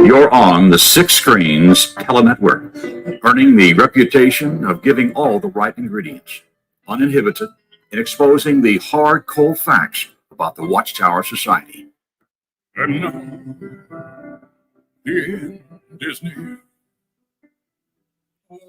You're on the Six Screens Telenetwork, earning the reputation of giving all the right ingredients, uninhibited, in exposing the hard, cold facts about the Watchtower Society. And now, the end is near.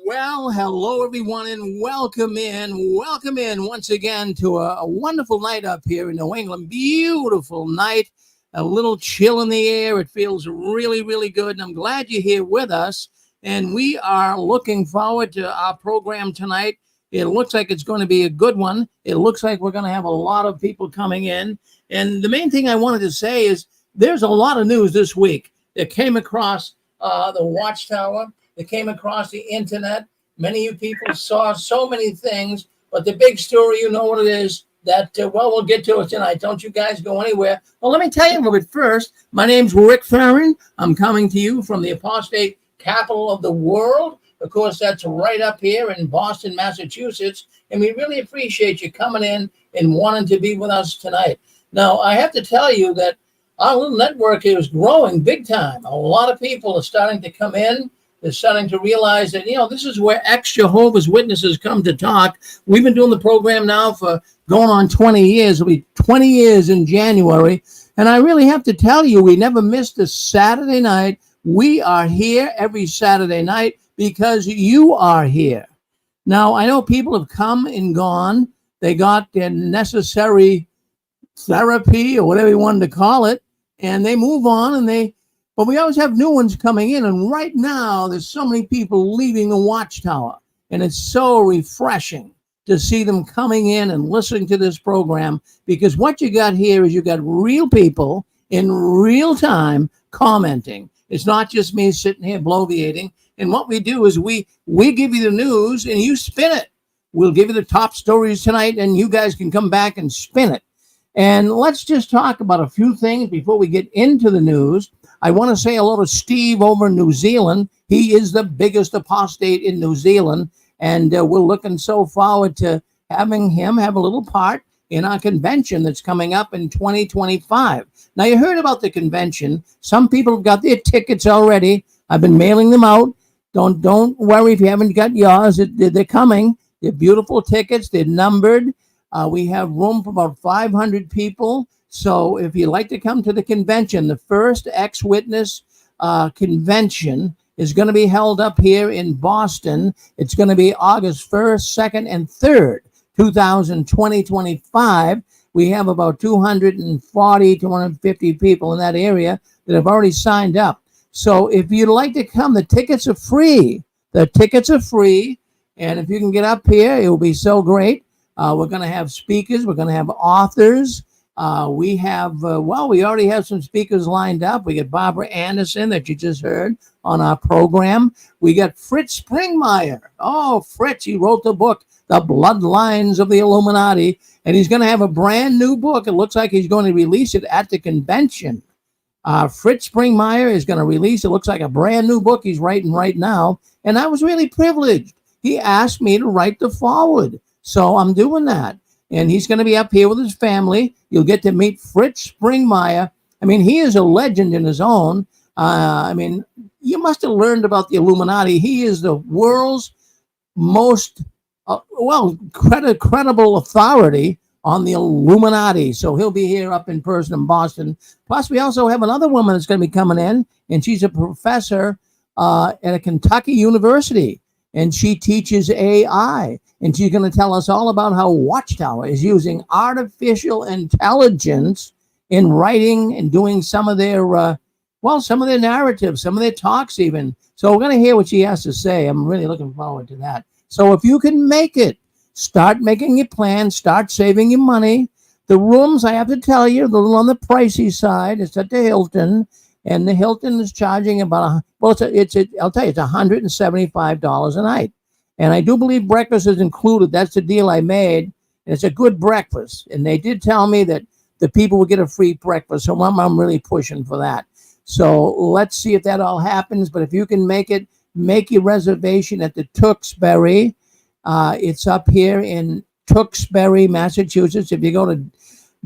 Well, hello everyone, and welcome in once again to a wonderful night up here in New England. Beautiful night, a little chill in the air. It feels really, really good, and I'm glad you're here with us. And we are looking forward to our program tonight. It looks like it's going to be a good one. It looks like we're going to have a lot of people coming in. And the main thing I wanted to say is there's a lot of news this week that came across the Watchtower. That came across the internet. Many of you people saw so many things, but the big story, you know what it is, that, we'll get to it tonight. Don't you guys go anywhere. Well, let me tell you a little bit first. My name's Rick Farron. I'm coming to you from the apostate capital of the world. Of course, that's right up here in Boston, Massachusetts, and we really appreciate you coming in and wanting to be with us tonight. Now, I have to tell you that our little network is growing big time. A lot of people are starting to come in. They're starting to realize that, this is where ex-Jehovah's Witnesses come to talk. We've been doing the program now for going on 20 years. It'll be 20 years in January. And I really have to tell you, we never missed a Saturday night. We are here every Saturday night because you are here. Now, I know people have come and gone. They got their necessary therapy or whatever you wanted to call it, and they move on, but we always have new ones coming in. And right now, there's so many people leaving the Watchtower. And it's so refreshing to see them coming in and listening to this program, because what you got here is you got real people in real time commenting. It's not just me sitting here bloviating. And what we do is we give you the news and you spin it. We'll give you the top stories tonight and you guys can come back and spin it. And let's just talk about a few things before we get into the news. I want to say hello to Steve over in New Zealand. He is the biggest apostate in New Zealand, and we're looking so forward to having him have a little part in our convention that's coming up in 2025. Now, you heard about the convention. Some people have got their tickets already. I've been mailing them out. Don't worry if you haven't got yours. They're coming. They're beautiful tickets. They're numbered. We have room for about 500 people. So if you'd like to come to the convention, the first ex-witness convention is going to be held up here in Boston. It's going to be August 1st, 2nd, and 3rd, 2025. We have about 250 people in that area that have already signed up. So if you'd like to come, the tickets are free. The tickets are free. And if you can get up here, it will be so great. We're going to have speakers. We're going to have authors. We already have some speakers lined up. We got Barbara Anderson that you just heard on our program. We got Fritz Springmeier. Oh, Fritz, he wrote the book, The Bloodlines of the Illuminati, and he's going to have a brand new book. It looks like he's going to release it at the convention. Fritz Springmeier is going to release, it looks like a brand new book he's writing right now, and I was really privileged. He asked me to write the foreword, so I'm doing that. And he's going to be up here with his family. You'll get to meet Fritz Springmeier. I mean, he is a legend in his own. You must have learned about the Illuminati. He is the world's most, credible authority on the Illuminati. So he'll be here up in person in Boston. Plus, we also have another woman that's going to be coming in, and she's a professor at a Kentucky university, and she teaches AI. And she's going to tell us all about how Watchtower is using artificial intelligence in writing and doing some of their, some of their narratives, some of their talks even. So we're going to hear what she has to say. I'm really looking forward to that. So if you can make it, start making your plans, start saving your money. The rooms, I have to tell you, a little on the pricey side. It's at the Hilton, and the Hilton is charging about, I'll tell you, it's $175 a night. And I do believe breakfast is included. That's the deal I made. And it's a good breakfast. And they did tell me that the people will get a free breakfast. So I'm really pushing for that. So let's see if that all happens. But if you can make it, make your reservation at the Tewksbury. It's up here in Tewksbury, Massachusetts. If you go to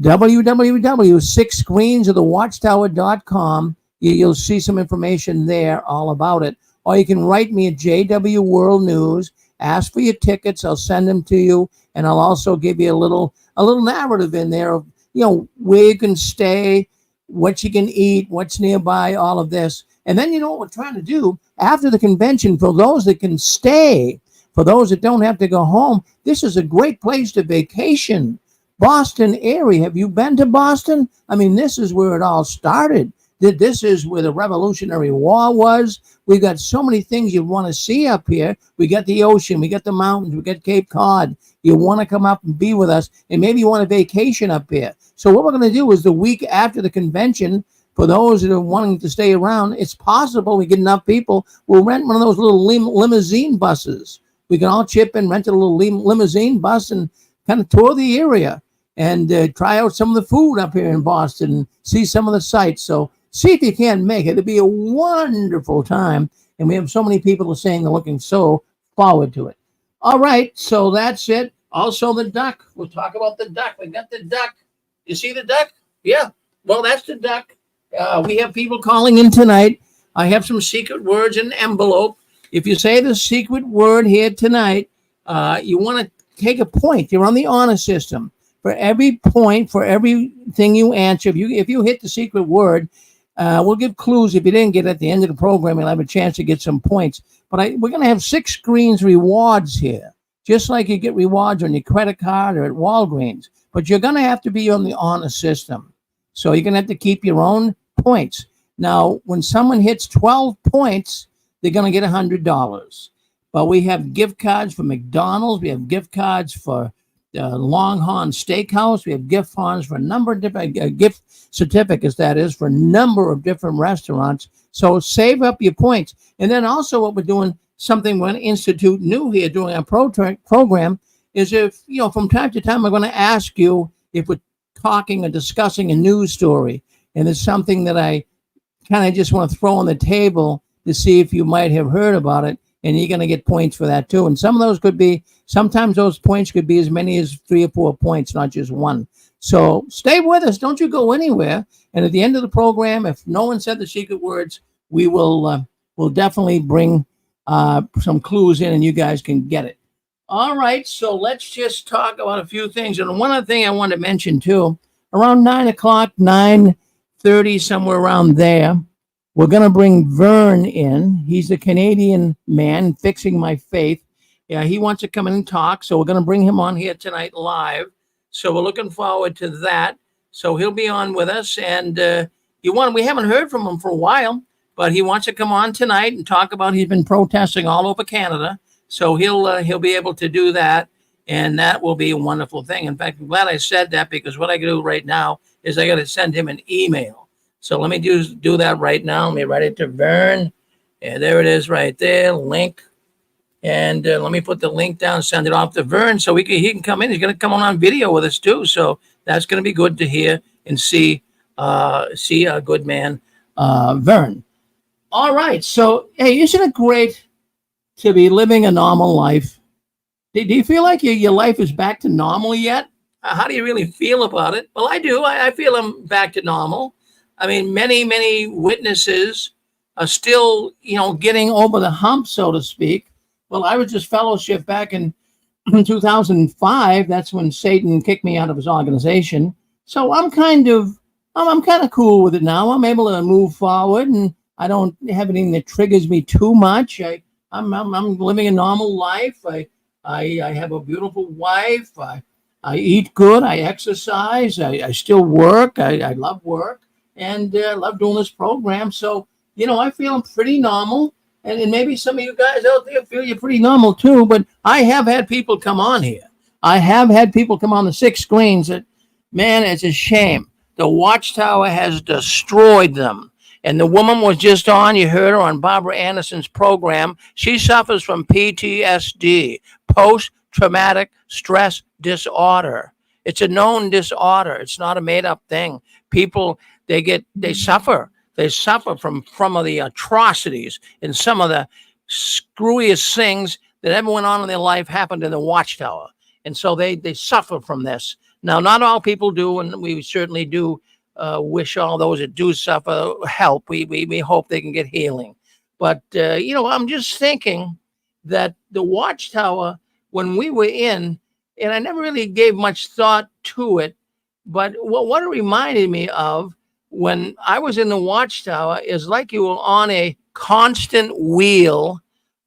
www.sixscreensofthewatchtower.com. You'll see some information there all about it. Or you can write me at JW World News. Ask for your tickets. I'll send them to you, and I'll also give you a little narrative in there of where you can stay, what you can eat, what's nearby, all of this. And then what we're trying to do after the convention, for those that can stay, for those that don't have to go home, this is a great place to vacation. Boston area. Have you been to Boston? I mean, this is where it all started. This is where the Revolutionary War was. We've got so many things you want to see up here. We got the ocean, we got the mountains, we got Cape Cod. You want to come up and be with us, and maybe you want a vacation up here. So what we're going to do is the week after the convention, for those that are wanting to stay around, it's possible we get enough people. We'll rent one of those little limousine buses. We can all chip in, rent a little limousine bus, and kind of tour the area and try out some of the food up here in Boston and see some of the sights. So see if you can make it. It'll be a wonderful time. And we have so many people saying they're looking so forward to it. All right, so that's it. Also, the duck. We'll talk about the duck. We got the duck. You see the duck? Yeah. Well, that's the duck. We have people calling in tonight. I have some secret words in an envelope. If you say the secret word here tonight, you want to take a point. You're on the honor system. For every point, for everything you answer, if you hit the secret word, we'll give clues. If you didn't get it at the end of the program, you'll have a chance to get some points. But we're going to have 6 screens rewards here, just like you get rewards on your credit card or at Walgreens. But you're going to have to be on the honor system. So you're going to have to keep your own points. Now, when someone hits 12 points, they're going to get $100. But we have gift cards for McDonald's. We have gift cards for Longhorn Steakhouse. We have gift cards for a number of different gift certificates, that is, for a number of different restaurants. So save up your points. And then also what we're doing, something we're going to institute new here during our program, is if, from time to time, we're going to ask you if we're talking or discussing a news story. And it's something that I kind of just want to throw on the table to see if you might have heard about it. And you're going to get points for that too. And some of those sometimes those points could be as many as 3 or 4 points, not just one. So stay with us. Don't you go anywhere. And at the end of the program, if no one said the secret words, we will we'll definitely bring some clues in and you guys can get it. All right. So let's just talk about a few things. And one other thing I want to mention too, around 9 o'clock, 9:30, somewhere around there, we're going to bring Vern in. He's a Canadian man, Fixing My Faith. Yeah, he wants to come in and talk. So we're going to bring him on here tonight live. So we're looking forward to that. So he'll be on with us. And we haven't heard from him for a while, but he wants to come on tonight and talk about, he's been protesting all over Canada. So he'll be able to do that. And that will be a wonderful thing. In fact, I'm glad I said that, because what I can do right now is I got to send him an email. So let me do that right now. Let me write it to Vern. And there it is right there, link. And let me put the link down, send it off to Vern so he can come in. He's going to come on video with us too. So that's going to be good to hear and see a good man, Vern. All right. So, hey, isn't it great to be living a normal life? Do you feel like your life is back to normal yet? How do you really feel about it? Well, I do. I feel I'm back to normal. I mean, many, many witnesses are still, getting over the hump, so to speak. Well, I was just fellowship back in 2005. That's when Satan kicked me out of his organization. So I'm kind of cool with it now. I'm able to move forward, and I don't have anything that triggers me too much. I'm living a normal life. I have a beautiful wife. I eat good. I exercise. I still work. I love work. And love doing this program. So, I feel pretty normal. And maybe some of you guys out there feel you're pretty normal too. But I have had people come on here. I have had people come on the 6 screens that, man, it's a shame. The Watchtower has destroyed them. And the woman was just on, you heard her on Barbara Anderson's program. She suffers from PTSD, post-traumatic stress disorder. It's a known disorder. It's not a made-up thing. People, they suffer. They suffer from the atrocities and some of the screwiest things that ever went on in their life happened in the Watchtower. And so they suffer from this. Now, not all people do, and we certainly do wish all those that do suffer help. We hope they can get healing. But, I'm just thinking that the Watchtower, when we were in, and I never really gave much thought to it, but what it reminded me of when I was in the Watchtower is like you were on a constant wheel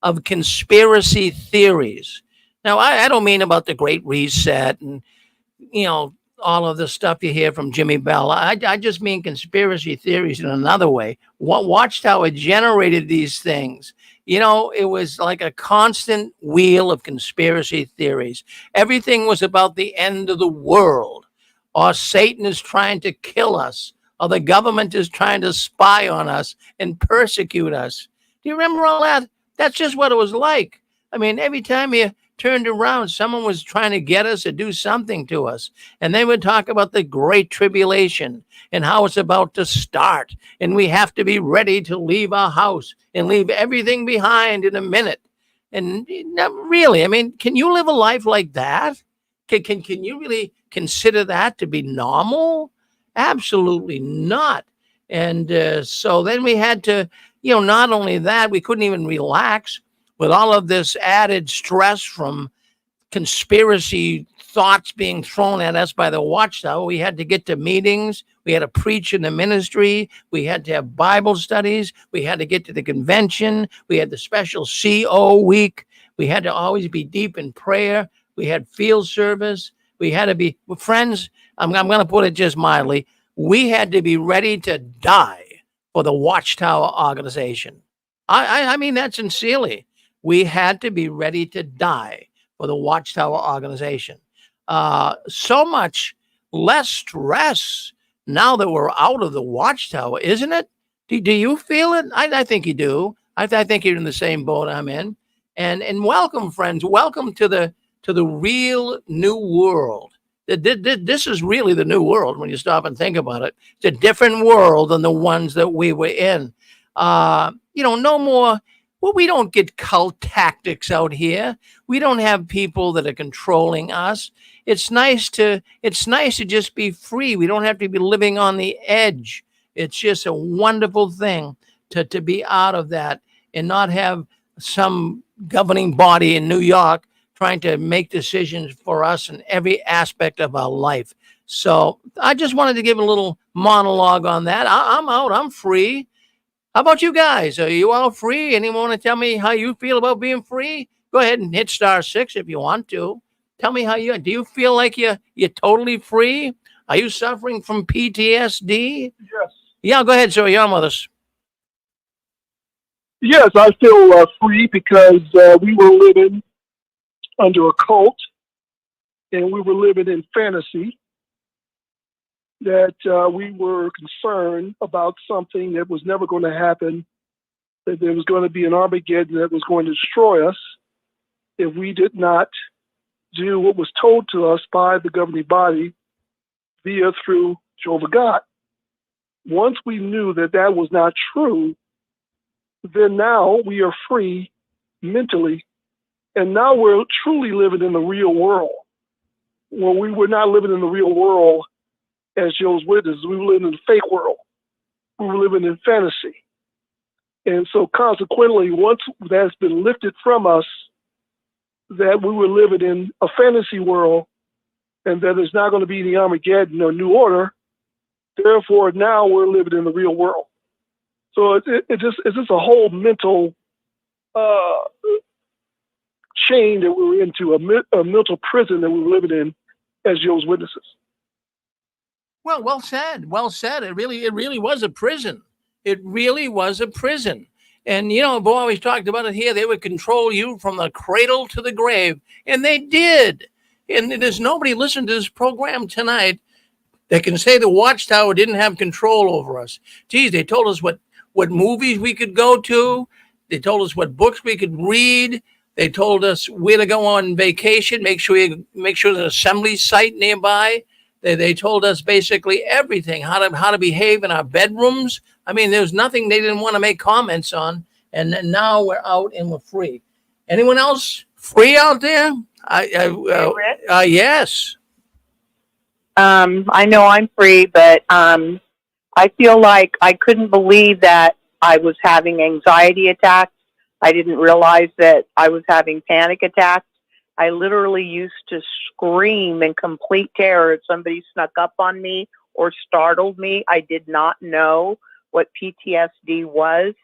of conspiracy theories. Now, I don't mean about the Great Reset and, all of the stuff you hear from Jimmy Bell. I just mean conspiracy theories in another way. What Watchtower generated these things. It was like a constant wheel of conspiracy theories. Everything was about the end of the world, or Satan is trying to kill us, or the government is trying to spy on us and persecute us. Do you remember all that? That's just what it was like. I mean, every time you turned around, someone was trying to get us to do something to us. And they would talk about the Great Tribulation and how it's about to start. And we have to be ready to leave our house and leave everything behind in a minute. And not really, I mean, can you live a life like that? Can you really consider that to be normal? Absolutely not. And so then we had to, not only that, we couldn't even relax with all of this added stress from conspiracy thoughts being thrown at us by the Watchtower. We had to get to meetings. We had to preach in the ministry. We had to have Bible studies. We had to get to the convention. We had the special CO week. We had to always be deep in prayer. We had field service. We had to be friends. I'm going to put it just mildly. We had to be ready to die for the Watchtower organization. I mean that sincerely. We had to be ready to die for the Watchtower organization. So much less stress now that we're out of the Watchtower, isn't it? Do you feel it? I think you do. I think you're in the same boat I'm in. And welcome, friends. Welcome to the real new world. This is really the new world when you stop and think about it. It's a different world than the ones that we were in. No more. Well, we don't get cult tactics out here. We don't have people that are controlling us. It's nice to just be free. We don't have to be living on the edge. It's just a wonderful thing to be out of that and not have some governing body in New York trying to make decisions for us in every aspect of our life. So I just wanted to give a little monologue on that. I'm out. I'm free. How about you guys? Are you all free? Anyone want to tell me how you feel about being free? Go ahead and hit *6 if you want to. Tell me do you feel like you're totally free? Are you suffering from PTSD? Yes. Yeah, go ahead, sir. You're on with us. Yes, I feel free because we were living under a cult and we were living in fantasy, that we were concerned about something that was never going to happen, that there was going to be an Armageddon that was going to destroy us if we did not do what was told to us by the governing body through Jehovah God. Once we knew that that was not true, then now we are free mentally. And now we're truly living in the real world. When we were not living in the real world as Jehovah's Witnesses, we were living in the fake world. We were living in fantasy. And so consequently, once that's been lifted from us, that we were living in a fantasy world and that there's not going to be any Armageddon or New Order, therefore now we're living in the real world. So it's just a whole mental chain that we were into, a mental prison that we were living in as Jehovah's Witnesses. Well said. Well said. It really was a prison. It really was a prison. And, Bo always talked about it here. They would control you from the cradle to the grave. And they did. And there's nobody listening to this program tonight that can say the Watchtower didn't have control over us. Geez, they told us what movies we could go to. They told us what books we could read. They told us where to go on vacation. Make sure there's an assembly site nearby. They told us basically everything, how to behave in our bedrooms. I mean, there's nothing they didn't want to make comments on. And then now we're out and we're free. Anyone else free out there? Yes. I know I'm free, but I feel like I couldn't believe that I was having anxiety attacks. I didn't realize that I was having panic attacks. I literally used to scream in complete terror if somebody snuck up on me or startled me. I did not know what PTSD was.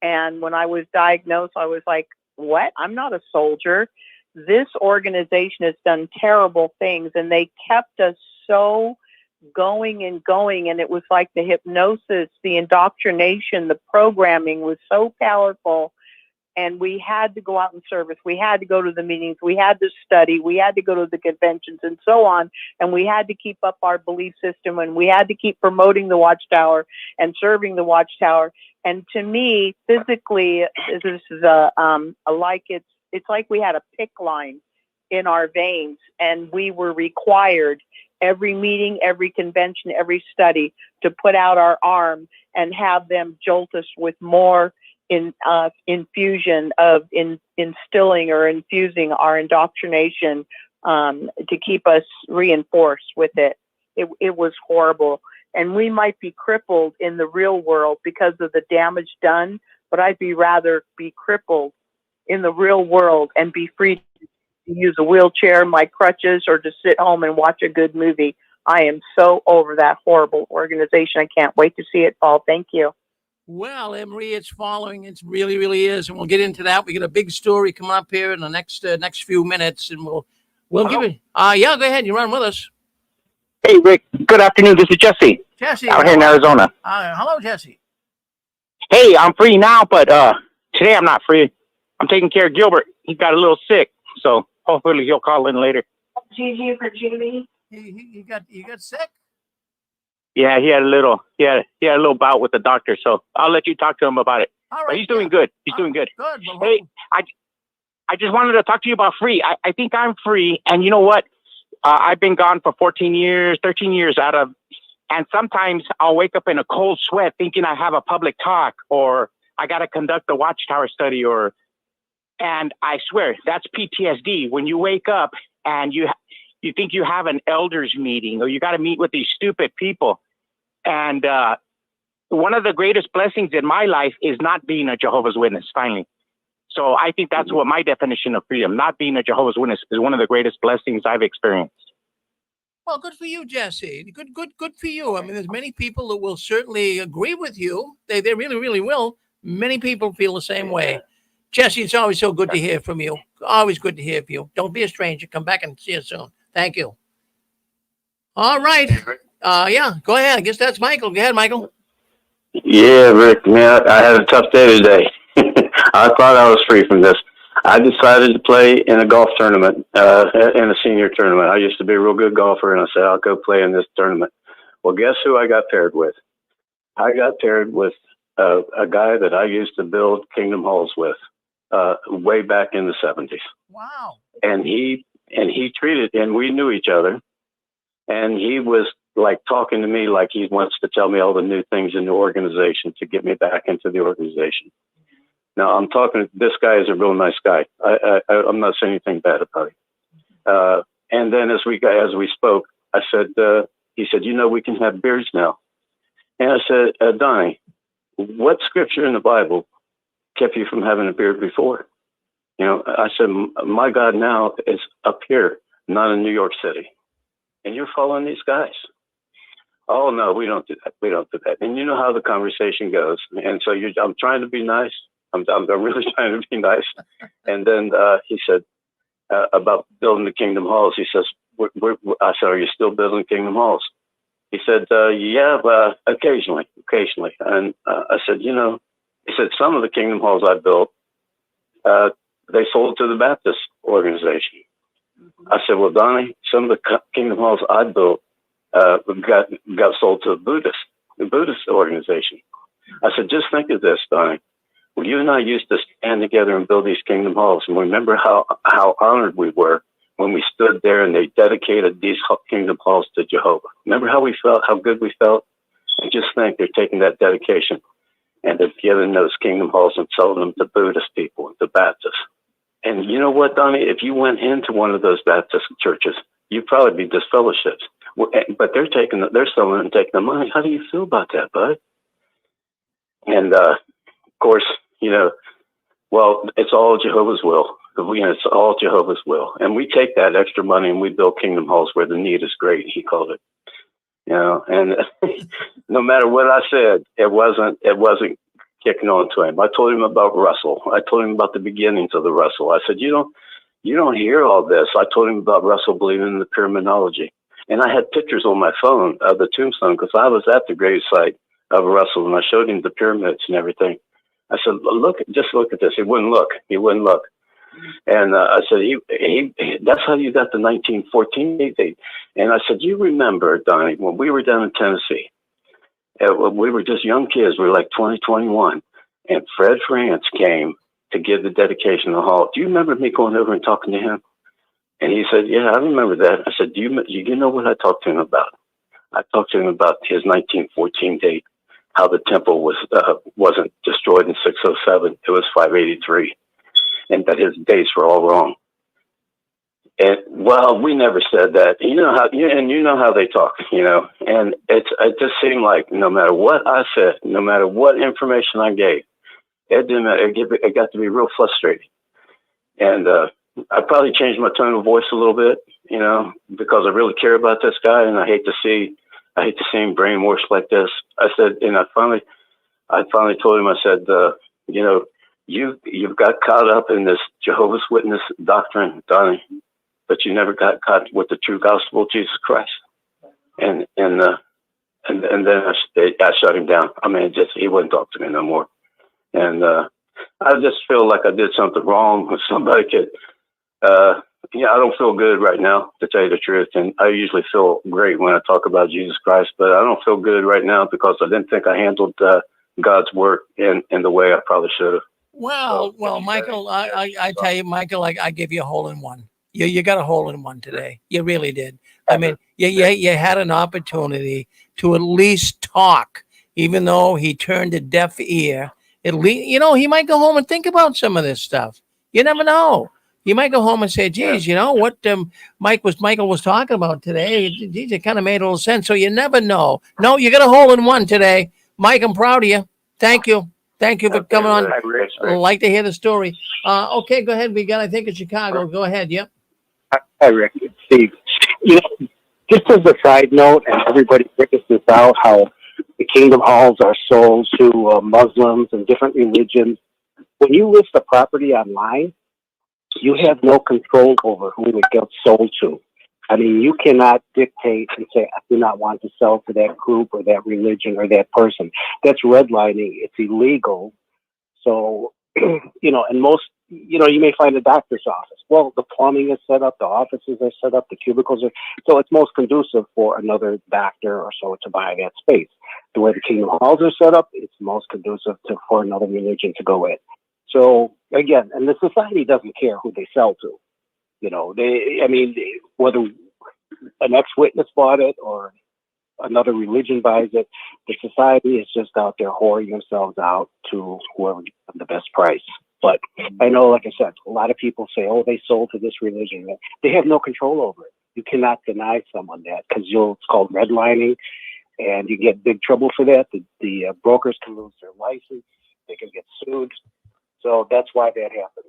And when I was diagnosed, I was like, what? I'm not a soldier. This organization has done terrible things, and they kept us so going and going. And it was like the hypnosis, the indoctrination, the programming was so powerful. And we had to go out and service. We had to go to the meetings. We had to study. We had to go to the conventions and so on. And we had to keep up our belief system. And we had to keep promoting the Watchtower and serving the Watchtower. And to me, physically, this is it's like we had a PIC line in our veins, and we were required every meeting, every convention, every study to put out our arm and have them jolt us with more infusion of instilling or infusing our indoctrination to keep us reinforced with it. It was horrible. And we might be crippled in the real world because of the damage done, but I'd rather be crippled in the real world and be free to use a wheelchair, my crutches, or to sit home and watch a good movie. I am so over that horrible organization. I can't wait to see it fall. Thank you. Well, Emery, it's following. It really, really is, and we'll get into that. We got a big story coming up here in the next few minutes, and we'll give it. Yeah, go ahead. You run with us, Hey, Rick. Good afternoon. This is Jesse. Jesse. Out here in Arizona. Hello, Jesse. Hey, I'm free now, but today I'm not free. I'm taking care of Gilbert. He got a little sick, so hopefully he'll call in later. GG for Jimmy. You got sick? Yeah, he had a little bout with the doctor, so I'll let you talk to him about it. All right, but he's doing good. He's doing good. Good. Well, hey, I just wanted to talk to you about free. I think I'm free, and you know what? I've been gone for 13 years and sometimes I'll wake up in a cold sweat thinking I have a public talk or I got to conduct a Watchtower study and I swear that's PTSD. When you wake up and you think you have an elders meeting or you got to meet with these stupid people. And one of the greatest blessings in my life is not being a Jehovah's Witness, finally. So I think that's what my definition of freedom, not being a Jehovah's Witness, is one of the greatest blessings I've experienced. Well, good for you, Jesse. Good for you. I mean, there's many people that will certainly agree with you. They really, really will. Many people feel the same way. Jesse, it's always so good to hear from you. Always good to hear from you. Don't be a stranger. Come back and see you soon. Thank you. All right. Yeah, go ahead. I guess that's Michael. Go ahead, Michael. Yeah, Rick, man, I had a tough day today. I thought I was free from this. I decided to play in a golf tournament, in a senior tournament. I used to be a real good golfer, and I said, I'll go play in this tournament. Well, guess who I got paired with? I got paired with a guy that I used to build Kingdom Halls with way back in the 70s. Wow. And he treated, and we knew each other, and he was like talking to me like he wants to tell me all the new things in the organization to get me back into the organization. Now, I'm talking, this guy is a real nice guy. I'm not saying anything bad about him. And then as we spoke, I said, he said, we can have beards now. And I said, Donnie, what scripture in the Bible kept you from having a beard before? I said, my God now is up here, not in New York City. And you're following these guys. Oh, no, we don't do that. We don't do that. And you know how the conversation goes. And so I'm trying to be nice. I'm really trying to be nice. And then he said about building the Kingdom Halls. He says, I said, are you still building Kingdom Halls? He said, yeah, but occasionally. And I said, he said, some of the Kingdom Halls I built, they sold to the Baptist organization. I said, well, Donnie, some of the Kingdom Halls I built got sold to the Buddhist organization. I said, just think of this, Donnie. Well, you and I used to stand together and build these Kingdom Halls, and remember how honored we were when we stood there and they dedicated these Kingdom Halls to Jehovah. Remember how we felt, how good we felt? And just think, they're taking that dedication and they're giving those Kingdom Halls and selling them to Buddhist people and to Baptists. And you know what, Donnie? If you went into one of those Baptist churches, you'd probably be disfellowshipped. But they're selling it and taking the money. How do you feel about that, bud? And of course, well, it's all Jehovah's will. It's all Jehovah's will, and we take that extra money and we build kingdom halls where the need is great. He called it, and no matter what I said, it wasn't kicking on to him. I told him about Russell. I told him about the beginnings of the Russell. I said, you don't hear all this. I told him about Russell believing in the pyramidology, and I had pictures on my phone of the tombstone because I was at the grave site of Russell, and I showed him the pyramids and everything. I said, just look at this. He wouldn't look. And I said, that's how you got the 1914 date. And I said, you remember, Donnie, when we were down in Tennessee, we were just young kids. We were like 20, 21. And Fred France came to give the dedication of the hall. Do you remember me going over and talking to him? And he said, yeah, I remember that. I said, do you know what I talked to him about? I talked to him about his 1914 date, how the temple wasn't destroyed in 607. It was 583. And that his dates were all wrong. And well, we never said that. You know how they talk, and it just seemed like no matter what I said, no matter what information I gave, it didn't matter. It got to be real frustrating. And I probably changed my tone of voice a little bit, because I really care about this guy, and I hate to see him brainwashed like this. I said, and I finally told him, I said, You've got caught up in this Jehovah's Witness doctrine, Donnie, but you never got caught with the true gospel of Jesus Christ. And then I shut him down. I mean, he wouldn't talk to me no more. And I just feel like I did something wrong. With somebody could, I don't feel good right now, to tell you the truth. And I usually feel great when I talk about Jesus Christ, but I don't feel good right now because I didn't think I handled God's work in the way I probably should have. Well, Michael, I tell you, Michael, I give you a hole in one. You got a hole in one today. You really did. I mean, you had an opportunity to at least talk, even though he turned a deaf ear. At least, he might go home and think about some of this stuff. You never know. He might go home and say, geez, what Michael was talking about today, geez, it kind of made a little sense. So you never know. No, you got a hole in one today. Mike, I'm proud of you. Thank you. Thank you for coming on. I'd like to hear the story. Okay, go ahead. I think it's Chicago. Go ahead. Yep. Hi, Rick. It's Steve. Just as a side note, and everybody figures this out, how the kingdom halls are sold to Muslims and different religions. When you list a property online, you have no control over who it gets sold to. I mean, you cannot dictate and say, I do not want to sell to that group or that religion or that person. That's redlining. It's illegal. So, and most, you may find a doctor's office. Well, the plumbing is set up, the offices are set up, the cubicles are, so it's most conducive for another doctor or so to buy that space. The way the kingdom halls are set up, it's most conducive for another religion to go in. So again, and the society doesn't care who they sell to. Whether an ex-witness bought it or another religion buys it, the society is just out there whoring themselves out to whoever gives them the best price. But I know, like I said, a lot of people say, oh, they sold to this religion. They have no control over it. You cannot deny someone that because it's called redlining, and you get big trouble for that. The brokers can lose their license. They can get sued. So that's why that happens.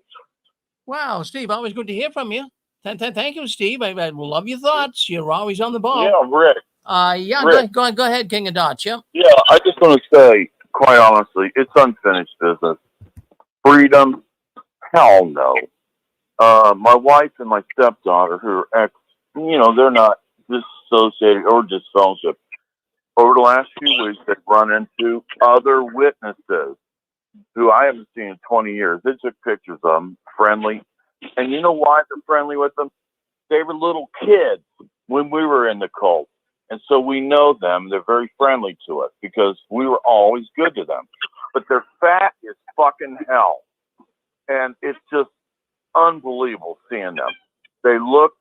Wow, Steve, always good to hear from you. Thank you, Steve. I love your thoughts. You're always on the ball. Yeah, Rick. Rick. Go ahead, King of Dots. Yeah. Yeah, I just want to say, quite honestly, it's unfinished business. Freedom? Hell no. My wife and my stepdaughter, who are they're not disassociated or disfellowship. Over the last few weeks, they've run into other witnesses who I haven't seen in 20 years. They took pictures of them, friendly. And you know why they're friendly with them? They were little kids when we were in the cult. And so we know them. They're very friendly to us because we were always good to them. But their fat is fucking hell. And it's just unbelievable seeing them. They look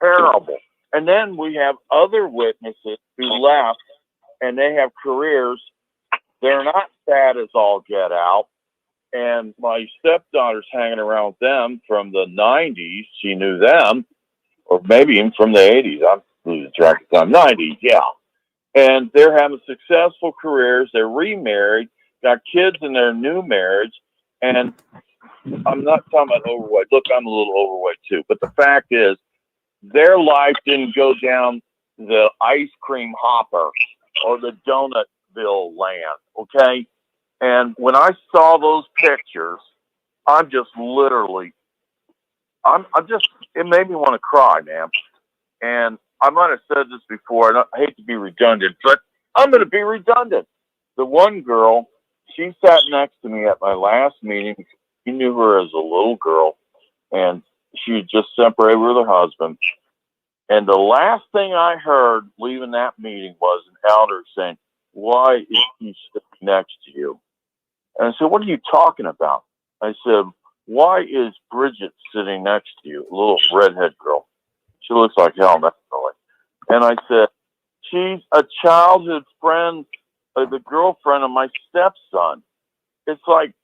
terrible. And then we have other witnesses who left and they have careers. They're not fat as all get out. And my stepdaughter's hanging around with them from the 90s. She knew them. or maybe even from the 80s. I'm losing track of time. 90s, yeah. And they're having successful careers. They're remarried, got kids in their new marriage. And I'm not talking about overweight. Look, I'm a little overweight too. But the fact is, their life didn't go down the ice cream hopper or the Donutville land, okay? And when I saw those pictures, I'm just literally, it made me want to cry, man. And I might have said this before, and I hate to be redundant, but I'm going to be redundant. The one girl, she sat next to me at my last meeting. He knew her as a little girl, and she had just separated with her husband. And the last thing I heard leaving that meeting was an elder saying, "Why is he sitting next to you?" And I said, "What are you talking about?" I said, "Why is Bridget sitting next to you?" A little redhead girl. She looks like hell, naturally. And I said, "She's a childhood friend, the girlfriend of my stepson." It's like,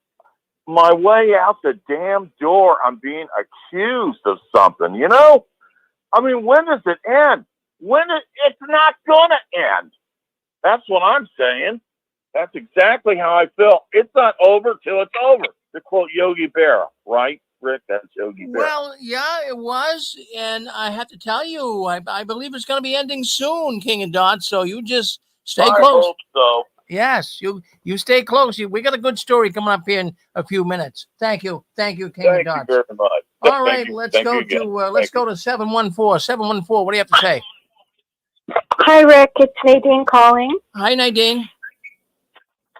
my way out the damn door, I'm being accused of something, you know? I mean, when does it end? It's not gonna end. That's what I'm saying. That's exactly how I feel. It's not over till it's over, to quote Yogi Berra, right? Rick, that's Yogi Berra. Well, yeah, it was. And I have to tell you, I believe it's going to be ending soon, King and Dot. So you just stay close. I hope so. Yes, you stay close. We got a good story coming up here in a few minutes. Thank you, King and Dot. Thank you very much. All right, let's go to 714. 714. What do you have to say? Hi, Rick. It's Nadine calling. Hi, Nadine.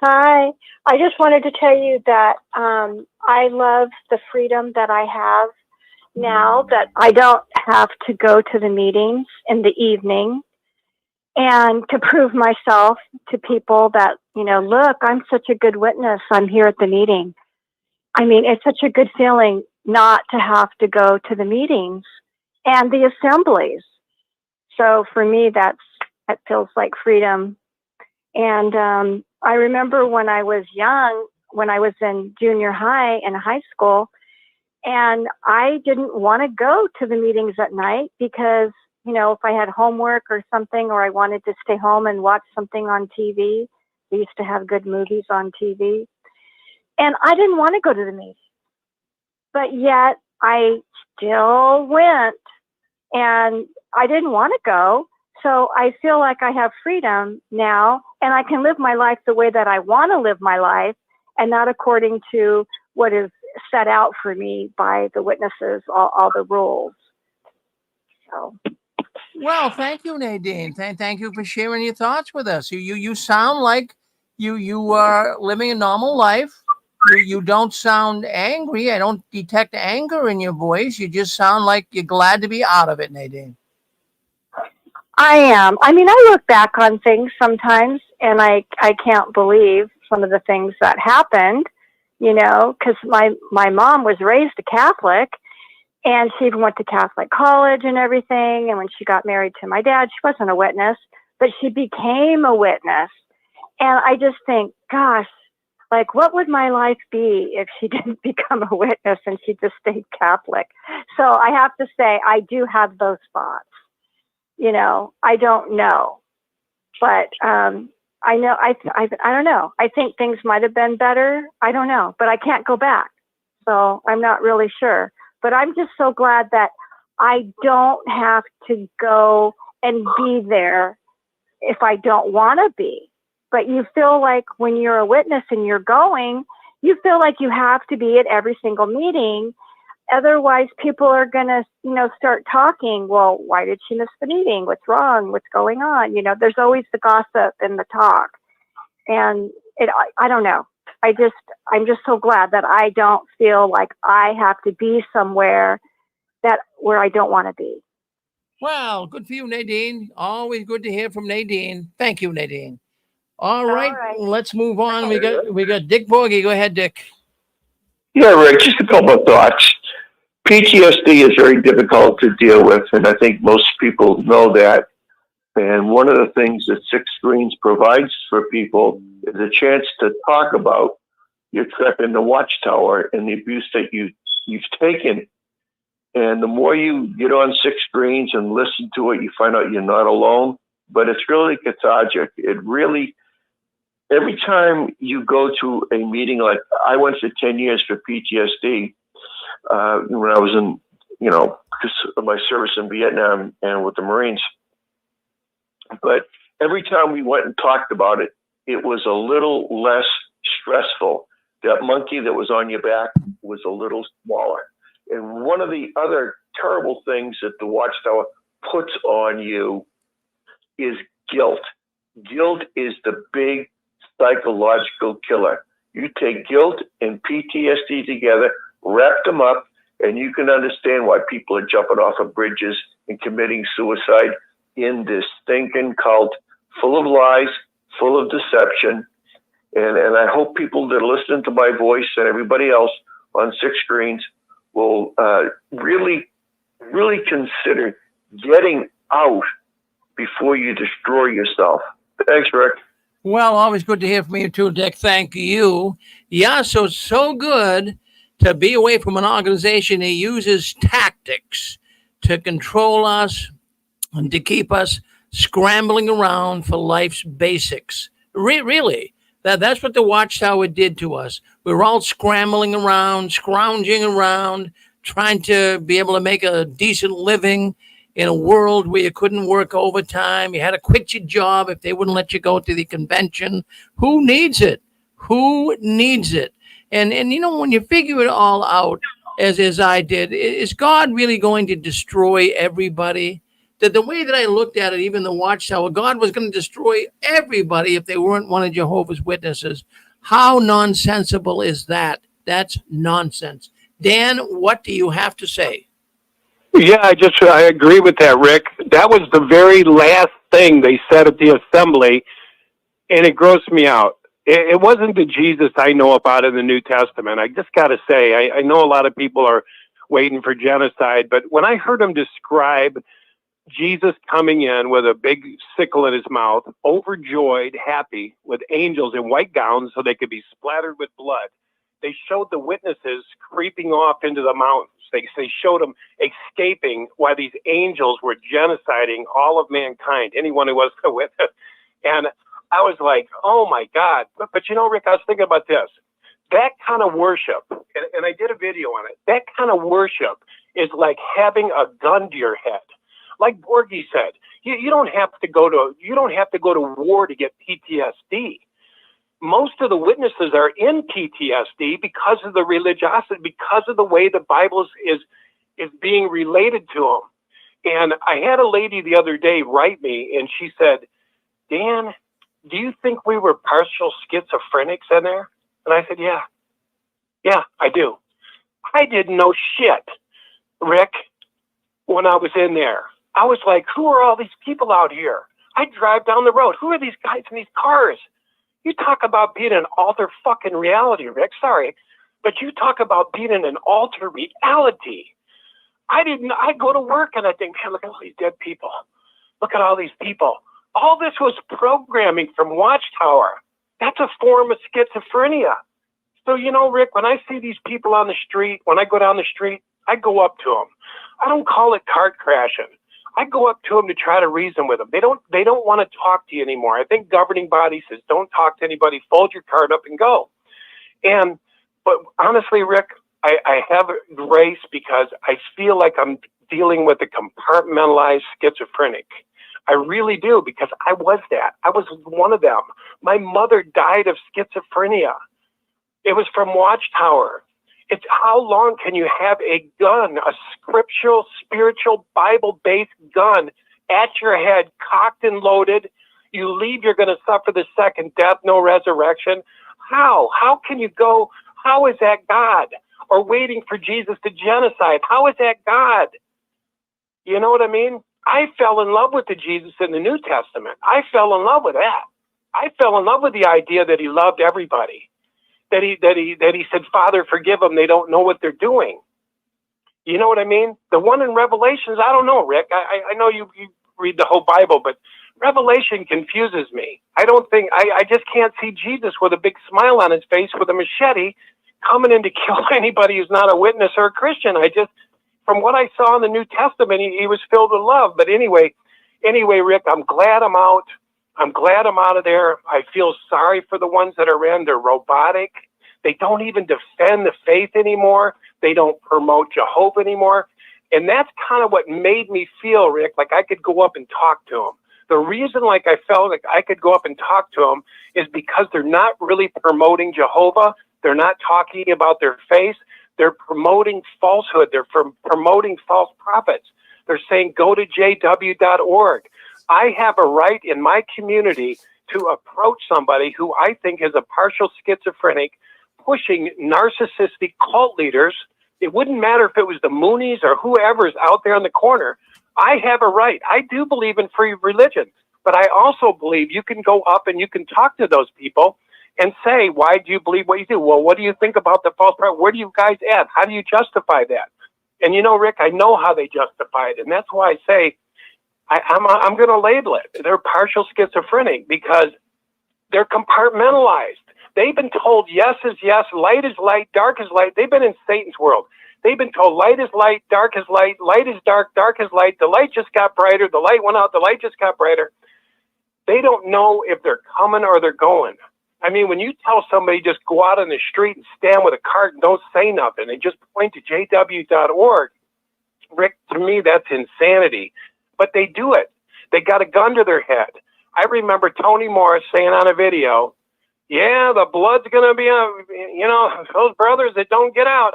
Hi. I just wanted to tell you that I love the freedom that I have now, that I don't have to go to the meetings in the evening, and to prove myself to people that, look, I'm such a good witness. I'm here at the meeting. I mean, it's such a good feeling not to have to go to the meetings and the assemblies. So for me, that feels like freedom. And I remember when I was young, when I was in junior high and high school, and I didn't want to go to the meetings at night because, if I had homework or something, or I wanted to stay home and watch something on TV, they used to have good movies on TV. And I didn't want to go to the meetings. But yet I still went, and I didn't want to go. So I feel like I have freedom now, and I can live my life the way that I want to live my life, and not according to what is set out for me by the witnesses, all the rules. So. Well, thank you, Nadine. Thank you for sharing your thoughts with us. You sound like you are living a normal life. You don't sound angry. I don't detect anger in your voice. You just sound like you're glad to be out of it, Nadine. I am. I mean, I look back on things sometimes, and I can't believe some of the things that happened, because my mom was raised a Catholic, and she even went to Catholic college and everything. And when she got married to my dad, she wasn't a witness, but she became a witness. And I just think, gosh, like, what would my life be if she didn't become a witness and she just stayed Catholic? So I have to say, I do have those thoughts. I don't know, but I know, I don't know. I think things might have been better. I don't know, but I can't go back. So I'm not really sure, but I'm just so glad that I don't have to go and be there if I don't want to be. But you feel like when you're a witness and you're going, you feel like you have to be at every single meeting. Otherwise, people are going to, start talking. Well, why did she miss the meeting? What's wrong? What's going on? There's always the gossip and the talk. And I don't know. I'm just so glad that I don't feel like I have to be somewhere where I don't want to be. Well, good for you, Nadine. Always good to hear from Nadine. Thank you, Nadine. All right. Let's move on. We got Dick Borgie. Go ahead, Dick. Yeah, Rick, just a couple of thoughts. PTSD is very difficult to deal with, and I think most people know that. And one of the things that Six Screens provides for people is a chance to talk about your trip in the Watchtower and the abuse that you've taken And the more you get on six screens and listen to it, you find out you're not alone. But it's really cathartic. It really, every time you go to a meeting, like I went for 10 years for PTSD when I was in, because of my service in Vietnam and with the Marines. But every time we went and talked about it, it was a little less stressful. That monkey that was on your back was a little smaller. And one of the other terrible things that the Watchtower puts on you is guilt. Guilt is the big psychological killer. You take guilt and PTSD together, wrap them up, and you can understand why people are jumping off of bridges and committing suicide in this stinking cult full of lies, full of deception. And I hope people that are listening to my voice and everybody else on six screens will really consider getting out before you destroy yourself. Thanks, Rick. Well, always good to hear from you too, Dick. Thank you. Yeah, so good to be away from an organization that uses tactics to control us and to keep us scrambling around for life's basics. Really, that's what the Watchtower did to us. We were all scrambling around, scrounging around, trying to be able to make a decent living in a world where you couldn't work overtime. You had to quit your job if they wouldn't let you go to the convention. Who needs it? Who needs it? And when you figure it all out, as I did, is God really going to destroy everybody? That the way that I looked at it, even the Watchtower, God was going to destroy everybody if they weren't one of Jehovah's Witnesses. How nonsensical is that? That's nonsense. Dan, what do you have to say? Yeah, I agree with that, Rick. That was the very last thing they said at the assembly, and it grossed me out. It wasn't the Jesus I know about in the New Testament. I just got to say, I know a lot of people are waiting for genocide, but when I heard him describe Jesus coming in with a big sickle in his mouth, overjoyed, happy, with angels in white gowns so they could be splattered with blood, they showed the witnesses creeping off into the mountains. They showed them escaping while these angels were genociding all of mankind, anyone who was a witness. And I was like, oh my God. But Rick, I was thinking about this. That kind of worship, and I did a video on it, that kind of worship is like having a gun to your head. Like Borgie said, you don't have to go to war to get PTSD. Most of the witnesses are in PTSD because of the religiosity, because of the way the Bible is being related to them. And I had a lady the other day write me, and she said, Dan, do you think we were partial schizophrenics in there? And I said, yeah, I do. I didn't know shit, Rick, when I was in there. I was like, who are all these people out here? I drive down the road. Who are these guys in these cars? You talk about being an alter fucking reality, Rick. Sorry, but you talk about being in an alter reality. I go to work and I think, man, look at all these dead people. Look at all these people. All this was programming from Watchtower. That's a form of schizophrenia. So, Rick, when I see these people on the street, when I go down the street, I go up to them. I don't call it cart crashing. I go up to them to try to reason with them. They don't want to talk to you anymore. I think governing body says, don't talk to anybody, fold your card up and go. But honestly, Rick, I have grace because I feel like I'm dealing with a compartmentalized schizophrenic. I really do, because I was that. I was one of them. My mother died of schizophrenia. It was from Watchtower. It's how long can you have a gun, a scriptural, spiritual, Bible-based gun at your head, cocked and loaded? You leave, you're going to suffer the second death, no resurrection. How? How can you go? How is that God? Or waiting for Jesus to genocide. How is that God? You know what I mean? I fell in love with the Jesus in the New Testament. I fell in love with that. I fell in love with the idea that he loved everybody. That he said, Father, forgive them. They don't know what they're doing. You know what I mean? The one in Revelations, I don't know, Rick. I know you read the whole Bible, but Revelation confuses me. I just can't see Jesus with a big smile on his face with a machete coming in to kill anybody who's not a witness or a Christian. from what I saw in the New Testament, he was filled with love. But anyway, Rick, I'm glad I'm out. I'm glad I'm out of there. I feel sorry for the ones that are in. They're robotic. They don't even defend the faith anymore. They don't promote Jehovah anymore. And that's kind of what made me feel, Rick, like I could go up and talk to them. The reason like I felt like I could go up and talk to them is because they're not really promoting Jehovah. They're not talking about their faith. They're promoting falsehood. They're promoting false prophets. They're saying, go to jw.org. I have a right in my community to approach somebody who I think is a partial schizophrenic, pushing narcissistic cult leaders. It wouldn't matter if it was the Moonies or whoever's out there in the corner. I have a right. I do believe in free religion, but I also believe you can go up and you can talk to those people and say, why do you believe what you do? Well, what do you think about the false prophet? Where do you guys at? How do you justify that? And you know, Rick, I know how they justify it. And that's why I say I'm going to label it. They're partial schizophrenic because they're compartmentalized. They've been told yes is yes, light is light, dark is light. They've been in Satan's world. They've been told light is light is dark, dark is light. The light just got brighter. The light went out. The light just got brighter. They don't know if they're coming or they're going. I mean, when you tell somebody just go out on the street and stand with a cart and don't say nothing, they just point to jw.org, Rick, to me, that's insanity. But they do it. They got a gun to their head. I remember Tony Morris saying on a video, yeah, the blood's going to be, those brothers that don't get out.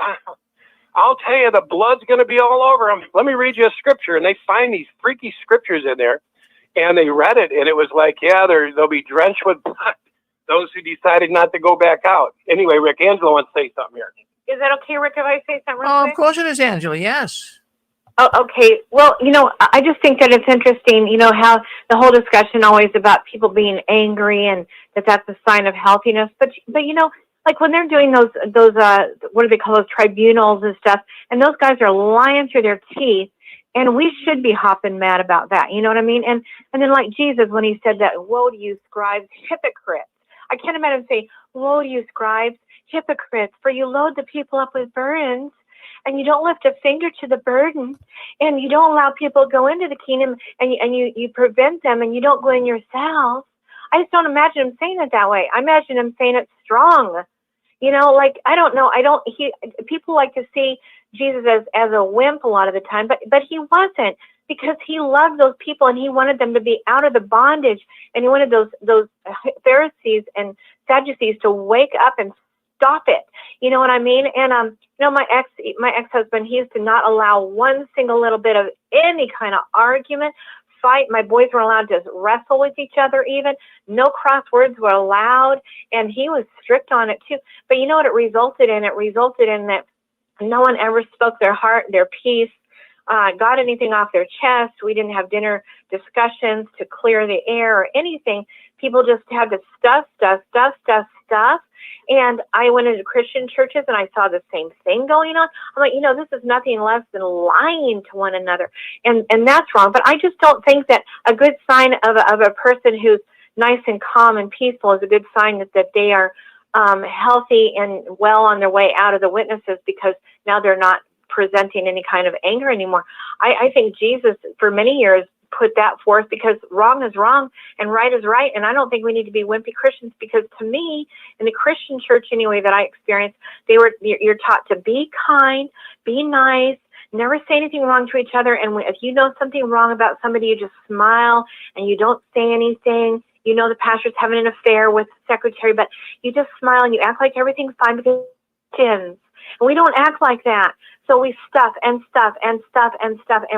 I'll tell you, the blood's going to be all over them. Let me read you a scripture. And they find these freaky scriptures in there. And they read it. And it was like, yeah, they'll be drenched with blood. Those who decided not to go back out. Anyway, Rick, Angela wants to say something here. Is that okay, Rick, if I say something? Oh, of course it is, Angela. Yes. Oh, okay. Well, I just think that it's interesting, how the whole discussion always about people being angry and that's a sign of healthiness. But like when they're doing those what do they call those tribunals and stuff, and those guys are lying through their teeth, and we should be hopping mad about that. You know what I mean? And then like Jesus, when he said that, woe to you, scribes, hypocrites. I can't imagine him saying, woe to you, scribes, hypocrites, for you load the people up with burdens, and you don't lift a finger to the burden, and you don't allow people to go into the kingdom, and you prevent them, and you don't go in yourself. I just don't imagine him saying it that way. I imagine him saying it strong. Like, I don't know. People like to see Jesus as a wimp a lot of the time, but he wasn't, because he loved those people and he wanted them to be out of the bondage, and he wanted those Pharisees and Sadducees to wake up and stop it. You know what I mean? And my ex-husband, he used to not allow one single little bit of any kind of argument, fight. My boys were allowed to wrestle with each other even. No crosswords were allowed, and he was strict on it too. But you know what it resulted in? It resulted in that no one ever spoke their heart, their piece, got anything off their chest. We didn't have dinner discussions to clear the air or anything. People just had to stuff. And I went into Christian churches and I saw the same thing going on. I'm like, this is nothing less than lying to one another. And that's wrong. But I just don't think that a good sign of a person who's nice and calm and peaceful is a good sign that they are healthy and well on their way out of the witnesses, because now they're not presenting any kind of anger anymore. I think Jesus, for many years, put that forth, because wrong is wrong and right is right. And I don't think we need to be wimpy Christians, because to me, in the Christian church anyway that I experienced, you're taught to be kind, be nice, never say anything wrong to each other. And if you know something wrong about somebody, you just smile and you don't say anything. The pastor's having an affair with the secretary, but you just smile and you act like everything's fine, because sins. And we don't act like that. So we stuff, and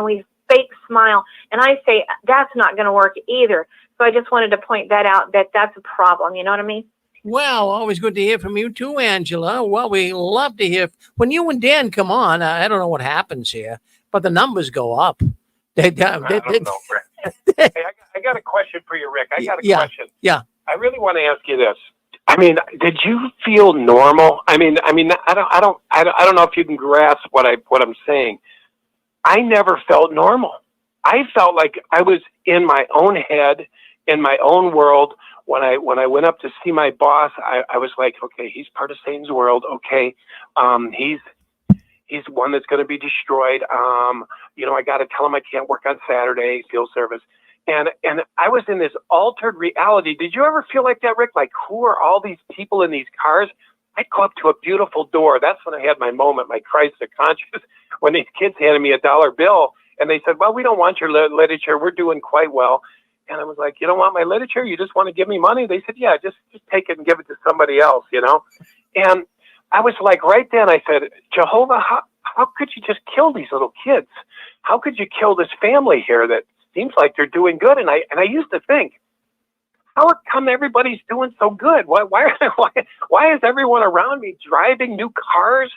we fake smile. And I say that's not going to work either. So I just wanted to point that out, that's a problem. You know what I mean? Well, always good to hear from you too, Angela. Well, we love to hear when you and Dan come on. I don't know what happens here, but the numbers go up. I don't know, Rick. Hey, I got a question for you, Rick. I got a question. Yeah. I really want to ask you this. I mean, did you feel normal? I mean, I don't know if you can grasp what I'm saying. I never felt normal. I felt like I was in my own head, in my own world. When I went up to see my boss, I was like, okay, he's part of Satan's world. Okay, He's one that's going to be destroyed. I got to tell him I can't work on Saturday, field service. And I was in this altered reality. Did you ever feel like that, Rick? Like, who are all these people in these cars? I'd go up to a beautiful door. That's when I had my moment, my crisis of conscience, when these kids handed me $1 bill and they said, well, we don't want your literature. We're doing quite well. And I was like, you don't want my literature? You just want to give me money? They said, yeah, just take it and give it to somebody else, And I was like, right then, I said, Jehovah, how could you just kill these little kids? How could you kill this family here that seems like they're doing good? And I used to think, how come everybody's doing so good? Why is everyone around me driving new cars?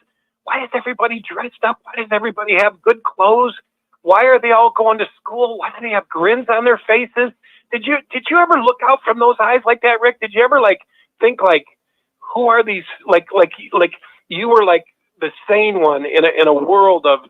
Why is everybody dressed up? Why does everybody have good clothes? Why are they all going to school? Why do they have grins on their faces? Did you ever look out from those eyes like that, Rick? Did you ever think who are these like you were like the sane one in a world of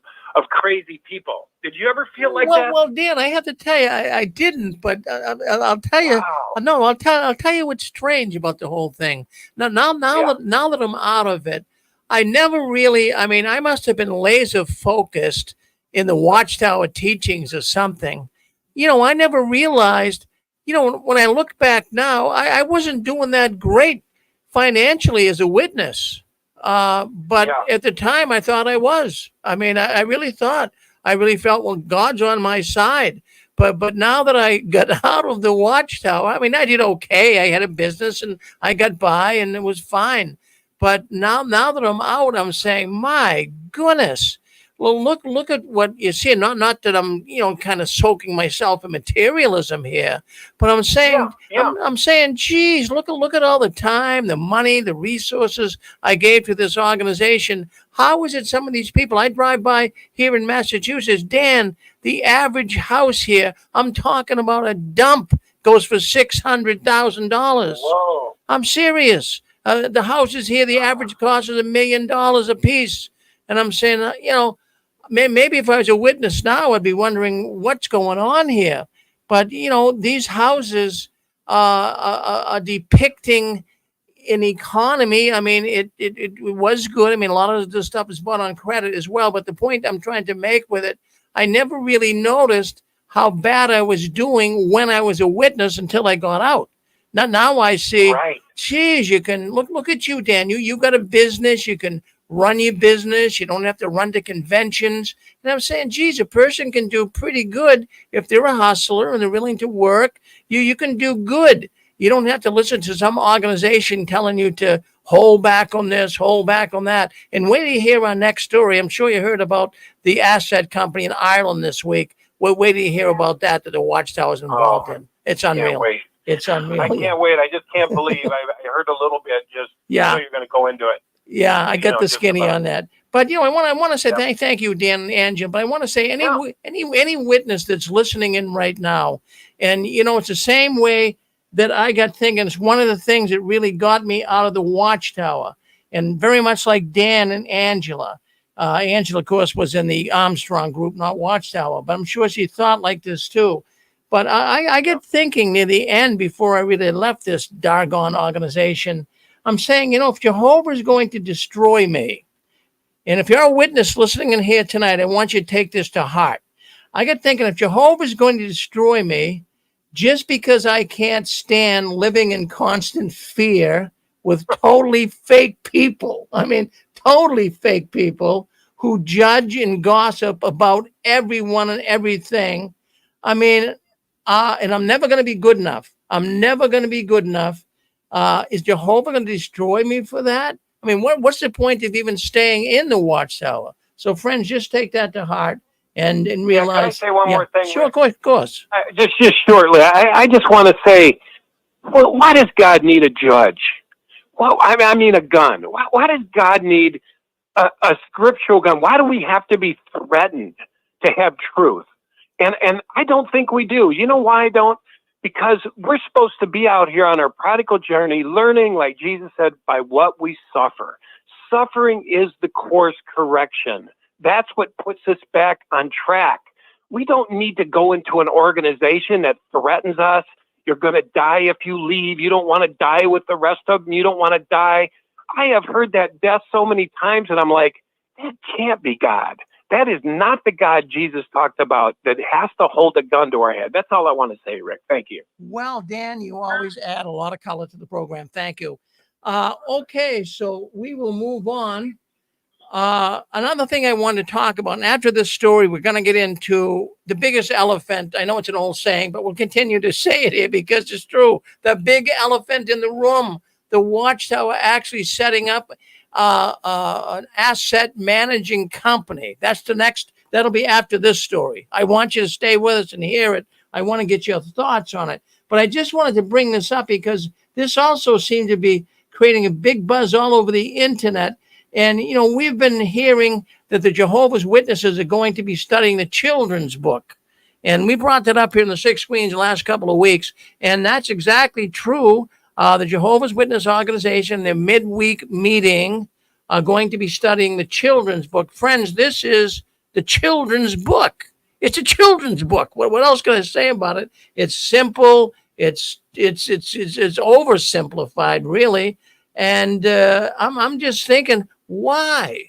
crazy people? Did you ever feel like that? Well, Dan, I have to tell you, I didn't, but I'll tell you. Wow. No, I'll tell you what's strange about the whole thing. Now that I'm out of it, I never really. I mean, I must have been laser focused in the Watchtower teachings or something. I never realized. When I look back now, I wasn't doing that great financially as a witness. But at the time, I thought I was. I mean, I really thought. I really felt, well, God's on my side. But now that I got out of the Watchtower, I mean, I did okay. I had a business and I got by and it was fine. But now that I'm out, I'm saying, my goodness. Well, look at what you see. Not that I'm, kind of soaking myself in materialism here, but I'm saying, I'm saying, geez, look at all the time, the money, the resources I gave to this organization. How is it some of these people I drive by here in Massachusetts, Dan, the average house here, I'm talking about a dump, goes for $600,000. Whoa. I'm serious. The houses here, the average cost is $1 million a piece. And I'm saying, maybe if I was a witness now, I'd be wondering what's going on here. But, these houses are depicting an economy. I mean, it was good. I mean, a lot of the stuff is bought on credit as well. But the point I'm trying to make with it, I never really noticed how bad I was doing when I was a witness until I got out. Now I see, geez, you can look at you, Dan. You got a business. You can run your business. You don't have to run to conventions. And I'm saying, geez, a person can do pretty good if they're a hustler and they're willing to work. You can do good. You don't have to listen to some organization telling you to hold back on this, hold back on that. And wait till you hear our next story. I'm sure you heard about the asset company in Ireland this week. Wait till you hear about that the Watchtower is involved in. It's unreal. Wait. It's unreal. I can't wait. I just can't believe. I heard a little bit. I know you're going to go into it. Yeah, I got the skinny on that. But I want to say thank you, Dan and Angela. But I want to say any witness that's listening in right now, and it's the same way that I got thinking. It's one of the things that really got me out of the Watchtower, and very much like Dan and Angela. Angela, of course, was in the Armstrong group, not Watchtower, but I'm sure she thought like this too. But I get thinking near the end, before I really left this doggone organization, I'm saying, if Jehovah is going to destroy me, and if you're a witness listening in here tonight, I want you to take this to heart. I get thinking, if Jehovah is going to destroy me, just because I can't stand living in constant fear with totally fake people, totally fake people who judge and gossip about everyone and everything, and I'm never going to be good enough. Is Jehovah going to destroy me for that? What's the point of even staying in the Watchtower? So, friends, just take that to heart and realize. Can I say one more thing? Sure, of course. Just shortly, I just want to say, well, why does God need a judge? Well, I mean a gun. Why does God need a scriptural gun? Why do we have to be threatened to have truth? And I don't think we do. You know why I don't? Because we're supposed to be out here on our prodigal journey, learning, like Jesus said, by what we suffer. Suffering is the course correction. That's what puts us back on track. We don't need to go into an organization that threatens us. You're going to die if you leave. You don't want to die with the rest of them. You don't want to die. I have heard that death so many times, and I'm like, That can't be God. That is not the God Jesus talked about that has to hold a gun to our head. That's all I want to say, Rick. Thank you. Well, Dan, you always add a lot of color to the program. Thank you. Okay, so we will move on. Another thing I want to talk about, and after this story, we're going to get into the biggest elephant. I know it's an old saying, but we'll continue to say it here because it's true. The big elephant in the room, the Watchtower actually setting up an asset managing company. That's the next, that'll be after this story. I want you to stay with us and hear it. I want to get your thoughts on it. But I just wanted to bring this up because this also seemed to be creating a big buzz all over the internet. And, you know, we've been hearing that the Jehovah's Witnesses are going to be studying the children's book. And we brought that up here in the Six Queens the last couple of weeks. And that's exactly true. The Jehovah's Witness organization, their midweek meeting, are going to be studying the children's book. Friends, this is the children's book. It's a children's book. What else can I say about it? It's simple. It's oversimplified, really. And I'm just thinking, why?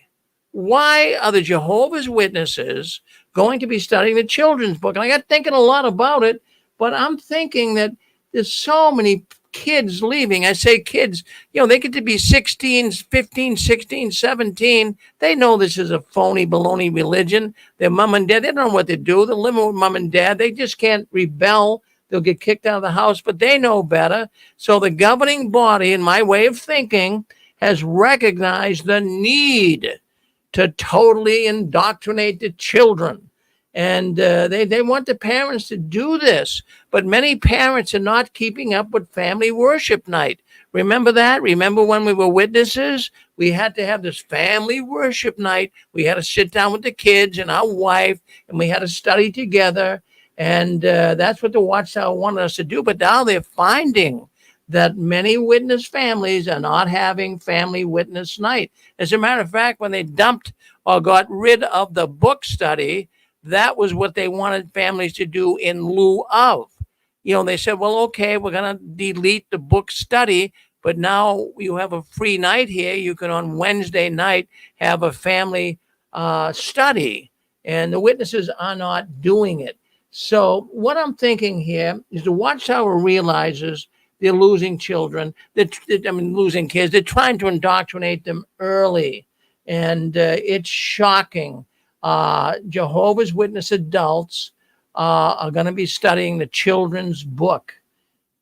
Why are the Jehovah's Witnesses going to be studying the children's book? And I got thinking a lot about it, but I'm thinking that there's so many kids leaving. I say kids, you know, they get to be 16, 15, 16, 17. They know this is a phony, baloney religion. Their mom and dad, they don't know what to do. They're living with mom and dad. They just can't rebel. They'll get kicked out of the house, but they know better. So the governing body, in my way of thinking, has recognized the need to totally indoctrinate the children. And they want the parents to do this. But many parents are not keeping up with family worship night. Remember that? Remember when we were witnesses? We had to have this family worship night. We had to sit down with the kids and our wife, and we had to study together. And that's what the Watchtower wanted us to do. But now they're finding that many witness families are not having family witness night. As a matter of fact, when they dumped or got rid of the book study, that was what they wanted families to do in lieu of. You know, they said, well, okay, we're going to delete the book study, but now you have a free night here. You can on Wednesday night have a family study, and the witnesses are not doing it. So what I'm thinking here is the Watchtower realizes they're losing children. Losing kids. They're trying to indoctrinate them early, and it's shocking. Jehovah's Witness adults are going to be studying the children's book.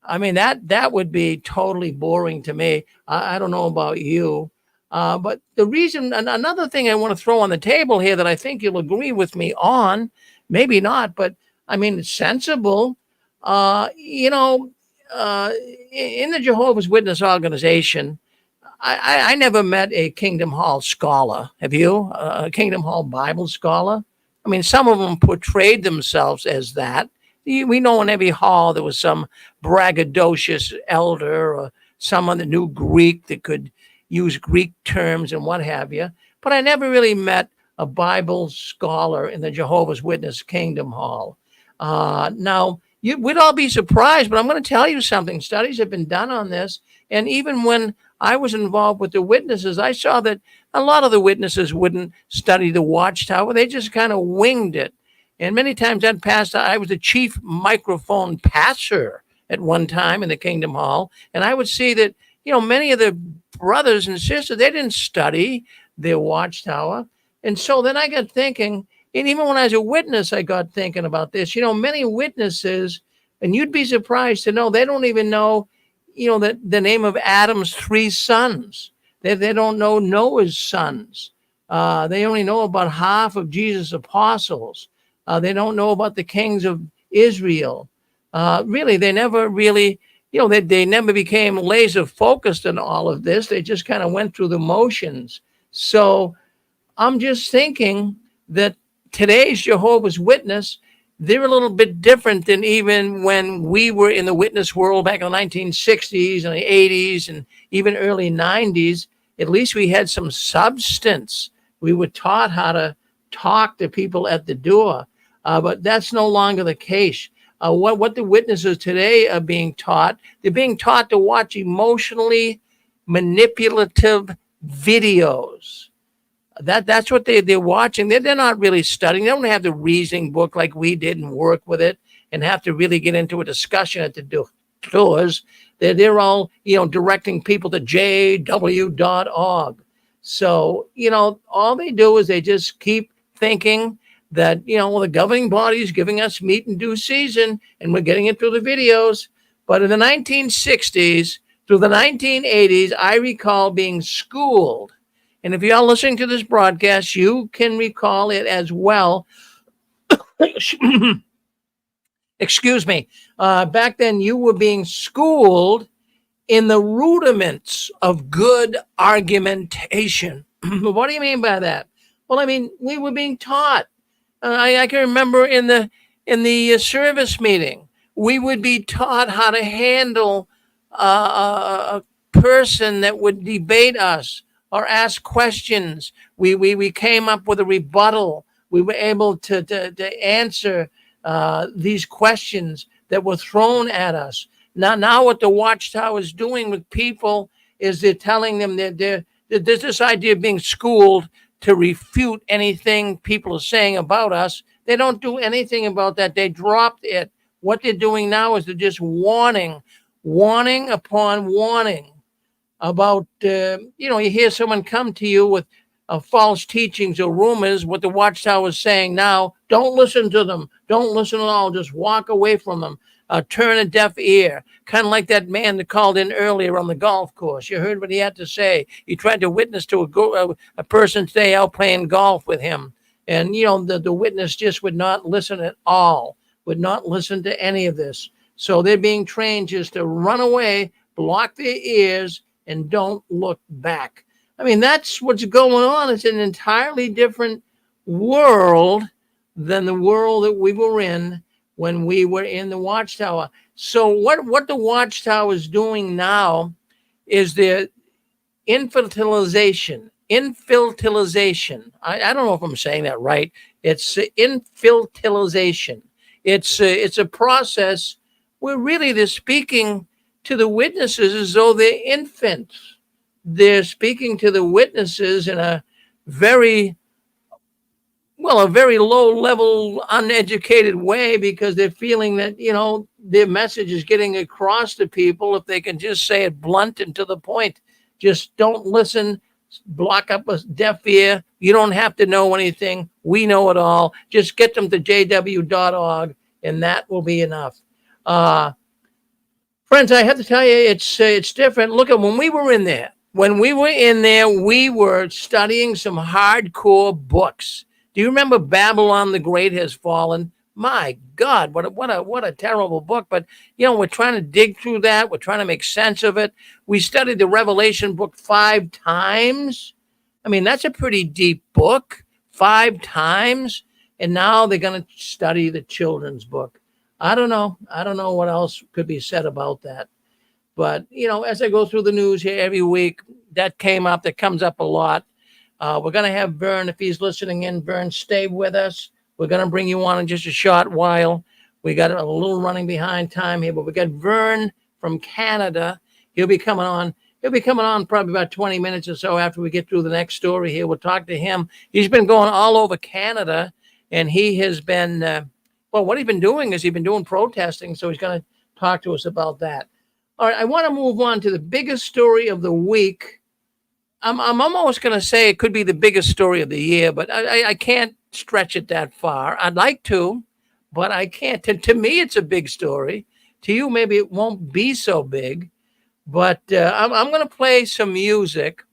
I mean, that would be totally boring to me. I don't know about you. But the reason, another thing I want to throw on the table here that I think you'll agree with me on, maybe not, but I mean, it's sensible. In the Jehovah's Witness organization, I never met a Kingdom Hall scholar. Have you? A Kingdom Hall Bible scholar? I mean, some of them portrayed themselves as that. We know in every hall there was some braggadocious elder or someone that knew Greek that could use Greek terms and what have you. But I never really met a Bible scholar in the Jehovah's Witness Kingdom Hall. Now, we'd all be surprised, but I'm going to tell you something. Studies have been done on this. And even when I was involved with the witnesses, I saw that a lot of the witnesses wouldn't study the Watchtower. They just kind of winged it. And many times that passed, I was the chief microphone passer at one time in the Kingdom Hall. And I would see that, you know, many of the brothers and sisters, they didn't study their Watchtower. And so then I got thinking, and even when I was a witness, I got thinking about this. You know, many witnesses, and you'd be surprised to know, they don't even know, you know, that the name of Adam's 3 sons. They don't know Noah's sons. They only know about half of Jesus' apostles. They don't know about the kings of Israel. Really, they never really, you know, they never became laser focused on all of this. They just kind of went through the motions. So I'm just thinking that today's Jehovah's Witness, they're a little bit different than even when we were in the witness world back in the 1960s and the 80s and even early 90s. At least we had some substance. We were taught how to talk to people at the door, but that's no longer the case. What the witnesses today are being taught, they're being taught to watch emotionally manipulative videos. That's what they're watching. They're not really studying. They don't have the reasoning book like we did and work with it and have to really get into a discussion at the doors. They're all, directing people to jw.org. So, all they do is they just keep thinking that, the governing body is giving us meat in due season and we're getting it through the videos. But in the 1960s through the 1980s, I recall being schooled. And if you're listening to this broadcast, you can recall it as well. Excuse me. Back then, you were being schooled in the rudiments of good argumentation. What do you mean by that? Well, I mean, we were being taught. I can remember in the service meeting, we would be taught how to handle a person that would debate us or ask questions. We came up with a rebuttal. We were able to answer these questions that were thrown at us. Now what the Watchtower is doing with people is they're telling them that there's this idea of being schooled to refute anything people are saying about us. They don't do anything about that. They dropped it. What they're doing now is they're just warning upon warning about, you hear someone come to you with false teachings or rumors. What the Watchtower is saying now, don't listen to them. Don't listen at all. Just walk away from them. Turn a deaf ear. Kind of like that man that called in earlier on the golf course. You heard what he had to say. He tried to witness to a person today out playing golf with him. And, the witness just would not listen at all, would not listen to any of this. So they're being trained just to run away, block their ears, and don't look back. I mean, that's what's going on. It's an entirely different world than the world that we were in when we were in the Watchtower. So what the Watchtower is doing now is the infantilization. I don't know if I'm saying that right. It's infantilization. It's a process where really they're speaking to the witnesses as though they're infants. They're speaking to the witnesses in a very low level, uneducated way because they're feeling that, their message is getting across to people if they can just say it blunt and to the point. Just don't listen, block up a deaf ear. You don't have to know anything. We know it all. Just get them to jw.org and that will be enough. Friends, I have to tell you, it's different. Look at when we were in there. We were studying some hardcore books. Do you remember Babylon the Great Has Fallen? My God, what a terrible book. But, we're trying to dig through that. We're trying to make sense of it. We studied the Revelation book 5 times. I mean, that's a pretty deep book, 5 times. And now they're going to study the children's book. I don't know what else could be said about that. But, as I go through the news here every week, that comes up a lot. We're going to have Vern, if he's listening in. Vern, stay with us. We're going to bring you on in just a short while. We got a little running behind time here, but we got Vern from Canada. He'll be coming on probably about 20 minutes or so after we get through the next story here. We'll talk to him. He's been going all over Canada, and he has been, what he's been doing is he's been doing protesting, so he's going to talk to us about that. All right, I want to move on to the biggest story of the week. I'm almost going to say it could be the biggest story of the year, but I can't stretch it that far. I'd like to, but I can't. To me, it's a big story. To you, maybe it won't be so big, but I'm going to play some music.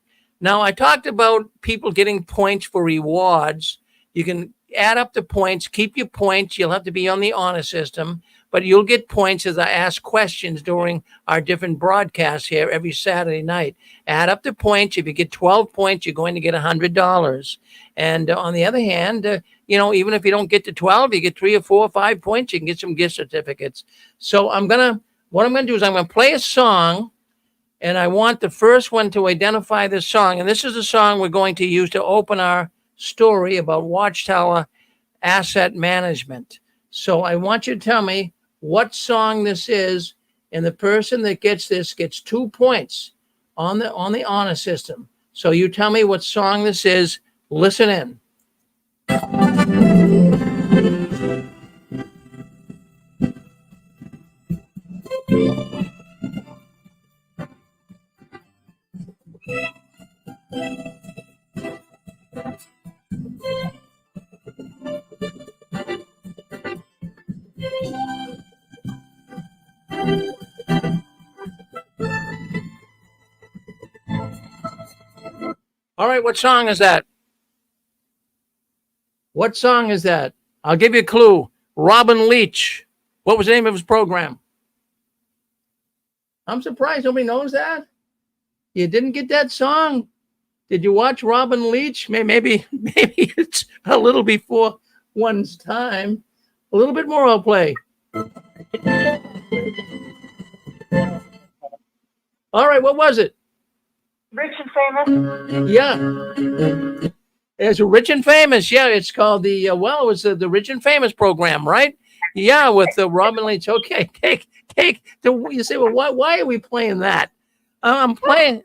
Now, I talked about people getting points for rewards. You can add up the points, keep your points. You'll have to be on the honor system, but you'll get points as I ask questions during our different broadcasts here every Saturday night. Add up the points. If you get 12 points, you're going to get $100. And on the other hand, even if you don't get to 12, you get 3 or 4 or 5 points, you can get some gift certificates. So what I'm going to do is I'm going to play a song, and I want the first one to identify this song. And this is the song we're going to use to open our story about Watchtower asset management. So I want you to tell me what song this is, and the person that gets this gets 2 points on the honor system. So you tell me what song this is Listen in. All right, what song is that? What song is that? I'll give you a clue. Robin Leach. What was the name of his program? I'm surprised nobody knows that. You didn't get that song. Did you watch Robin Leach? Maybe it's a little before one's time. A little bit more I'll play. All right, what was it? Rich and famous. Yeah. It's Rich and Famous. Yeah, it's called the, it was the Rich and Famous program, right? Yeah, with the Robin Leach. Okay, you say, well, why are we playing that? I'm playing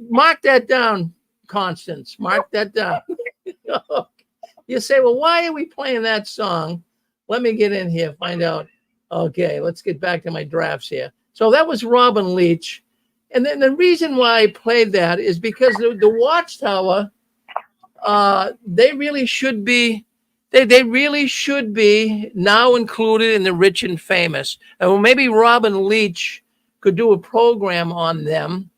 mark that down, Constance. Mark that down. You say, well, why are we playing that song? Let me get in here, find out. Okay, let's get back to my drafts here. So that was Robin Leach. And then the reason why I played that is because the Watchtower, they really should be now included in the Rich and Famous. Well, maybe Robin Leach could do a program on them.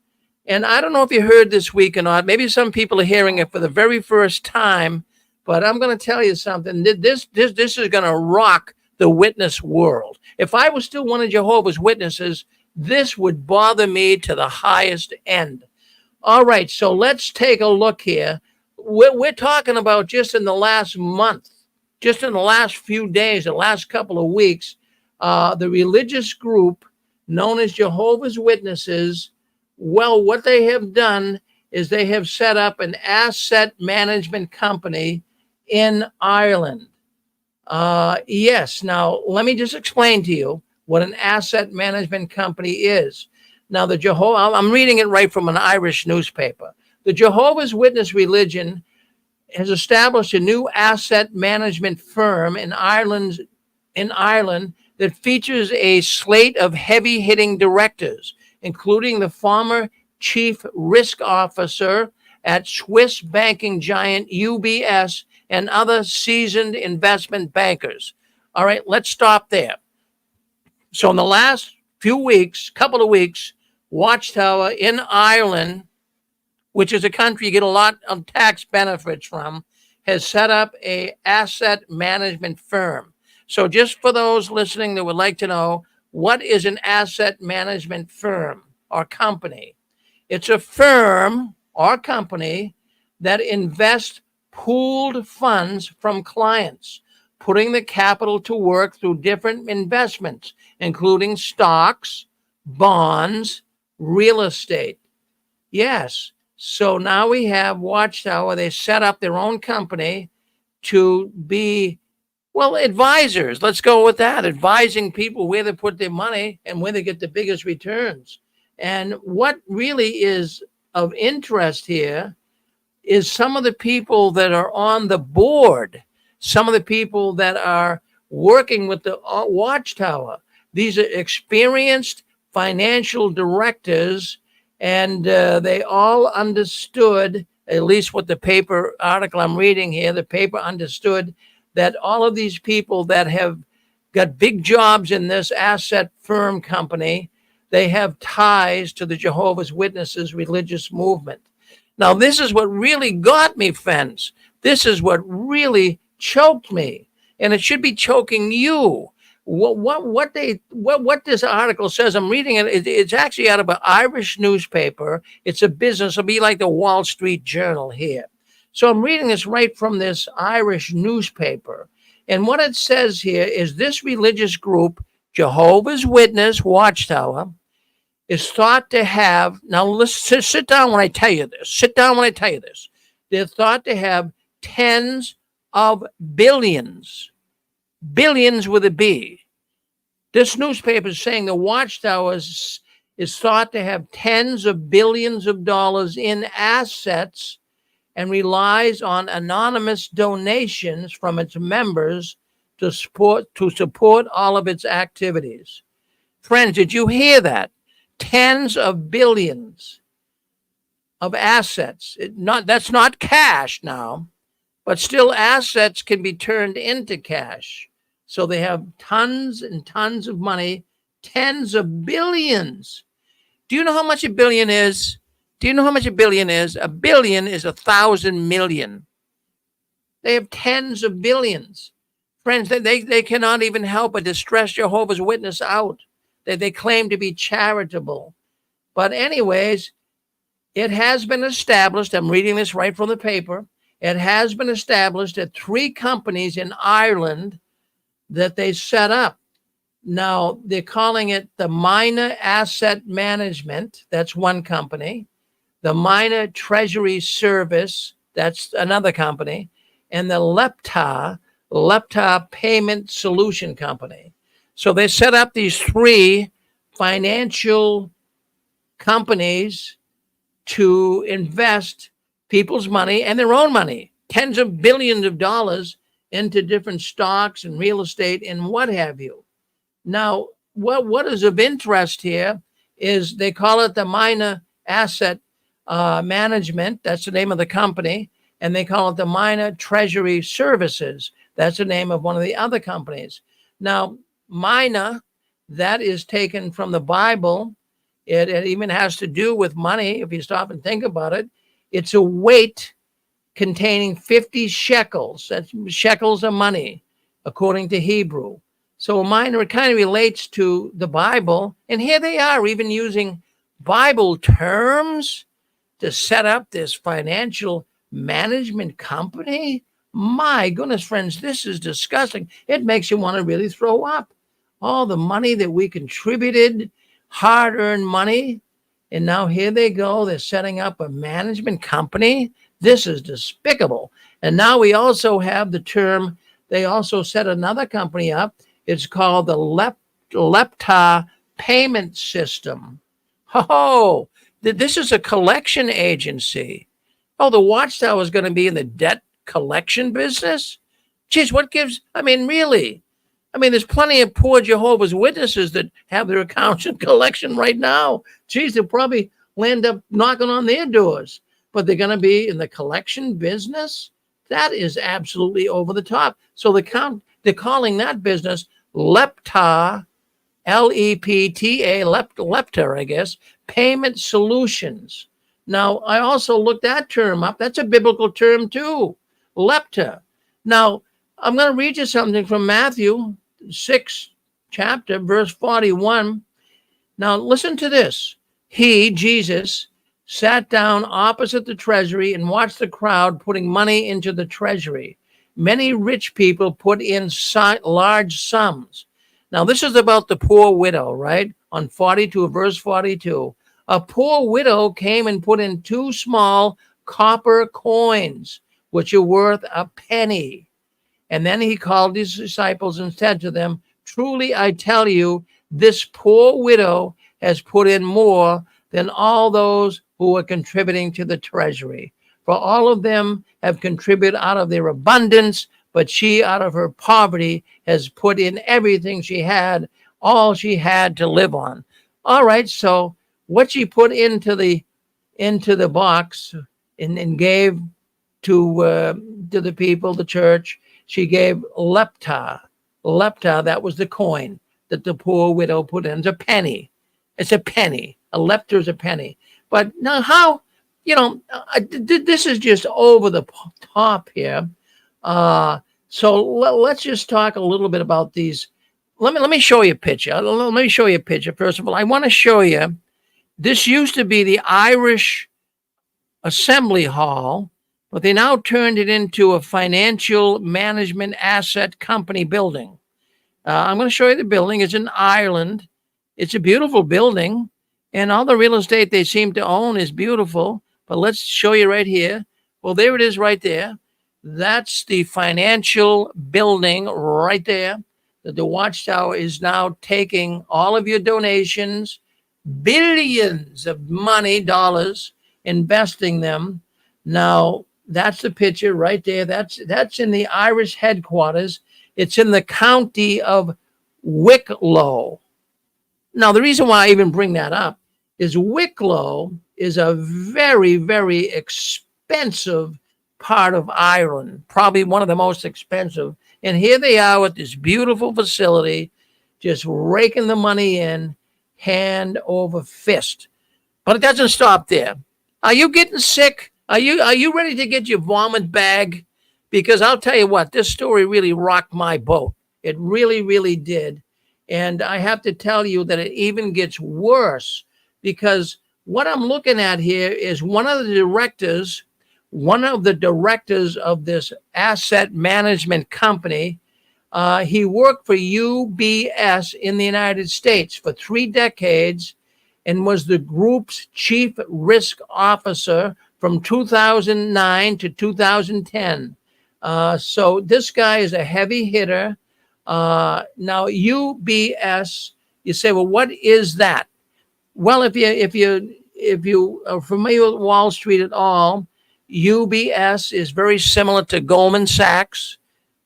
And I don't know if you heard this week or not. Maybe some people are hearing it for the very first time. But I'm going to tell you something. This is going to rock the witness world. If I was still one of Jehovah's Witnesses, this would bother me to the highest end. All right, so let's take a look here. We're talking about just in the last month, just in the last few days, the last couple of weeks, the religious group known as Jehovah's Witnesses, well, what they have done is they have set up an asset management company in Ireland. Yes. Now, let me just explain to you what an asset management company is. Now, I'm reading it right from an Irish newspaper. The Jehovah's Witness religion has established a new asset management firm in Ireland that features a slate of heavy-hitting directors, including the former chief risk officer at Swiss banking giant UBS and other seasoned investment bankers. All right, let's stop there. So in the last couple of weeks, Watchtower in Ireland, which is a country you get a lot of tax benefits from, has set up a asset management firm. So just for those listening that would like to know, what is an asset management firm or company? It's a firm or company that invests pooled funds from clients, putting the capital to work through different investments, including stocks, bonds, real estate. Yes. So now we have Watchtower. They set up their own company to be, advisors. Let's go with that. Advising people where to put their money and where they get the biggest returns. And what really is of interest here is some of the people that are on the board, some of the people that are working with the Watchtower. These are experienced financial directors, and they all understood, at least what the paper article I'm reading here, the paper understood that all of these people that have got big jobs in this asset firm company, they have ties to the Jehovah's Witnesses religious movement. Now, this is what really got me, friends. This is what really choked me, and it should be choking you. What this article says, I'm reading it. It's actually out of an Irish newspaper. It's a business. It'll be like the Wall Street Journal here. So I'm reading this right from this Irish newspaper, and what it says here is this religious group, Jehovah's Witness Watchtower, is thought to have, now let's sit down when I tell you this. Sit down when I tell you this. They're thought to have tens of billions with a B. This newspaper is saying the Watchtower is thought to have tens of billions of dollars in assets and relies on anonymous donations from its members to support all of its activities. Friends, did you hear that? Tens of billions of assets. That's not cash now, but still assets can be turned into cash. So they have tons and tons of money, tens of billions. Do you know how much a billion is? Do you know how much a billion is? A billion is 1,000 million. They have tens of billions. Friends, they cannot even help but distress Jehovah's Witness out. They claim to be charitable. But anyways, it has been established, I'm reading this right from the paper, it has been established that 3 companies in Ireland that they set up. Now, they're calling it the Minor Asset Management. That's one company. The Minor Treasury Service. That's another company. And the Lepta Payment Solution Company. So they set up these 3 financial companies to invest people's money and their own money, tens of billions of dollars into different stocks and real estate and what have you. Now, what is of interest here is they call it the Minor Asset Management. That's the name of the company. And they call it the Minor Treasury Services. That's the name of one of the other companies. Now, minor, that is taken from the Bible. It even has to do with money, if you stop and think about it. It's a weight containing 50 shekels. That's shekels of money, according to Hebrew. So a minor, it kind of relates to the Bible. And here they are, even using Bible terms to set up this financial management company. My goodness, friends, this is disgusting. It makes you want to really throw up. All the money that we contributed, hard-earned money, and now here they go. They're setting up a management company. This is despicable. And now we also have the term, they also set another company up. It's called the Lepta Payment System. Oh, this is a collection agency. Oh, the Watchtower is going to be in the debt collection business? Geez, what gives, really? There's plenty of poor Jehovah's Witnesses that have their accounts in collection right now. Geez, they'll probably land up knocking on their doors. But they're going to be in the collection business? That is absolutely over the top. So they're calling that business Lepta, L-E-P-T-A, Lepta, I guess, Payment Solutions. Now, I also looked that term up. That's a biblical term too, Lepta. Now, I'm going to read you something from Matthew 6 chapter, verse 41. Now, listen to this. He, Jesus, sat down opposite the treasury and watched the crowd putting money into the treasury. Many rich people put in large sums. Now, this is about the poor widow, right? On 42, verse 42. A poor widow came and put in 2 small copper coins, which are worth a penny. And then he called his disciples and said to them, truly, I tell you, this poor widow has put in more than all those who are contributing to the treasury. For all of them have contributed out of their abundance, but she out of her poverty has put in everything she had, all she had to live on. All right, so what she put into the box and gave to the people, the church, she gave lepta. Lepta, that was the coin that the poor widow put in. It's a penny. It's a penny. A lepta is a penny. But now how, this is just over the top here. So let's just talk a little bit about these. Let me show you a picture. Let me show you a picture. First of all, I want to show you, this used to be the Irish Assembly Hall, but they now turned it into a financial management asset company building. I'm going to show you the building. It's in Ireland. It's a beautiful building, and all the real estate they seem to own is beautiful. But let's show you right here. Well, there it is right there. That's the financial building right there. That the Watchtower is now taking all of your donations, billions of money, dollars, investing them. Now, that's the picture right there. That's in the Irish headquarters. It's in the county of Wicklow. Now, the reason why I even bring that up is Wicklow is a very, very expensive part of Ireland, probably one of the most expensive. And here they are with this beautiful facility, just raking the money in hand over fist. But it doesn't stop there. Are you getting sick? Are you ready to get your vomit bag? Because I'll tell you what, this story really rocked my boat. It really, really did. And I have to tell you that it even gets worse, because what I'm looking at here is one of the directors of this asset management company. He worked for UBS in the United States for 3 decades and was the group's chief risk officer from 2009 to 2010. So this guy is a heavy hitter. Now UBS, you say, well, what is that? Well, if you are familiar with Wall Street at all, UBS is very similar to Goldman Sachs.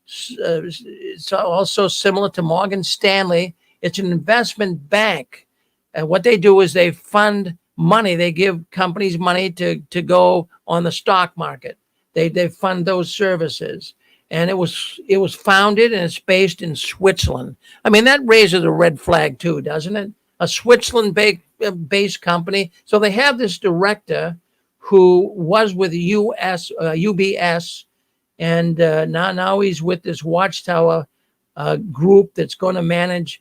It's also similar to Morgan Stanley. It's an investment bank. And what they do is they fund money. They give companies money to go on the stock market. They fund those services. And it was founded and it's based in Switzerland. I mean, that raises a red flag too, doesn't it? A Switzerland-based company. So they have this director who was with UBS, and now he's with this Watchtower group that's going to manage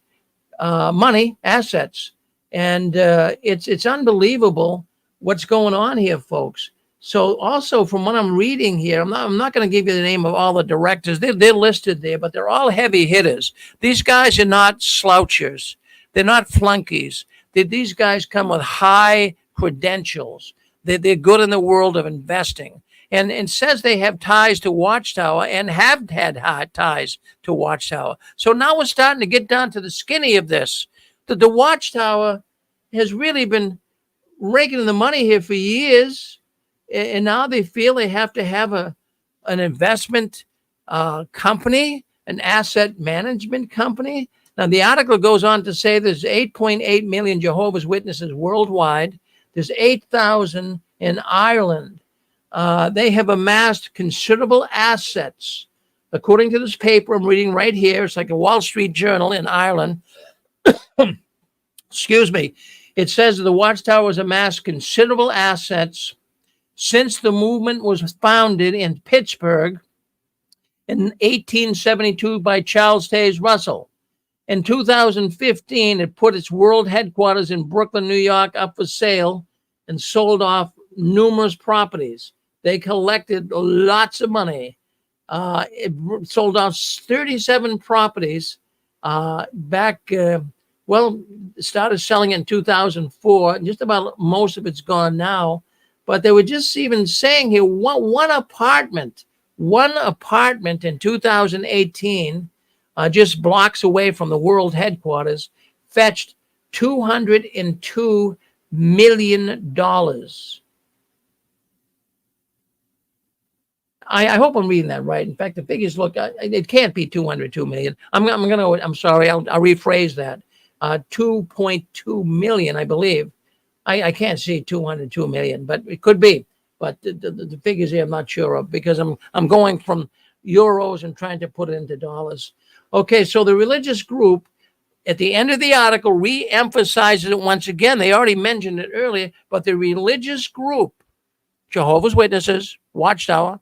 money, assets. And it's unbelievable what's going on here, folks. So also from what I'm reading here, I'm not going to give you the name of all the directors. They're listed there, but they're all heavy hitters. These guys are not slouchers. They're not flunkies. These guys come with high credentials. They're good in the world of investing. And it says they have ties to Watchtower and have had ties to Watchtower. So now we're starting to get down to the skinny of this. The Watchtower has really been raking the money here for years. And now they feel they have to have an investment company, an asset management company. Now, the article goes on to say there's 8.8 million Jehovah's Witnesses worldwide. There's 8,000 in Ireland. They have amassed considerable assets. According to this paper I'm reading right here, it's like a Wall Street Journal in Ireland. Excuse me. It says that the Watchtower has amassed considerable assets since the movement was founded in Pittsburgh in 1872 by Charles Taze Russell. In 2015, it put its world headquarters in Brooklyn, New York, up for sale and sold off numerous properties. They collected lots of money. It sold off 37 properties back, started selling in 2004. Just about most of it's gone now. But they were just even saying here, one apartment in 2018, just blocks away from the world headquarters, fetched $202 million. I hope I'm reading that right. In fact, the figures look, it can't be 202 million. I'm sorry, I'll rephrase that. 2.2 million, I believe. I can't see 202 million, but it could be. But the figures here I'm not sure of, because I'm going from euros and trying to put it into dollars. Okay, so the religious group at the end of the article re-emphasizes it once again. They already mentioned it earlier, but the religious group, Jehovah's Witnesses, Watchtower,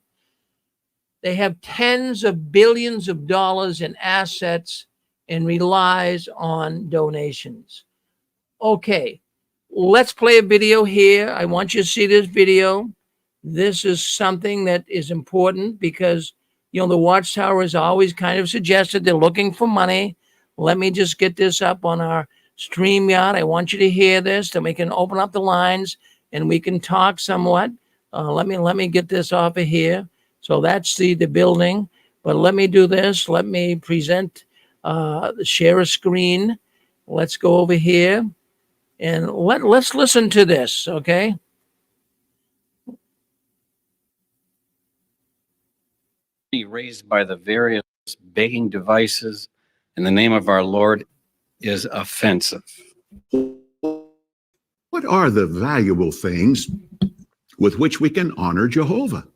they have tens of billions of dollars in assets and relies on donations. Okay, let's play a video here. I want you to see this video. This is something that is important because, the Watchtower has always kind of suggested they're looking for money. Let me just get this up on our StreamYard. I want you to hear this, then we can open up the lines and we can talk somewhat. Let me get this off of here. So that's the building. But let me do this. Let me present, share a screen. Let's go over here. And let's listen to this, okay? Raised by the various begging devices in the name of our Lord is offensive. What are the valuable things with which we can honor Jehovah?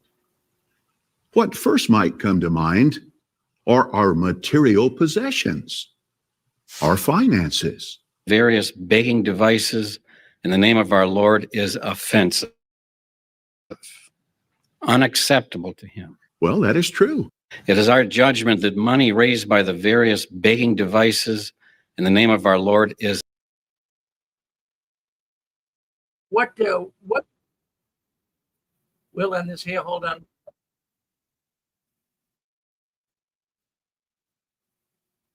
What first might come to mind are our material possessions, our finances. Various begging devices in the name of our Lord is offensive, unacceptable to him. Well, that is true. It is our judgment that money raised by the various begging devices in the name of our Lord is What we'll end this here. Hold on.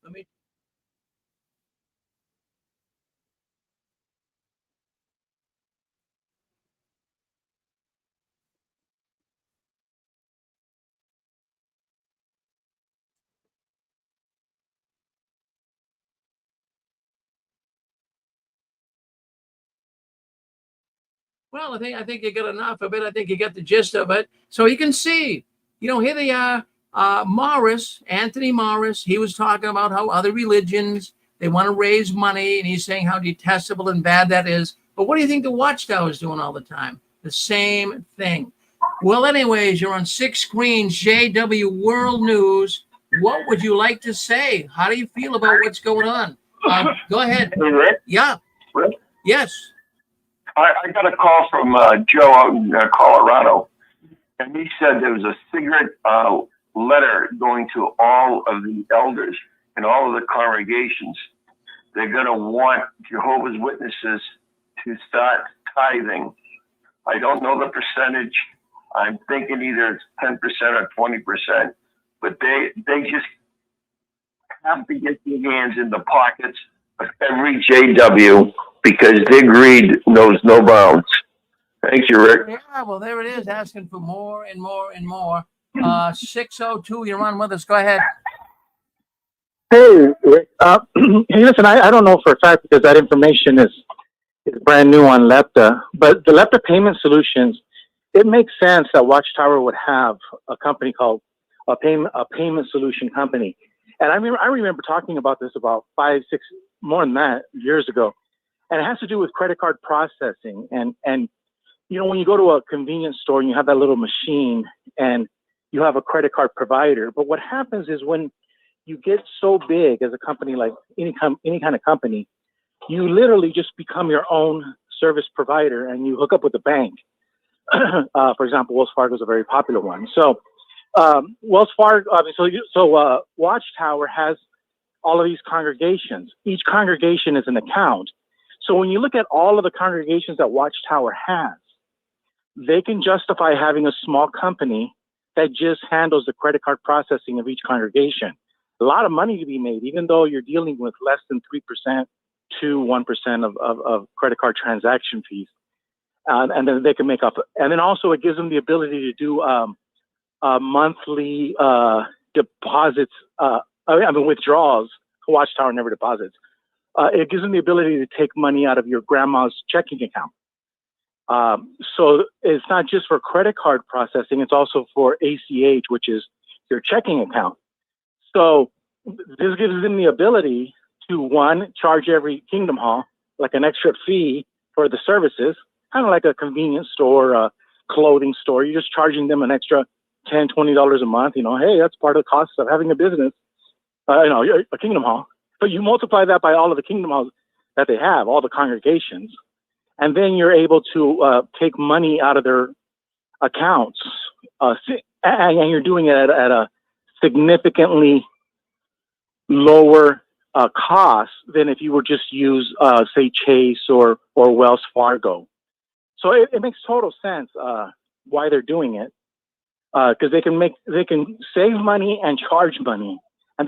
Let me. Well, I think you got enough of it. I think you get the gist of it. So you can see, here they are. Anthony Morris, he was talking about how other religions, they want to raise money, and he's saying how detestable and bad that is. But what do you think the Watchtower is doing all the time? The same thing. Well, anyways, you're on 6 screens, JW World News. What would you like to say? How do you feel about what's going on? Go ahead. Hey, Rick? Yeah. Rick? Yes. I got a call from Joe out in Colorado, and he said there was a secret letter going to all of the elders and all of the congregations. They're going to want Jehovah's Witnesses to start tithing. I don't know the percentage. I'm thinking either it's 10% or 20%, but they just have to get their hands in the pockets of every JW because their greed knows no bounds. Thank you, Rick. Yeah, well, there it is, asking for more and more and more. 602, you're on with us. Go ahead. Hey, Rick. Hey, listen, I don't know for a fact because that information is brand new on Lepta, but the Lepta Payment Solutions, it makes sense that Watchtower would have a company called a payment solution company. And I remember talking about this about 5, 6, more than that years ago. And it has to do with credit card processing. And when you go to a convenience store and you have that little machine and you have a credit card provider, but what happens is when you get so big as a company, like any kind of company, you literally just become your own service provider and you hook up with the bank. For example, Wells Fargo is a very popular one. So Wells Fargo, Watchtower has all of these congregations. Each congregation is an account. So when you look at all of the congregations that Watchtower has, they can justify having a small company that just handles the credit card processing of each congregation. A lot of money to be made, even though you're dealing with less than 3% to 1% of credit card transaction fees. And then they can make up. And then also it gives them the ability to do monthly deposits, withdrawals. Watchtower never deposits. It gives them the ability to take money out of your grandma's checking account. So it's not just for credit card processing, it's also for ACH, which is your checking account. So this gives them the ability to, one, charge every Kingdom Hall like an extra fee for the services, kind of like a convenience store, a clothing store. You're just charging them an extra $10, $20 a month. Hey, that's part of the cost of having a business, a Kingdom Hall. But you multiply that by all of the Kingdom Halls that they have, all the congregations, and then you're able to take money out of their accounts, and you're doing it at a significantly lower cost than if you were just use, say, Chase or Wells Fargo. So it makes total sense why they're doing it, because they can save money and charge money, and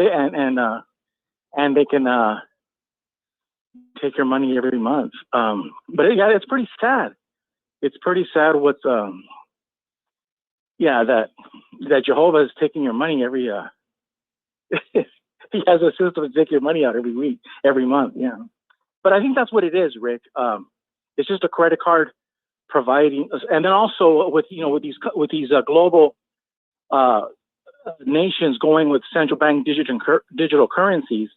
they can take your money every month. But it's pretty sad. It's pretty sad what's that Jehovah is taking your money every he has a system to take your money out every week, every month. Yeah. But I think that's what it is, Rick. It's just a credit card providing, and then also with these global nations going with central bank digital currencies.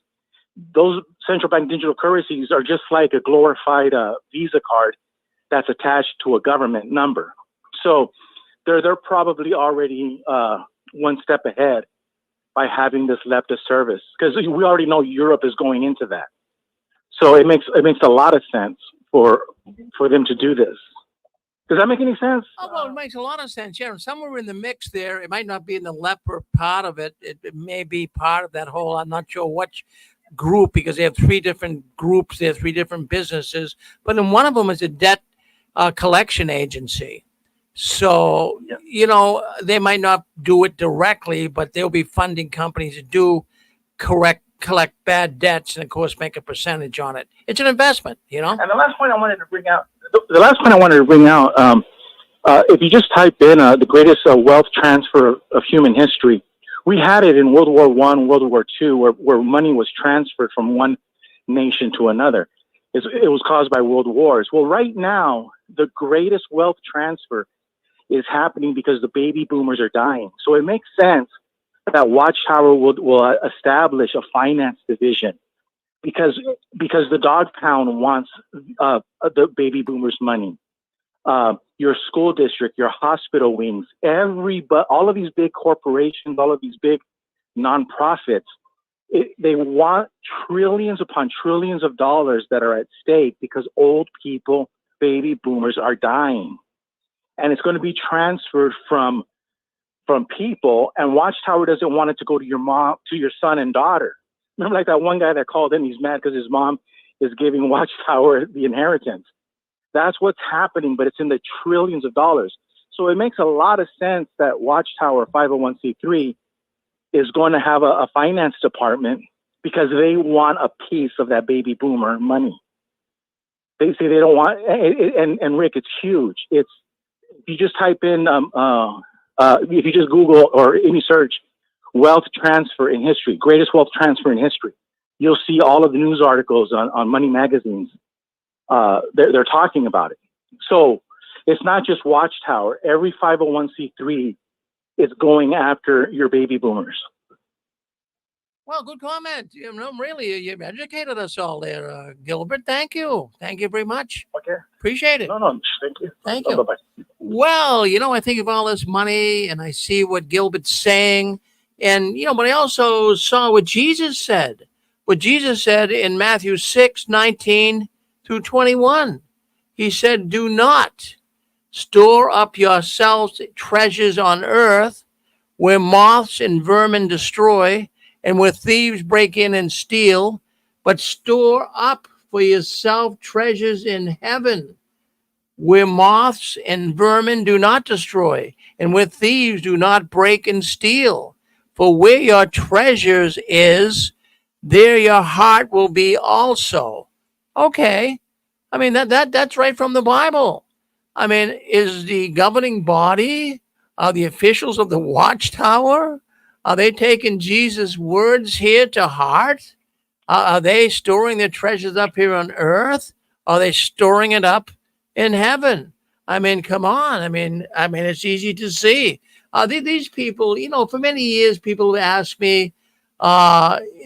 Those central bank digital currencies are just like a glorified Visa card that's attached to a government number. So they're probably already one step ahead by having this leftist service, because we already know Europe is going into that. So it makes a lot of sense for them to do this. Does that make any sense? Oh, well, it makes a lot of sense. Yeah, somewhere in the mix there, it might not be in the leper part of it. It may be part of that whole, I'm not sure which group, because they have three different groups, they have three different businesses, but in one of them is a debt collection agency. So, they might not do it directly, but they'll be funding companies that do collect bad debts and, of course, make a percentage on it. It's an investment, And the last point I wanted to bring out, if you just type in the greatest wealth transfer of human history, we had it in World War I, World War II, where money was transferred from one nation to another. It was caused by world wars. Well, right now, the greatest wealth transfer is happening because the baby boomers are dying. So it makes sense that Watchtower will establish a finance division because the dog pound wants the baby boomers' money. Your school district, your hospital wings, all of these big corporations, all of these big nonprofits, they want trillions upon trillions of dollars that are at stake because old people, baby boomers, are dying. And it's going to be transferred from people, and Watchtower doesn't want it to go to your mom, to your son and daughter. Remember, like that one guy that called in, he's mad because his mom is giving Watchtower the inheritance. That's what's happening, but it's in the trillions of dollars. So it makes a lot of sense that Watchtower 501c3 is going to have a finance department because they want a piece of that baby boomer money. They say they don't want, and Rick, it's huge. If you just type in, if you just Google or any search, wealth transfer in history, greatest wealth transfer in history, you'll see all of the news articles on money magazines. They're talking about it. So it's not just Watchtower. Every 501c3 is going after your baby boomers. Well, good comment. Really, you've educated us all there, Gilbert. Thank you. Thank you very much. Okay. Appreciate it. No, thank you. Thank you. Bye-bye. Well, I think of all this money and I see what Gilbert's saying. And, but I also saw what Jesus said. What Jesus said in Matthew 6:19 through 21. He said, do not store up yourselves treasures on earth where moths and vermin destroy and where thieves break in and steal, but store up for yourself treasures in heaven where moths and vermin do not destroy and where thieves do not break and steal. For where your treasures is, there your heart will be also. Okay. I mean, that's right from the Bible. I mean, is the governing body, the officials of the Watchtower, are they taking Jesus' words here to heart? Are they storing their treasures up here on earth? Are they storing it up in heaven? I mean, come on. I mean, it's easy to see. These people, for many years, people have asked me,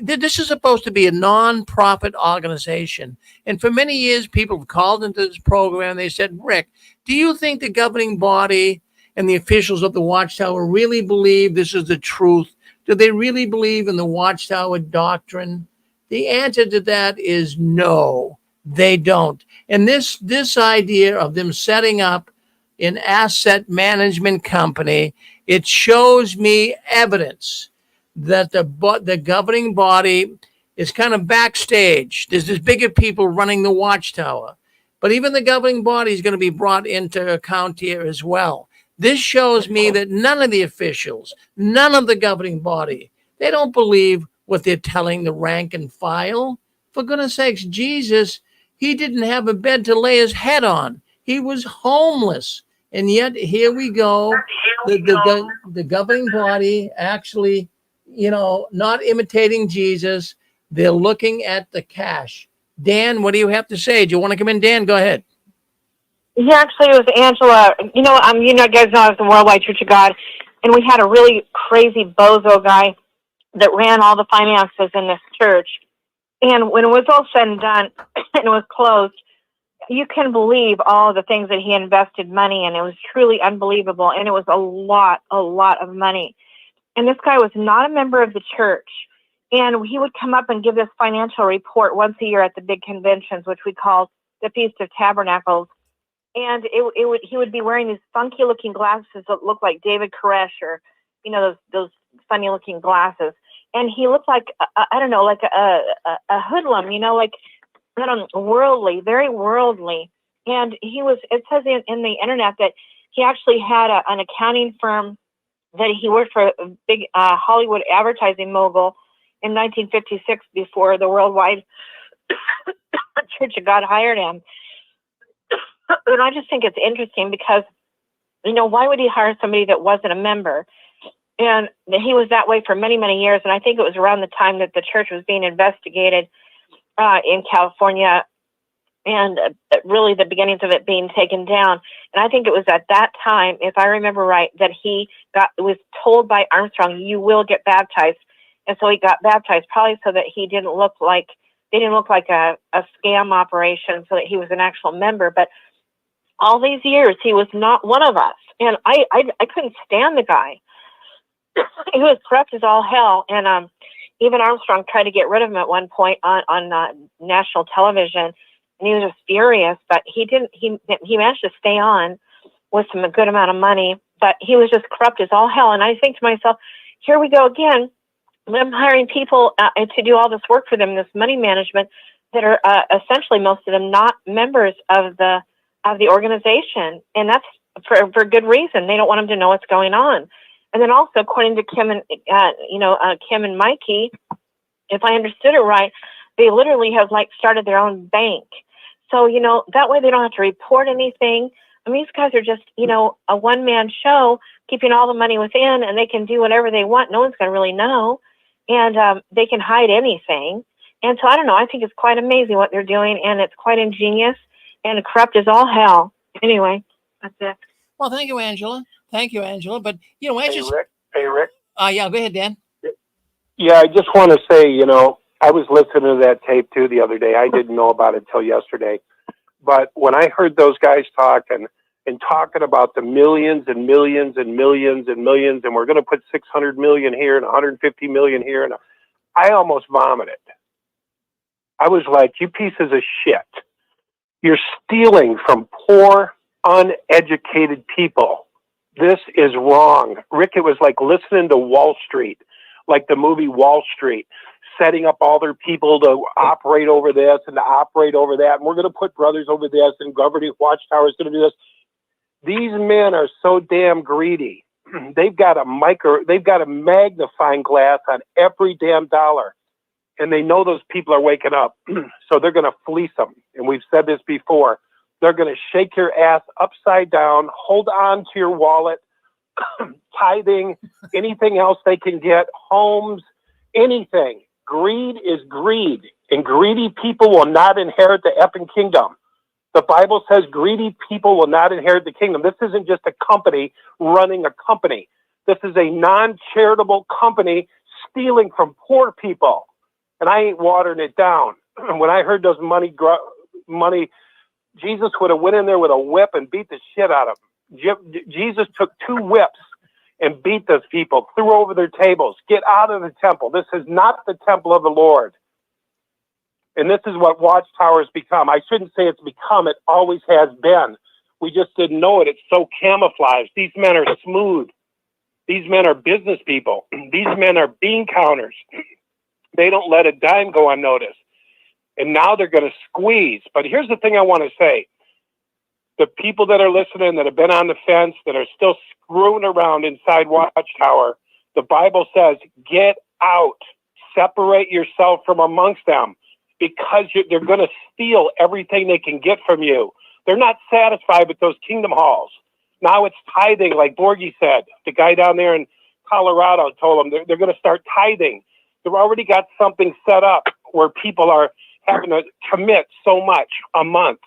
this is supposed to be a non-profit organization. And for many years, people have called into this program. They said, Rick, do you think the governing body and the officials of the Watchtower really believe this is the truth? Do they really believe in the Watchtower doctrine? The answer to that is no, they don't. And this idea of them setting up an asset management company, it shows me evidence that the governing body is kind of backstage. There's this bigger people running the Watchtower. But even the governing body is going to be brought into account here as well. This shows me that none of the officials, none of the governing body, they don't believe what they're telling the rank and file. For goodness sakes, Jesus, he didn't have a bed to lay his head on. He was homeless. And yet here we go. The governing body actually, not imitating Jesus. They're looking at the cash. Dan, what do you have to say? Do you want to come in, Dan? Go ahead. Yeah, actually, it was Angela. You guys know I was in Worldwide Church of God, and we had a really crazy bozo guy that ran all the finances in this church. And when it was all said and done, and it was closed, you can believe all the things that he invested money in. It was truly unbelievable, and it was a lot of money. And this guy was not a member of the church, and he would come up and give this financial report once a year at the big conventions, which we call the Feast of Tabernacles. And he would be wearing these funky looking glasses that look like David Koresh, or those funny looking glasses. And he looked like like a hoodlum, like worldly, very worldly. And it says in the internet that he actually had an accounting firm, that he worked for a big Hollywood advertising mogul in 1956 before the Worldwide Church of God hired him. And I just think it's interesting because, why would he hire somebody that wasn't a member? And he was that way for many, many years. And I think it was around the time that the church was being investigated in California, and really the beginnings of it being taken down. And I think it was at that time, if I remember right, that he was told by Armstrong, "You will get baptized." And so he got baptized, probably so that they didn't look like a scam operation, so that he was an actual member. But all these years, he was not one of us. And I couldn't stand the guy. He was corrupt as all hell. And even Armstrong tried to get rid of him at one point on national television, and he was just furious. But he didn't. He managed to stay on with a good amount of money. But he was just corrupt as all hell. And I think to myself, here we go again. I'm hiring people to do all this work for them, this money management, that are essentially, most of them, not members of the organization, and that's for good reason. They don't want them to know what's going on. And then also, according to Kim and Kim and Mikey, if I understood it right, they literally have started their own bank. So that way they don't have to report anything. I mean, these guys are just a one-man show, keeping all the money within, and they can do whatever they want. No one's going to really know, and they can hide anything. And so I don't know. I think it's quite amazing what they're doing, and it's quite ingenious. And corrupt as all hell. Anyway, that's it. Well, thank you, Angela. Thank you, Angela. But, Hey, Rick. Yeah, go ahead, Dan. Yeah, I just want to say, I was listening to that tape too the other day. I didn't know about it till yesterday. But when I heard those guys talk and talking about the millions and millions and millions and millions, and we're going to put 600 million here and 150 million here, and I almost vomited. I was like, you pieces of shit. You're stealing from poor, uneducated people. This is wrong. Rick, it was like listening to Wall Street, like the movie Wall Street, setting up all their people to operate over this and to operate over that. And we're going to put brothers over this, and governing Watchtower is going to do this. These men are so damn greedy. They've got a magnifying glass on every damn dollar. And they know those people are waking up. So they're going to fleece them. And we've said this before. They're going to shake your ass upside down, hold on to your wallet, tithing, anything else they can get, homes, anything. Greed is greed. And greedy people will not inherit the effing kingdom. The Bible says greedy people will not inherit the kingdom. This isn't just a company running a company. This is a non-charitable company stealing from poor people. And I ain't watering it down. When I heard those money, Jesus would have went in there with a whip and beat the shit out of them. Jesus took 2 whips and beat those people, threw over their tables. Get out of the temple. This is not the temple of the Lord. And this is what Watchtower has become. I shouldn't say it's become. It always has been. We just didn't know it. It's so camouflaged. These men are smooth. These men are business people. These men are bean counters. They don't let a dime go unnoticed. And now they're going to squeeze. But here's the thing I want to say. The people that are listening, that have been on the fence, that are still screwing around inside Watchtower, the Bible says, get out. Separate yourself from amongst them, because they're going to steal everything they can get from you. They're not satisfied with those kingdom halls. Now it's tithing, like Borgie said. The guy down there in Colorado told them they're going to start tithing. They've already got something set up where people having to commit so much a month.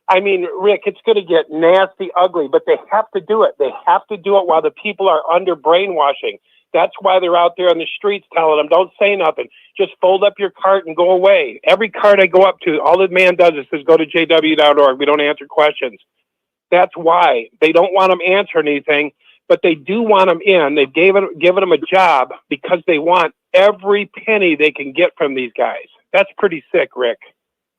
I mean, Rick, it's going to get nasty, ugly, but they have to do it. They have to do it while the people are under brainwashing. That's why they're out there on the streets telling them, don't say nothing. Just fold up your cart and go away. Every cart I go up to, all the man does is says, go to jw.org. We don't answer questions. That's why. They don't want them answering anything, but they do want them in. They've given them a job because they want every penny they can get from these guys. That's pretty sick, Rick.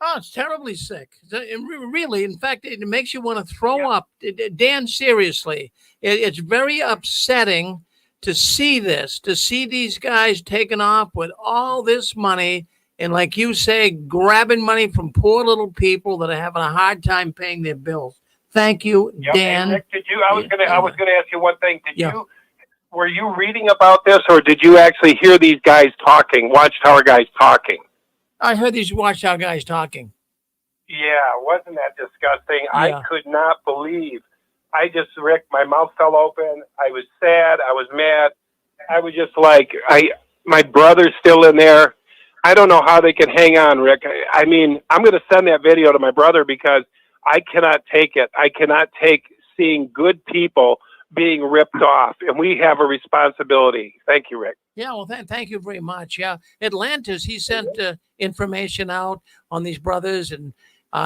Oh, it's terribly sick. Really, in fact, it makes you want to throw up. Dan, seriously, it's very upsetting to see this, to see these guys taking off with all this money and, like you say, grabbing money from poor little people that are having a hard time paying their bills. Thank you, Dan. Hey, Rick, I was gonna ask you one thing. Were you reading about this, or did you actually hear these guys talking, Watchtower guys talking? I heard these Watchtower guys talking. Yeah, wasn't that disgusting? Yeah. I could not believe. Rick, my mouth fell open. I was sad. I was mad. I was just like, my brother's still in there. I don't know how they can hang on, Rick. I mean, I'm going to send that video to my brother because I cannot take it. I cannot take seeing good people being ripped off, and we have a responsibility. Thank you, Rick. Yeah, well, thank you very much. Yeah, Atlantis, he sent information out on these brothers, and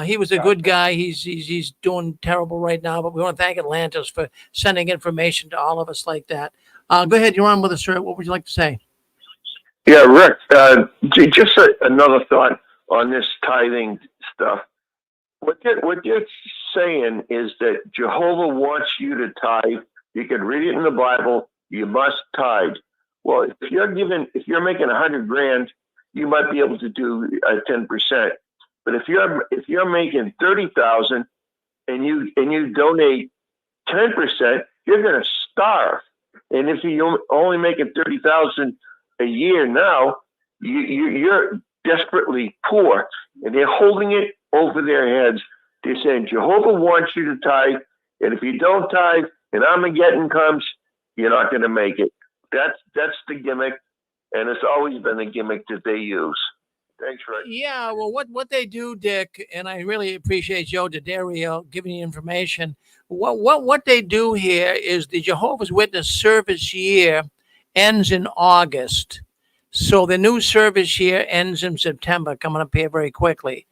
he was a good guy. He's doing terrible right now, but we want to thank Atlantis for sending information to all of us like that. Go ahead, you're on with us, sir. What would you like to say? Yeah, Rick, just another thought on this tithing stuff. What you're saying is that Jehovah wants you to tithe. You can read it in the Bible. You must tithe. Well, if you're making $100,000, you might be able to do 10%. But if you're making $30,000 and you donate 10%, you're going to starve. And if you're only making $30,000 a year now, you're desperately poor, and they're holding it over their heads. They're saying Jehovah wants you to tithe, and if you don't tithe and Armageddon comes, you're not going to make it. That's the gimmick, and it's always been the gimmick that they use. Thanks, Rick. Yeah, well, what they do, Dick, and I really appreciate Joe DeDario giving you information. What they do here is the Jehovah's Witness service year ends in August. So the new service year ends in September, coming up here very quickly.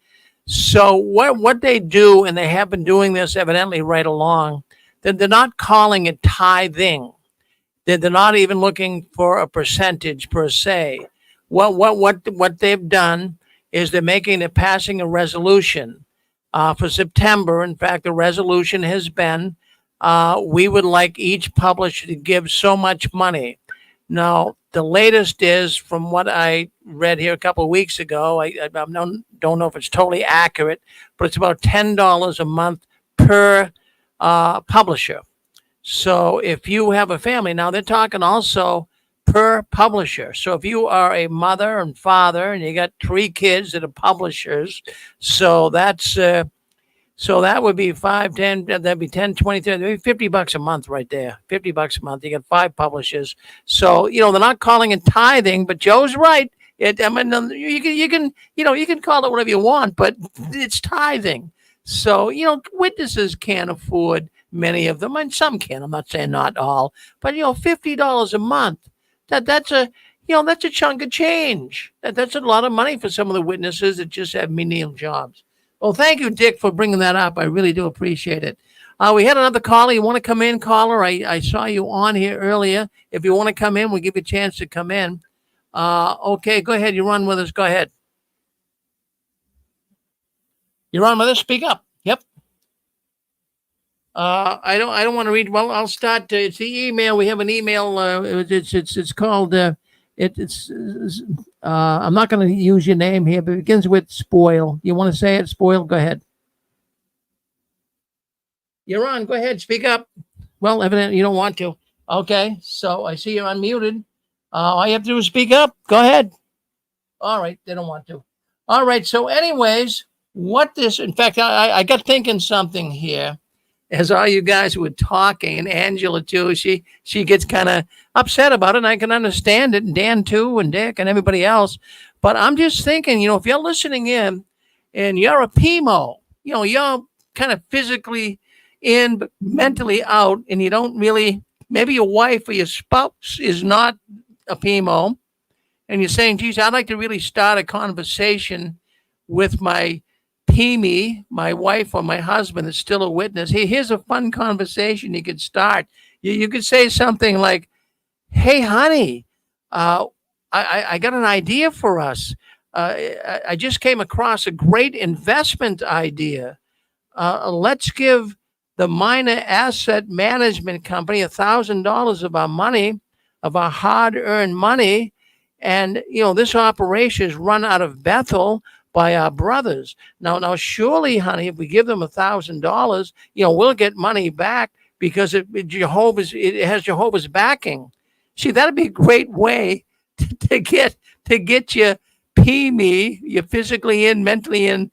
So what they do, and they have been doing this evidently right along, they're not calling it tithing. They're not even looking for a percentage per se. What they've done is they're passing a resolution for September. In fact, the resolution has been, we would like each publisher to give so much money. Now, the latest is, from what I read here a couple of weeks ago, I don't know if it's totally accurate, but it's about $10 a month per publisher. So if you have a family, now they're talking also per publisher. So if you are a mother and father and you got 3 kids that are publishers, so that's so that would be 5, 10, that'd be 10, 20, 30, that'd be $50 a month right there. $50 a month. You got 5 publishers. So, they're not calling it tithing, but Joe's right. You can call it whatever you want, but it's tithing. So, witnesses can't afford many of them, and some can. I'm not saying not all, but $50 a month. That's a chunk of change. That's a lot of money for some of the witnesses that just have menial jobs. Well, thank you, Dick, for bringing that up. I really do appreciate it. We had another caller. You want to come in, caller? I saw you on here earlier. If you want to come in, we'll give you a chance to come in. Okay, go ahead. You're on with us. Go ahead. You're on with us. Speak up. Yep. I don't want to read. Well, I'll start. It's the email. We have an email. It's called. I'm not going to use your name here, but it begins with Spoil. You want to say it, Spoil? Go ahead. You're on. Go ahead. Speak up. Well, evidently you don't want to. Okay. So I see you're unmuted. All you have to do is speak up. Go ahead. All right. They don't want to. All right. So anyways, in fact, I got thinking something here. as all you guys were talking, and Angela too, she gets kind of upset about it, and I can understand it, and Dan too, and Dick, and everybody else. But I'm just thinking, if you're listening in, and you're a PMO, you're kind of physically in, but mentally out, and you don't really, maybe your wife or your spouse is not a PMO, and you're saying, geez, I'd like to really start a conversation with my PME, my wife or my husband that's still a witness. Hey, here's a fun conversation you could start. You could say something like, hey, honey, I got an idea for us. I just came across a great investment idea. Let's give the minor asset management company $1,000 of our money, of our hard-earned money. And, this operation is run out of Bethl by our brothers. Now, surely, honey, if we give them $1,000, we'll get money back because it has Jehovah's backing. See, that'd be a great way to get you PME, you're physically in, mentally in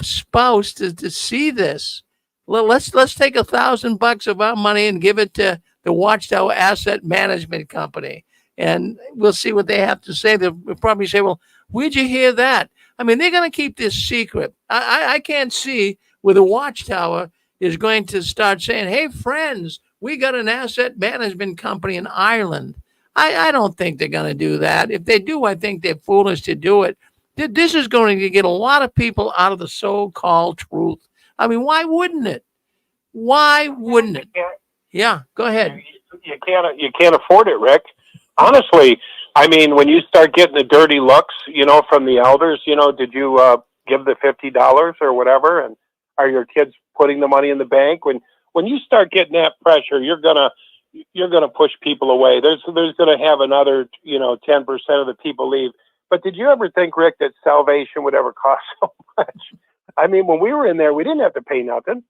spouse to see this. Let's take $1,000 of our money and give it to the Watchtower Asset Management Company, and we'll see what they have to say. They'll probably say, well, where'd you hear that? I mean, they're going to keep this secret. I can't see where the Watchtower is going to start saying, hey, friends, we got an asset management company in Ireland. I don't think they're going to do that. If they do, I think they're foolish to do it. This is going to get a lot of people out of the so-called truth. I mean, why wouldn't it? Why wouldn't it? Yeah, go ahead. You can't afford it, Rick. Honestly, I mean, when you start getting the dirty looks, from the elders, did you give the $50 or whatever? And are your kids putting the money in the bank? When you start getting that pressure, you're gonna push people away. There's gonna have another 10% of the people leave. But did you ever think, Rick, that salvation would ever cost so much? I mean, when we were in there, we didn't have to pay nothing.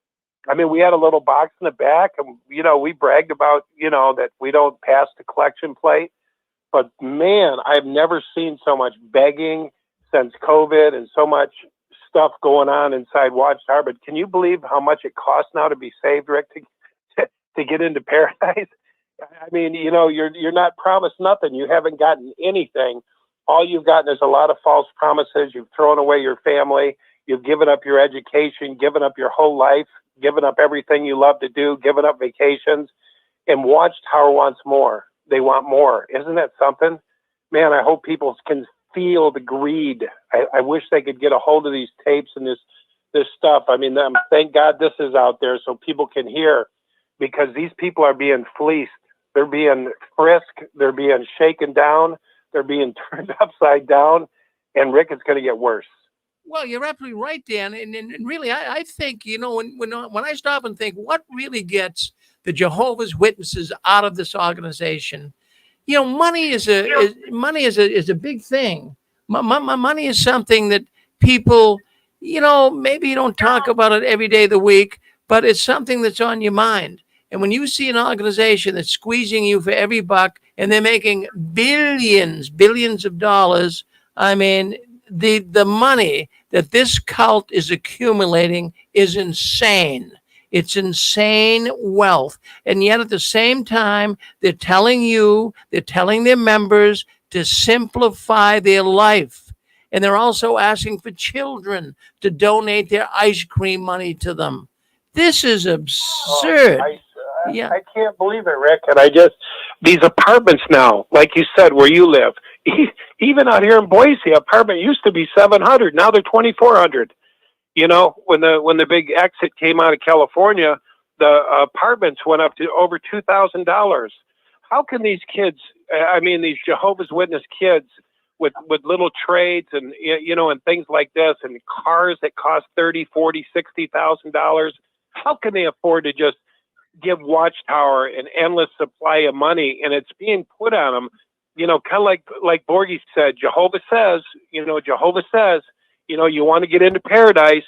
I mean, we had a little box in the back, and we bragged about that we don't pass the collection plate. But man, I've never seen so much begging since COVID and so much stuff going on inside Watchtower. But can you believe how much it costs now to be saved, Rick, to get into paradise? I mean, you're not promised nothing. You haven't gotten anything. All you've gotten is a lot of false promises. You've thrown away your family. You've given up your education, given up your whole life, given up everything you love to do, given up vacations. And Watchtower wants more. They want more. Isn't that something? Man, I hope people can feel the greed. I wish they could get a hold of these tapes and this stuff. I mean, thank God this is out there so people can hear, because these people are being fleeced. They're being frisked. They're being shaken down. They're being turned upside down. And Rick, it's going to get worse. Well, you're absolutely right, Dan. And really, I think, when I stop and think what really gets the Jehovah's Witnesses out of this organization, money is a big thing. Money is something that people, maybe you don't talk about it every day of the week, but it's something that's on your mind. And when you see an organization that's squeezing you for every buck, and they're making billions of dollars, I mean, the money that this cult is accumulating is insane. It's insane wealth. And yet at the same time, they're telling their members to simplify their life. And they're also asking for children to donate their ice cream money to them. This is absurd. I can't believe it, Rick. And these apartments now, like you said, where you live, even out here in Boise, apartment used to be $700. Now they're $2,400. When the big exit came out of California, the apartments went up to over $2,000. How can these kids, these Jehovah's Witness kids with little trades and, and things like this, and cars that cost $30,000, $40,000, $60,000, how can they afford to just give Watchtower an endless supply of money? And it's being put on them, kind of like Borgie said, Jehovah says, you want to get into paradise.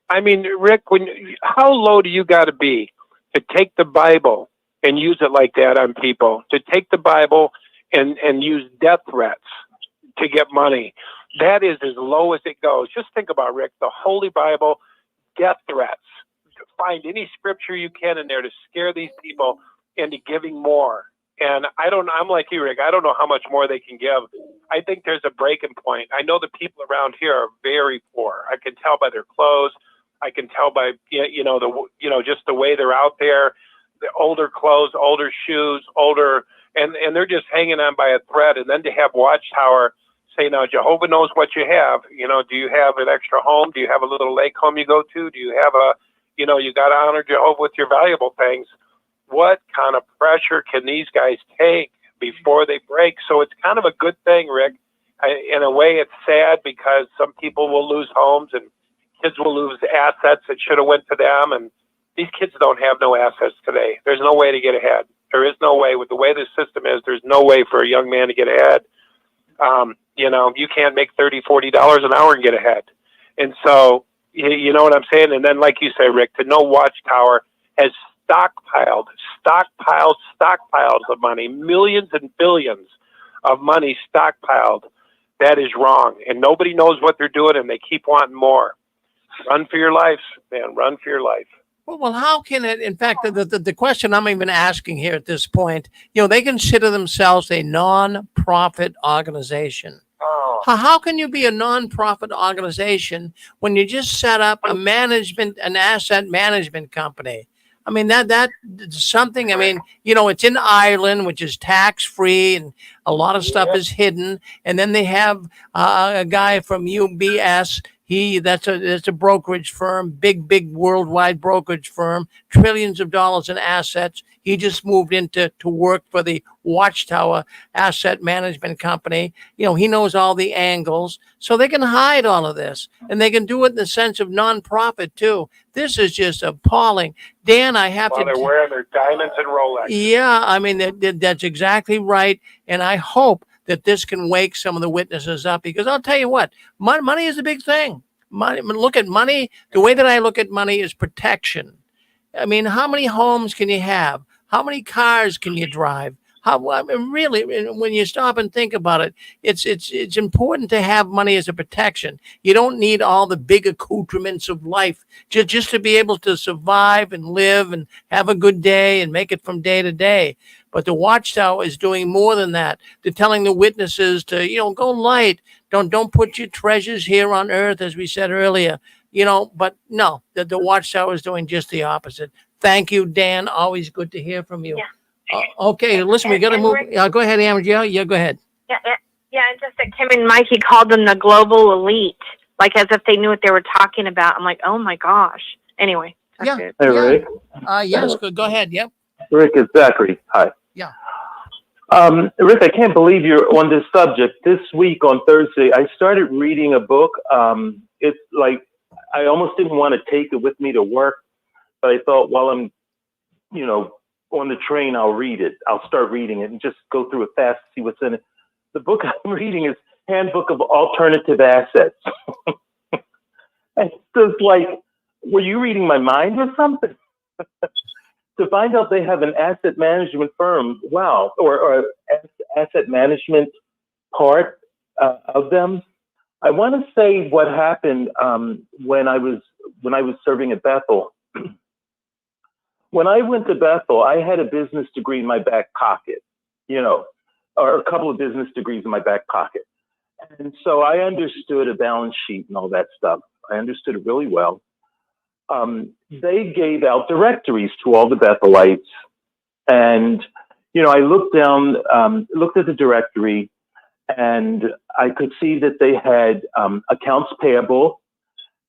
I mean, Rick, how low do you got to be to take the Bible and use it like that on people, to take the Bible and use death threats to get money? That is as low as it goes. Just think about, Rick, the Holy Bible, death threats find any scripture you can in there to scare these people into giving more. And I'm like you, Rick. I don't know how much more they can give. I think there's a breaking point. I know the people around here are very poor. I can tell by their clothes. I can tell by, just the way they're out there, the older clothes, older shoes, and they're just hanging on by a thread. And then to have Watchtower say, now Jehovah knows what you have. Do you have an extra home? Do you have a little lake home you go to? Do you have you got to honor Jehovah with your valuable things. What kind of pressure can these guys take before they break? So it's kind of a good thing, Rick. In a way, it's sad because some people will lose homes and kids will lose assets that should have went to them. And these kids don't have no assets today. There's no way to get ahead. There is no way. With the way this system is, there's no way for a young man to get ahead. You can't make $30, $40 an hour and get ahead. And so, you know what I'm saying? And then, like you say, Rick, to know Watchtower has stockpiled of money, millions and billions of money stockpiled. That is wrong. And nobody knows what they're doing, and they keep wanting more. Run for your life, man. Run for your life. Well, how can it, in fact, the question I'm even asking here at this point, they consider themselves a non-profit organization. Oh. How can you be a non-profit organization when you just set up an asset management company? I mean, that's something, it's in Ireland, which is tax-free, and a lot of stuff is hidden. And then they have a guy from UBS. That's a brokerage firm, big worldwide brokerage firm, trillions of dollars in assets. He just moved to work for the Watchtower asset management company. He knows all the angles, so they can hide all of this, and they can do it in the sense of nonprofit too. This is just appalling. Dan, I have to. They're wearing their diamonds and Rolex. Yeah, that's exactly right, and I hope that this can wake some of the witnesses up, because I'll tell you what, money is a big thing. Look at money. The way that I look at money is protection. How many homes can you have? How many cars can you drive? Really, when you stop and think about it, it's important to have money as a protection. You don't need all the big accoutrements of life just to be able to survive and live and have a good day and make it from day to day. But the Watchtower is doing more than that. They're telling the witnesses to, go light. Don't put your treasures here on earth, as we said earlier. But no, the Watchtower is doing just the opposite. Thank you, Dan. Always good to hear from you. Yeah. Okay, listen, we got to move. Go ahead, Amber. Yeah, go ahead. Yeah. And just that Kim and Mikey called them the global elite, like as if they knew what they were talking about. I'm like, oh my gosh. Anyway. Yeah. Hey, Rick. Yes. Go ahead. Yep. Rick, it's Zachary. Hi. Yeah. Rick, I can't believe you're on this subject. This week on Thursday, I started reading a book. It's like I almost didn't want to take it with me to work, but I thought while I'm, on the train, I'll read it. I'll start reading it and just go through it fast to see what's in it. The book I'm reading is Handbook of Alternative Assets. And it's just like, were you reading my mind or something? To find out they have an asset management firm, wow, or asset management part of them. I want to say what happened when I was serving at Bethl. When I went to Bethl, I had a business degree in my back pocket, or a couple of business degrees in my back pocket. And so I understood a balance sheet and all that stuff. I understood it really well. They gave out directories to all the Bethelites. And, I looked at the directory, and I could see that they had accounts payable.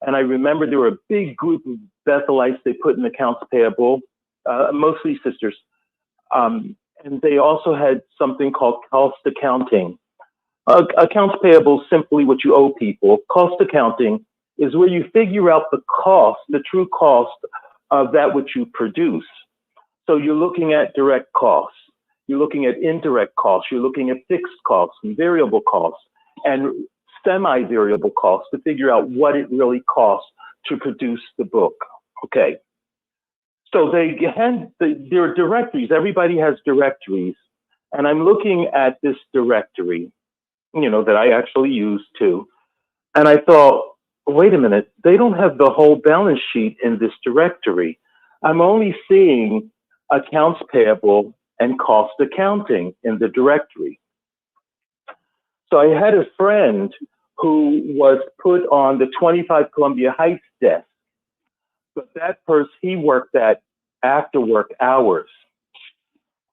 And I remember there were a big group of Bethelites they put in accounts payable, mostly sisters. And they also had something called cost accounting. Accounts payable, simply what you owe people. Cost accounting is where you figure out the cost, the true cost of that which you produce. So you're looking at direct costs, you're looking at indirect costs, you're looking at fixed costs and variable costs and semi-variable costs to figure out what it really costs to produce the book. Okay. So there are directories. Everybody has directories. And I'm looking at this directory, that I actually use too. And I thought, wait a minute, they don't have the whole balance sheet in this directory. I'm only seeing accounts payable and cost accounting in the directory. So I had a friend who was put on the 25 Columbia Heights desk, but that person, he worked at after work hours.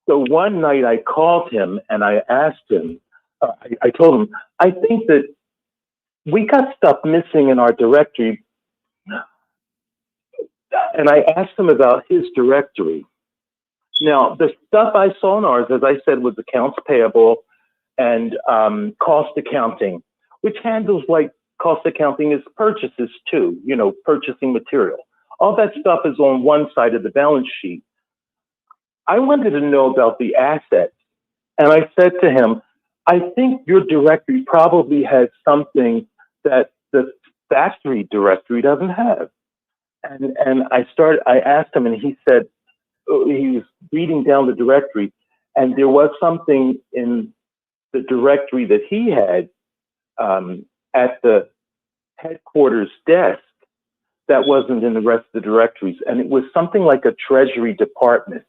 So one night I called him and I asked him, I told him, I think that we got stuff missing in our directory. And I asked him about his directory. Now, the stuff I saw in ours, as I said, was accounts payable and cost accounting, which handles like cost accounting is purchases too, you know, purchasing material. All that stuff is on one side of the balance sheet. I wanted to know about the assets. And I said to him, I think your directory probably has something that the factory directory doesn't have. And I asked him, and he said, he was reading down the directory, and there was something in the directory that he had at the headquarters desk that wasn't in the rest of the directories. And it was something like a treasury department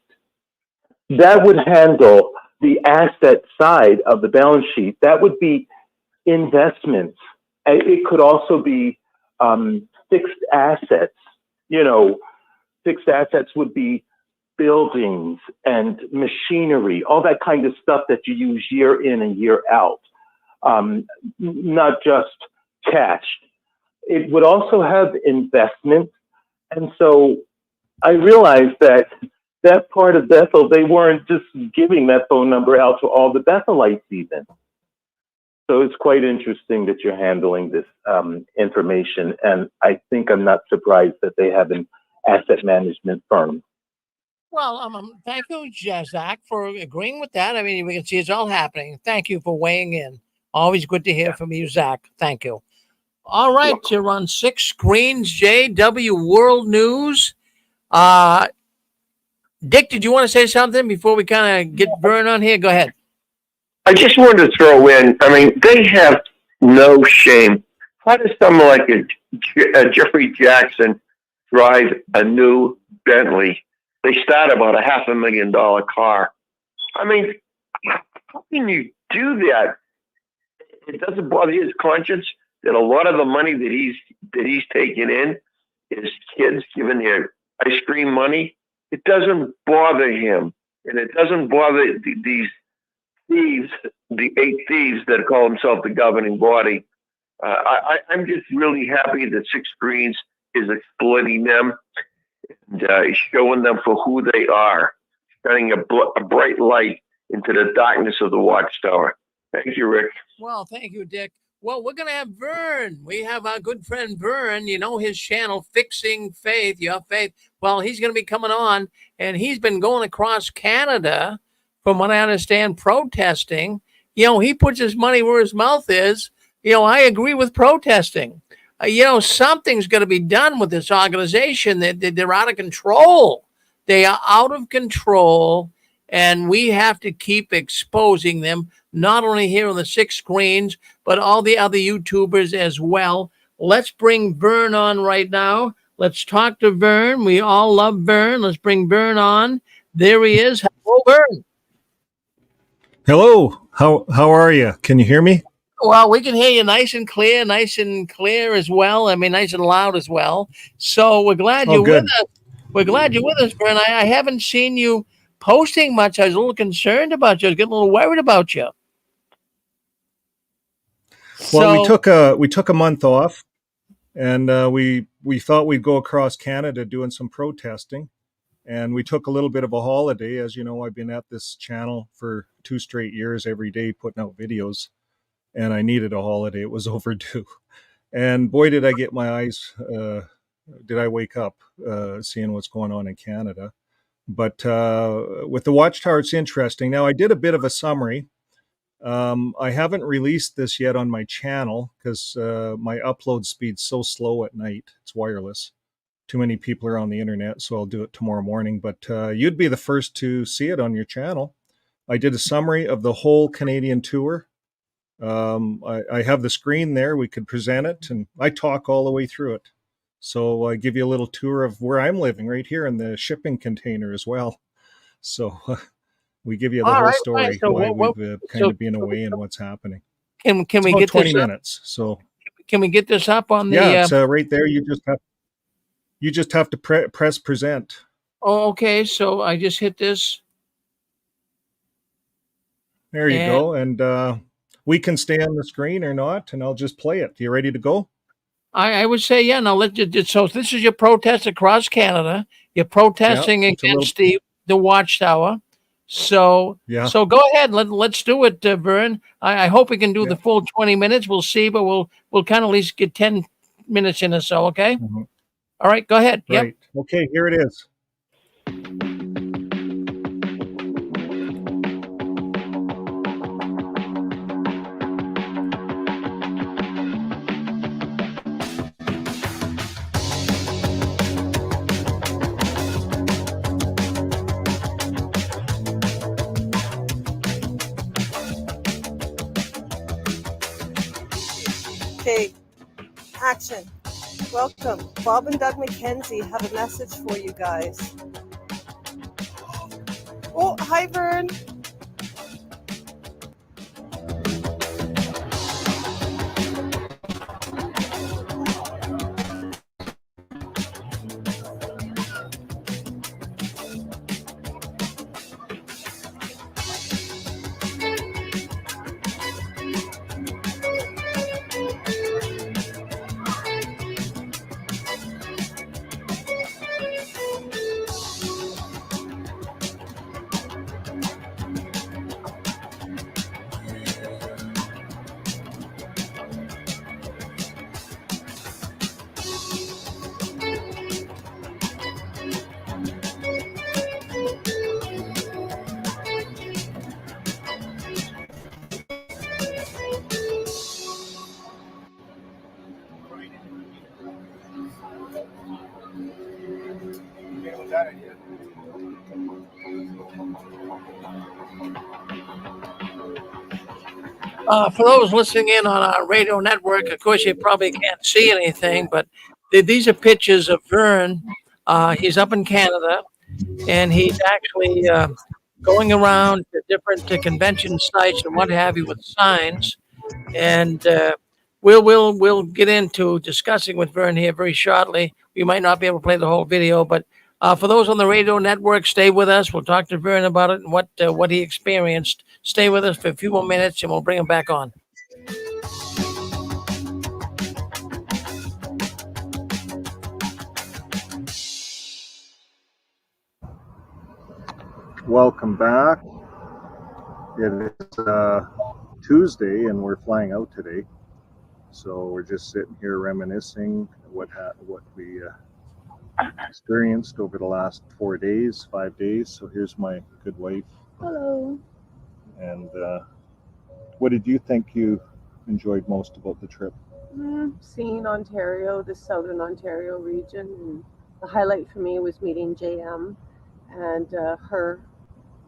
that would handle the asset side of the balance sheet. That would be investments. It could also be fixed assets. You know, fixed assets would be buildings and machinery, all that kind of stuff that you use year in and year out, not just cash. It would also have investment. And so I realized that that part of Bethl, they weren't just giving that phone number out to all the Bethelites even. So it's quite interesting that you're handling this information. And I think I'm not surprised that they have an asset management firm. Well, thank you, Zach, for agreeing with that. I mean, we can see it's all happening. Thank you for weighing in. Always good to hear from you, Zach. Thank you. All right, you're on 6 screens, JW World News. Dick, did you want to say something before we kind of get Vern on here? Go ahead. I just wanted to throw in, I mean, they have no shame. How does someone like a Jeffrey Jackson drive a new Bentley? They start about a $500,000 car. I mean, how can you do that? It doesn't bother his conscience that a lot of the money that he's taking in is kids giving their ice cream money. It doesn't bother him, and it doesn't bother these thieves, the 8 thieves that call themselves the governing body. I'm just really happy that 6 Screens is exploiting them and showing them for who they are, shining a bright light into the darkness of the Watchtower. Thank you, Rick. Well, thank you, Dick. Well, we're going to have Vern. We have our good friend Vern, you know, his channel, Fixing Faith, Your Faith. Well, he's going to be coming on, and he's been going across Canada, from what I understand, protesting. You know, he puts his money where his mouth is. You know, I agree with protesting. You know, something's going to be done with this organization. They're out of control. They are out of control, and we have to keep exposing them, not only here on the 6 Screens, but all the other YouTubers as well. Let's bring Vern on right now. Let's talk to Vern. We all love Vern. Let's bring Vern on. There he is. Hello, Vern. Hello. How are you? Can you hear me? Well, we can hear you nice and clear as well. I mean, nice and loud as well. So we're glad you're with us. We're glad you're with us, Vern. I haven't seen you posting much. I was a little concerned about you. I was getting a little worried about you. Well, we took a month off, and we thought we'd go across Canada doing some protesting, and we took a little bit of a holiday. As you know, I've been at this channel for 2 straight years, every day putting out videos, and I needed a holiday. It was overdue, and boy, did I get my eyes. Did I wake up seeing what's going on in Canada? But with the Watchtower, it's interesting. Now, I did a bit of a summary. I haven't released this yet on my channel because my upload speed's so slow at night. It's wireless. Too many people are on the internet, so I'll do it tomorrow morning. But you'd be the first to see it on your channel. I did a summary of the whole Canadian tour I have the screen there. We could present it, and I talk all the way through it. So I give you a little tour of where I'm living right here in the shipping container as well. So we give you the All whole right. story, So why what we've kind so of been away and what's happening. can It's we about get 20 this up? minutes. So Can we get this up on yeah, the? it's right there. You just have to press present. Oh, okay. So I just hit this. There you And go. And we can stay on the screen or not, and I'll just play it. You ready to go? I would say, yeah. Now let's just, so this is your protest across Canada. You're Yeah, protesting it's a little. against the Watchtower. So Yeah, go ahead. Let's do it, Vern. I hope we can do yeah. the full 20 minutes. We'll see, but we'll kind of at least get 10 minutes in or so. Okay. Mhm. All right. Go ahead. Yep. Right. Okay, here it is. Okay, action. Welcome. Bob and Doug McKenzie have a message for you guys. Oh, hi, Vern. For those listening in on our radio network, of course, you probably can't see anything, but these are pictures of Vern. He's up in Canada, and he's actually going around to different convention sites and what have you with signs. And we'll get into discussing with Vern here very shortly. We might not be able to play the whole video, but for those on the radio network, stay with us. We'll talk to Vern about it and what he experienced. Stay with us for a few more minutes, and we'll bring him back on. Welcome back. It is Tuesday, and we're flying out today. So we're just sitting here reminiscing what we experienced over the last 5 days. So here's my good wife. Hello. And what did you think you enjoyed most about the trip? Seeing Ontario, the southern Ontario region. And the highlight for me was meeting JM and her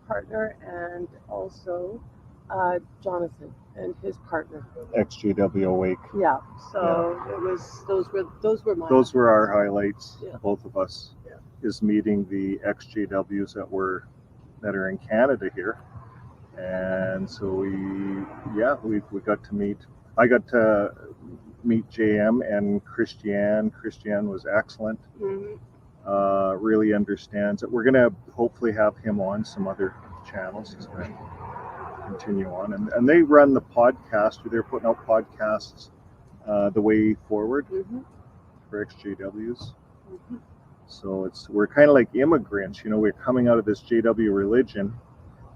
partner, and also Jonathan and his partner. XJW Awake. Yeah. So it was Those were our highlights, Yeah. both of us. Yeah. Is meeting the XJWs that are in Canada here. And so we got to meet. I got to meet JM and Christiane. Christiane was excellent. Mhm. Really understands it. We're gonna hopefully have him on some other channels. He's gonna continue on, and they run the podcast. They're putting out podcasts the way forward for XJWs. So we're kind of like immigrants. We're coming out of this JW religion,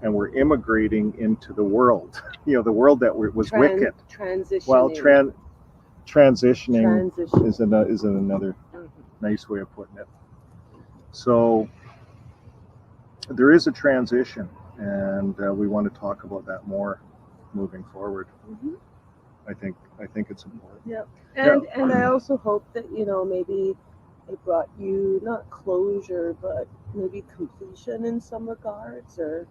and we're immigrating into the world. The world that was wicked. Transitioning. Well, transitioning Transition. is another nice way of putting it. So there is a transition, and we want to talk about that more moving forward. I think it's important. Yeah. And I also hope that maybe it brought you not closure, but maybe completion in some regards, or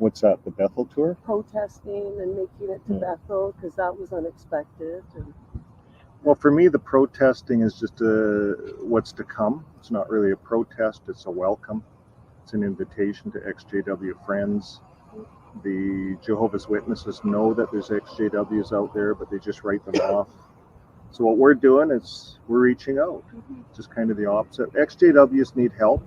What's that, the Bethl tour? protesting and making it to Bethl, because that was unexpected. And Well, for me, the protesting is just what's to come. It's not really a protest, it's a welcome. It's an invitation to XJW friends. The Jehovah's Witnesses know that there's XJWs out there, but they just write them off. So what we're doing is we're reaching out, just kind of the opposite. XJWs need help,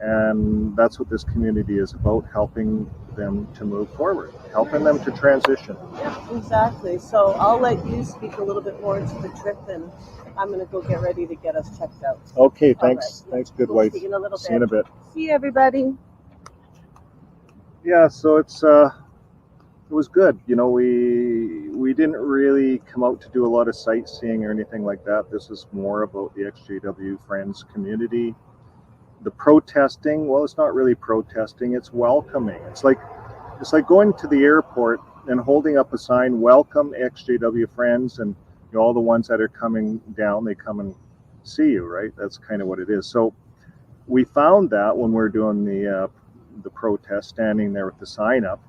and that's what this community is about, helping them to move forward, helping them to transition. yeah, exactly. So I'll let you speak a little bit more to the trip, and I'm going to go get ready to get us checked out. Okay, All thanks. right. Thanks, good We'll wife. see you in a little See you in a bit. See you, everybody. Yeah, so it was good. You know, we didn't really come out to do a lot of sightseeing or anything like that. This is more about the XJW Friends community. The protesting, well, it's not really protesting, it's welcoming. It's like going to the airport and holding up a sign, welcome XJW Friends, and you know, all the ones that are coming down, they come and see you, right? That's kind of what it is. So we found that when we were doing the protest, standing there with the sign up,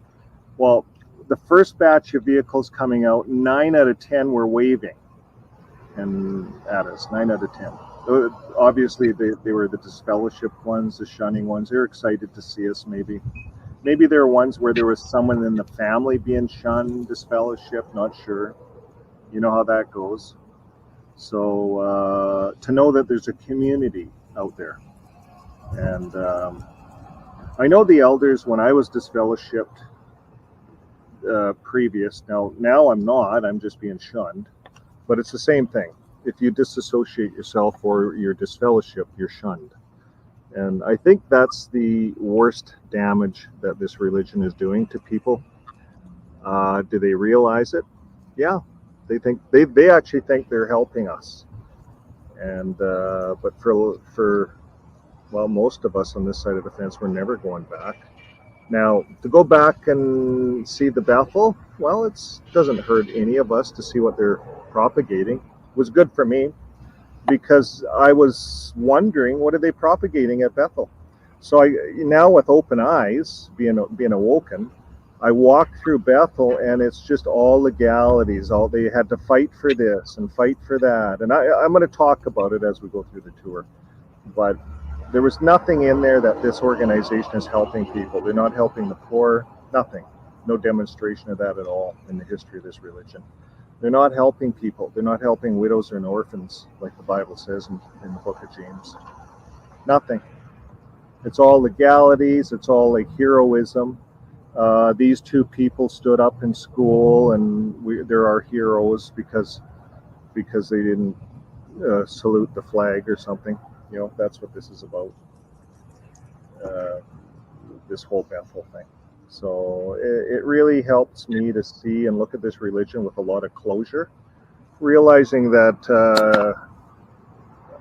well, the first batch of vehicles coming out, 9 out of 10 were waving and at us, 9 out of 10. Obviously, they were the disfellowship ones, the shunning ones. They're excited to see us, maybe. Maybe there are ones where there was someone in the family being shunned, disfellowship, not sure. You know how that goes. So to know that there's a community out there. And I know the elders, when I was disfellowshipped previous, now I'm not, I'm just being shunned. But it's the same thing. If you disassociate yourself or you're disfellowship, you're shunned. And I think that's the worst damage that this religion is doing to people. Do they realize it? Yeah, they think they actually think they're helping us. And but for well, most of us on this side of the fence, we're never going back. Now, to go back and see the Bethl, well, it doesn't hurt any of us to see what they're propagating. It was good for me because I was wondering, what are they propagating at Bethl? So I now, with open eyes, being awoken, I walk through Bethl, and it's just all legalities. All they had to fight for this and fight for that, and I'm going to talk about it as we go through the tour. But there was nothing in there that this organization is helping people. They're not helping the poor. Nothing. No demonstration of that at all in the history of this religion. They're not helping people. They're not helping widows and orphans, like the Bible says in the book of James. Nothing. It's all legalities. It's all like heroism. These two people stood up in school, and they're our heroes because they didn't salute the flag or something. You know, that's what this is about. This whole Bethl thing. So it really helps me to see and look at this religion with a lot of closure, realizing that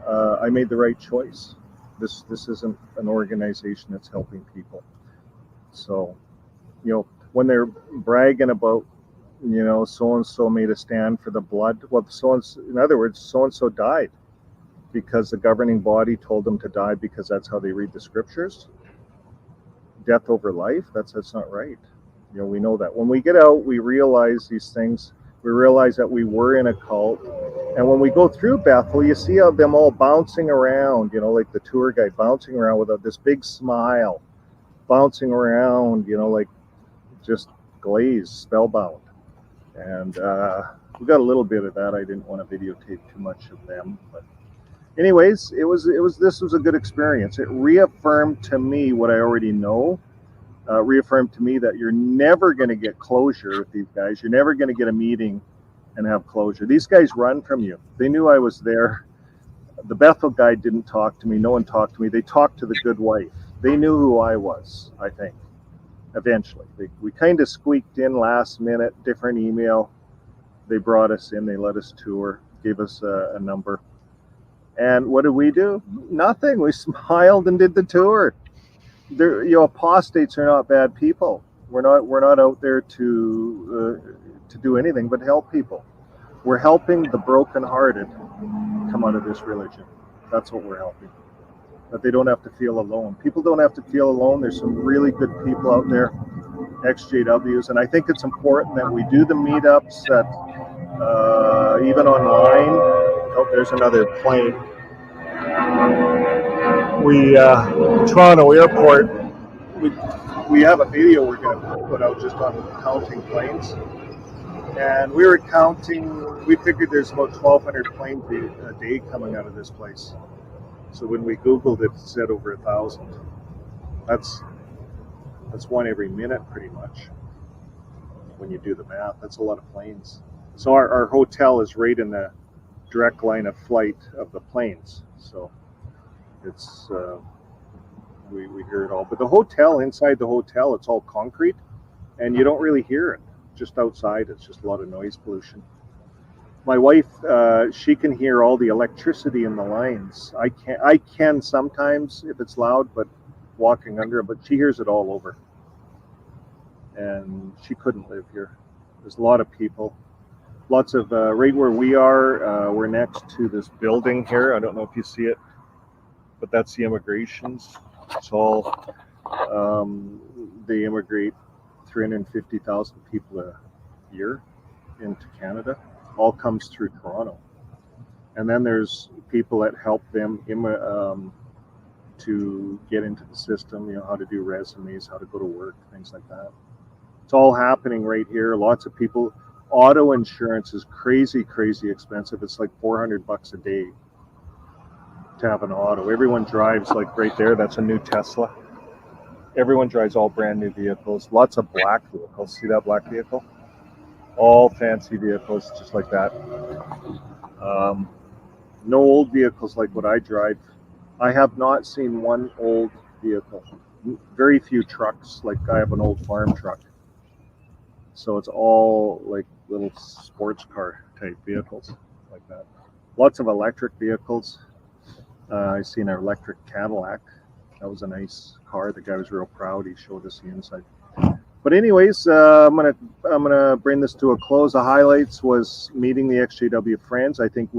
I made the right choice. This isn't an organization that's helping people. So, you know, when they're bragging about, you know, so-and-so made a stand for the blood, well, in other words, so-and-so died because the governing body told them to die because that's how they read the scriptures. Death over life, that's not right. You know, we know that. When we get out, we realize these things. We realize that we were in a cult. And when we go through Bethl, you see them all bouncing around, you know, like the tour guide bouncing around with this big smile, bouncing around, you know, like just glazed, spellbound. And we got a little bit of that. I didn't want to videotape too much of them, but anyways, this was a good experience. It reaffirmed to me what I already know. Reaffirmed to me that you're never going to get closure with these guys. You're never going to get a meeting and have closure. These guys run from you. They knew I was there. The Bethl guy didn't talk to me. No one talked to me. They talked to the good wife. They knew who I was, I think, eventually. We kind of squeaked in last minute, different email. They brought us in. They let us tour, gave us a number. And what did we do? Nothing. We smiled and did the tour. You know, apostates are not bad people. We're not out there to do anything but help people. We're helping the brokenhearted come out of this religion. That's what we're helping. That they don't have to feel alone. People don't have to feel alone. There's some really good people out there. XJWs, and I think it's important that we do the meetups that even online. Oh, there's another plane. Toronto Airport, we have a video we're going to put out just on counting planes. And we were counting, we figured there's about 1,200 planes a day coming out of this place. So when we Googled it, it said over 1,000. That's one every minute pretty much. When you do the math, that's a lot of planes. So our hotel is right in the direct line of flight of the planes. So it's, we hear it all. But the hotel, inside the hotel, it's all concrete and you don't really hear it. Just outside, it's just a lot of noise pollution. My wife, she can hear all the electricity in the lines. I can sometimes if it's loud, but walking under it, but she hears it all over. And she couldn't live here. There's a lot of people. Lots of, right where we are, we're next to this building here. I don't know if you see it, but that's the immigrations. It's all, they immigrate 350,000 people a year into Canada. All comes through Toronto. And then there's people that help them to get into the system, you know, how to do resumes, how to go to work, things like that. It's all happening right here. Lots of people. Auto insurance is crazy, crazy expensive. It's like $400 a day to have an auto. Everyone drives, like right there, that's a new Tesla. Everyone drives all brand new vehicles. Lots of black vehicles. See that black vehicle? All fancy vehicles, just like that. No old vehicles like what I drive. I have not seen one old vehicle. Very few trucks. Like I have an old farm truck. So it's all like little sports car type vehicles like that. Lots of electric vehicles. I seen an electric Cadillac. That was a nice car. The guy was real proud. He showed us the inside. But anyways, I'm gonna bring this to a close. The highlights was meeting the XJW friends. I think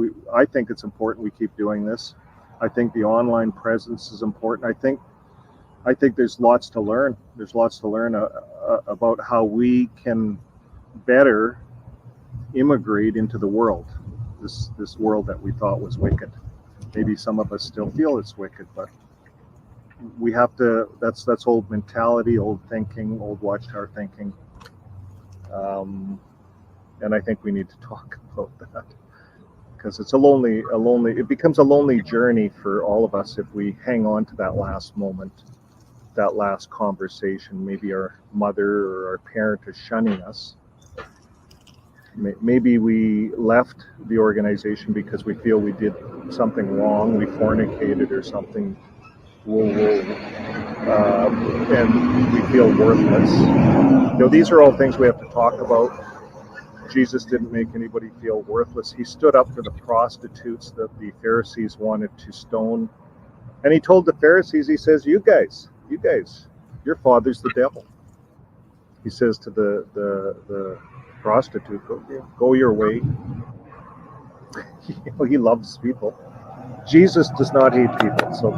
it's important we keep doing this. I think the online presence is important. I think there's lots to learn. There's lots to learn about how we can better immigrate into the world. This world that we thought was wicked. Maybe some of us still feel it's wicked, but we have to, that's old mentality, old thinking, old Watchtower thinking. And I think we need to talk about that because it's it becomes a lonely journey for all of us if we hang on to that last moment, that last conversation. Maybe our mother or our parent is shunning us. Maybe we left the organization because we feel we did something wrong, we fornicated or something, and we feel worthless. You know, these are all things we have to talk about. Jesus didn't make anybody feel worthless. He stood up for the prostitutes that the Pharisees wanted to stone. And he told the Pharisees, he says, you guys, your father's the devil. He says to the prostitute, go your way. He loves people. Jesus does not hate people. So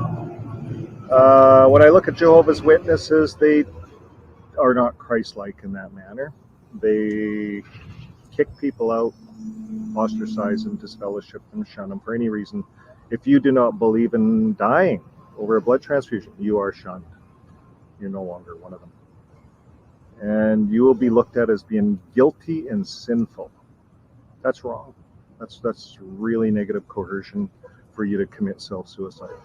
when I look at Jehovah's Witnesses, they are not Christ-like in that manner. They kick people out, ostracize them, disfellowship them, shun them for any reason. If you do not believe in dying over a blood transfusion, you are shunned. You're no longer one of them. And you will be looked at as being guilty and sinful. That's wrong. That's really negative coercion for you to commit self-suicide.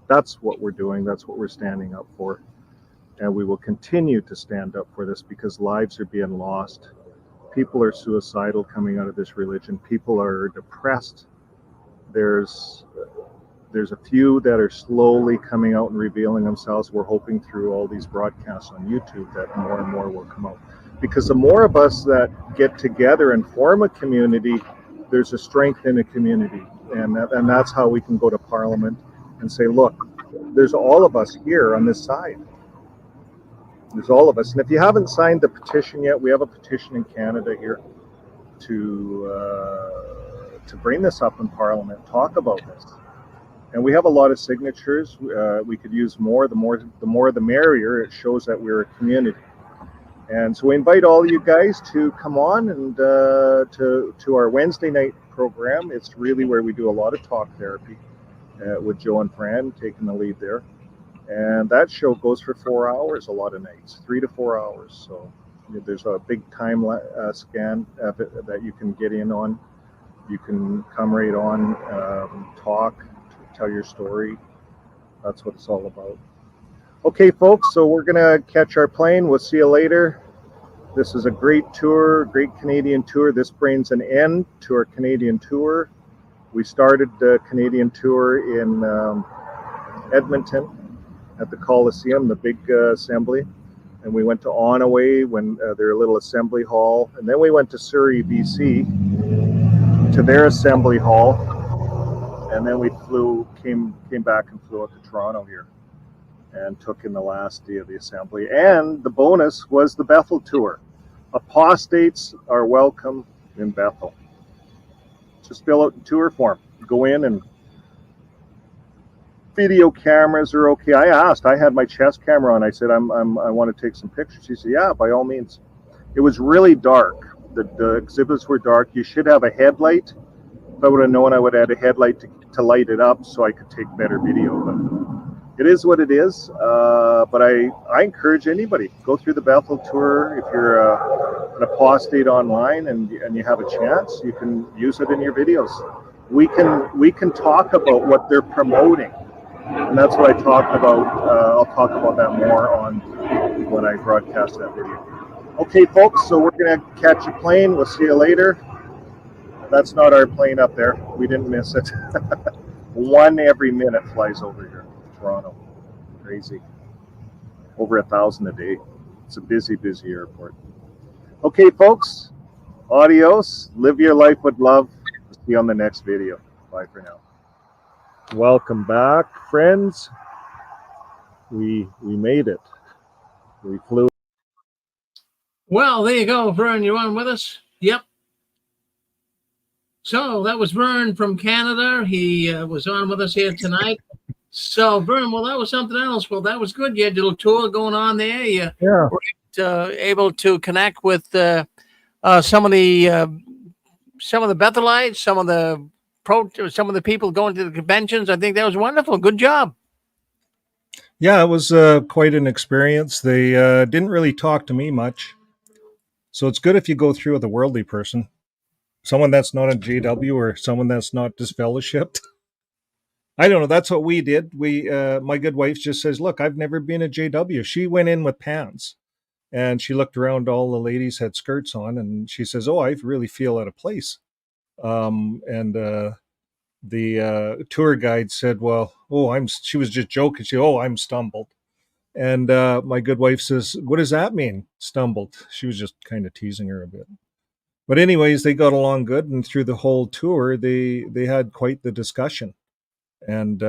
That's what we're doing. That's what we're standing up for. And we will continue to stand up for this because lives are being lost. People are suicidal coming out of this religion. People are depressed. There's a few that are slowly coming out and revealing themselves. We're hoping through all these broadcasts on YouTube that more and more will come out. Because the more of us that get together and form a community, there's a strength in a community. And that's how we can go to Parliament and say, look, there's all of us here on this side. There's all of us. And if you haven't signed the petition yet, we have a petition in Canada here to bring this up in Parliament, talk about this. And we have a lot of signatures. We could use more. The more the merrier. It shows that we're a community. And so we invite all of you guys to come on and to our Wednesday night program. It's really where we do a lot of talk therapy with Joe and Fran taking the lead there. And that show goes for 4 hours a lot of nights, 3 to 4 hours. So there's a big time scan that you can get in on. You can come right on, talk, tell your story. That's what it's all about. Okay, folks, so we're going to catch our plane. We'll see you later. This is a great tour, great Canadian tour. This brings an end to our Canadian tour. We started the Canadian tour in Edmonton at the Coliseum, the big assembly. And we went to Onaway, when their little assembly hall. And then we went to Surrey, BC, to their assembly hall. And then we came back and flew out to Toronto here and took in the last day of the assembly. And the bonus was the Bethl tour. Apostates are welcome in Bethl. Just fill out the tour form. Go in, and video cameras are okay. I asked. I had my chest camera on. I said, I want to take some pictures. She said, yeah, by all means. It was really dark. The exhibits were dark. You should have a headlight. If I would have known, I would have had a headlight to light it up so I could take better video. But it is what it is. But I encourage anybody, go through the Bethl tour. If you're an apostate online and you have a chance, you can use it in your videos. We can talk about what they're promoting. And that's what I talked about. I'll talk about that more on when I broadcast that video. Okay, folks, so we're going to catch a plane. We'll see you later. That's not our plane up there. We didn't miss it. One every minute flies over here, Toronto. Crazy. Over 1,000 a day. It's a busy, busy airport. Okay, folks, adios. Live your life with love. See you on the next video. Bye for now. Welcome back, friends. We made it. We flew. Well, there you go, Vern. You on with us? Yep. So that was Vern from Canada. He was on with us here tonight. So, Vern, well, that was something else. Well, that was good. You had your little tour going on there. You were able to connect with some of the Bethelites, some of the people going to the conventions. I think that was wonderful. Good job. Yeah, it was quite an experience. They didn't really talk to me much. So it's good if you go through with a worldly person, someone that's not a JW or someone that's not disfellowshipped. I don't know. That's what we did. My good wife just says, look, I've never been a JW. She went in with pants and she looked around. All the ladies had skirts on and she says, oh, I really feel out of place. The tour guide said, well, she was just joking. I'm stumbled. And my good wife says, what does that mean, stumbled? She was just kind of teasing her a bit. But anyways, they got along good. And through the whole tour, they had quite the discussion. And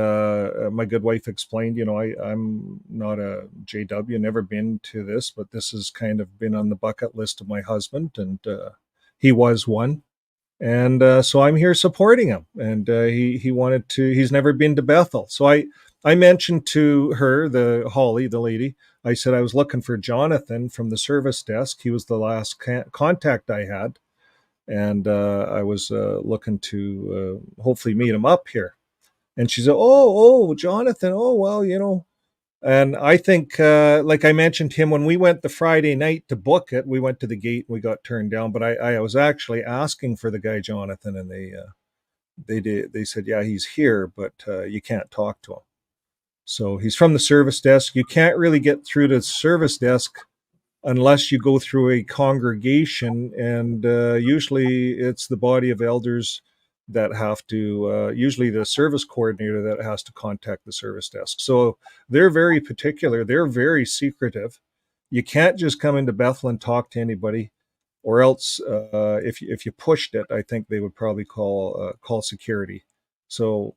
my good wife explained, I'm not a JW, never been to this, but this has kind of been on the bucket list of my husband. And he was one. And so I'm here supporting him. And he's never been to Bethl. So I mentioned to her, Holly, the lady, I said I was looking for Jonathan from the service desk. He was the last contact I had. And I was looking to hopefully meet him up here. And she said, oh, Jonathan, oh, well, And I think, like I mentioned him, when we went the Friday night to book it, we went to the gate and we got turned down. But I was actually asking for the guy, Jonathan, and they said, yeah, he's here, but you can't talk to him. So he's from the service desk. You can't really get through to the service desk unless you go through a congregation. And usually it's the body of elders that have to, usually the service coordinator that has to contact the service desk. So they're very particular. They're very secretive. You can't just come into Bethl and talk to anybody, or else if you pushed it, I think they would probably call security. So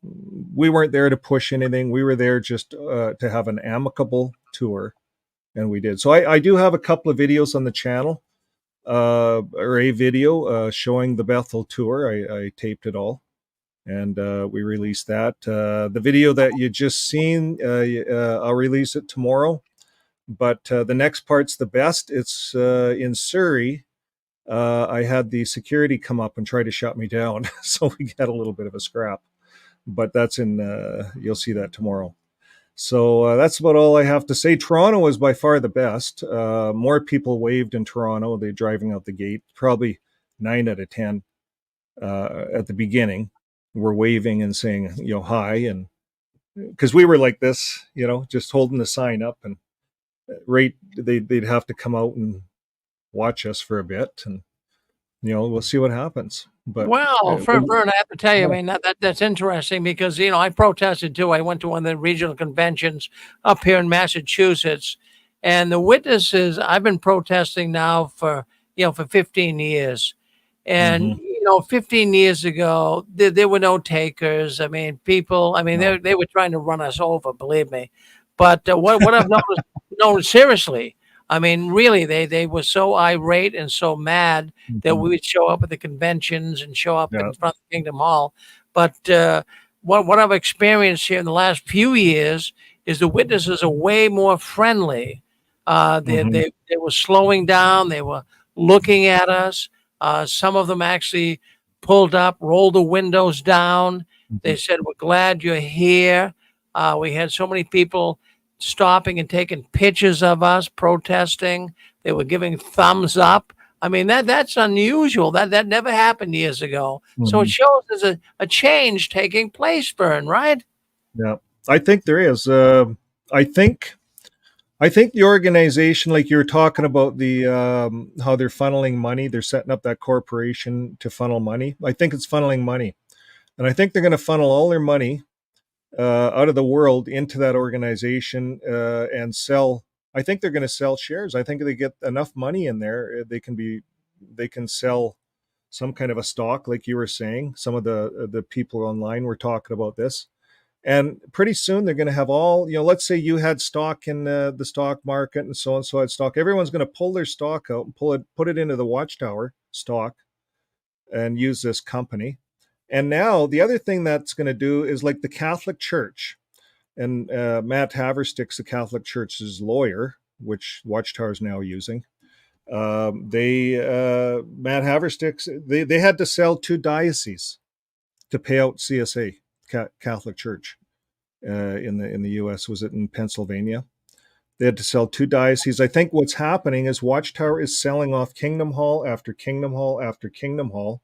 we weren't there to push anything. We were there just to have an amicable tour, and we did. So I do have a couple of videos on the channel. Or a video showing the Bethl tour. I taped it all, and we released that. The video that you just seen, I'll release it tomorrow. But the next part's the best. It's in Surrey. I had the security come up and try to shut me down. So we had a little bit of a scrap. But that's in, you'll see that tomorrow. So that's about all I have to say. Toronto was by far the best. More people waved in Toronto. They're driving out the gate. Probably 9 out of 10 at the beginning were waving and saying, hi. And because we were like this, just holding the sign up, and they'd have to come out and watch us for a bit, and we'll see what happens. But Well, Vern, I have to tell you, I mean, that's interesting because, I protested too. I went to one of the regional conventions up here in Massachusetts, and the witnesses, I've been protesting now for 15 years. And, 15 years ago, there were no takers. I mean, people, they were trying to run us over, believe me. But what I've noticed, no, seriously, I mean, really, they were so irate and so mad that we would show up at the conventions and show up in front of Kingdom Hall. But what I've experienced here in the last few years is the witnesses are way more friendly. They were slowing down. They were looking at us. Some of them actually pulled up, rolled the windows down. They said, "We're glad you're here." We had so many people stopping and taking pictures of us protesting. They were giving thumbs up. I mean, that's unusual. That never happened years ago. So it shows there's a change taking place, Vern, right? Yeah, I think there is. I think the organization, like you were talking about, the how they're funneling money, they're setting up that corporation to funnel money. I think it's funneling money, and I think they're going to funnel all their money out of the world into that organization and sell. I think they're going to sell shares. I think if they get enough money in there, they can sell some kind of a stock, like you were saying. Some of the people online were talking about this. And pretty soon they're going to have all, let's say you had stock in the stock market and so had stock. Everyone's going to pull their stock out and put it into the Watchtower stock and use this company. And now the other thing that's going to do is like the Catholic Church. And Matt Haverstick's the Catholic Church's lawyer, which Watchtower is now using. Matt Haverstick's, they had to sell 2 dioceses to pay out CSA, Catholic Church, in the U.S. Was it in Pennsylvania? They had to sell 2 dioceses. I think what's happening is Watchtower is selling off Kingdom Hall after Kingdom Hall after Kingdom Hall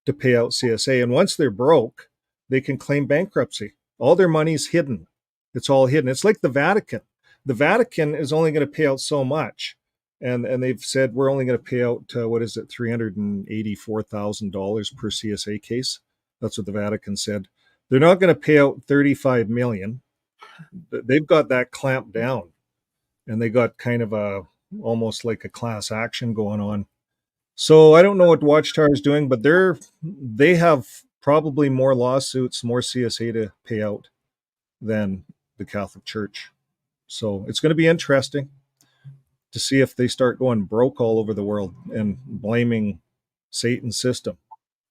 to pay out CSA. And once they're broke, they can claim bankruptcy. All their money's hidden. It's all hidden. It's like the Vatican. The Vatican is only going to pay out so much. And they've said we're only going to pay out, $384,000 per CSA case. That's what the Vatican said. They're not going to pay out $35 million. They've got that clamped down. And they got kind of almost like a class action going on. So I don't know what Watchtower is doing, but they have probably more lawsuits, more CSA to pay out than the Catholic Church. So it's going to be interesting to see if they start going broke all over the world and blaming Satan's system,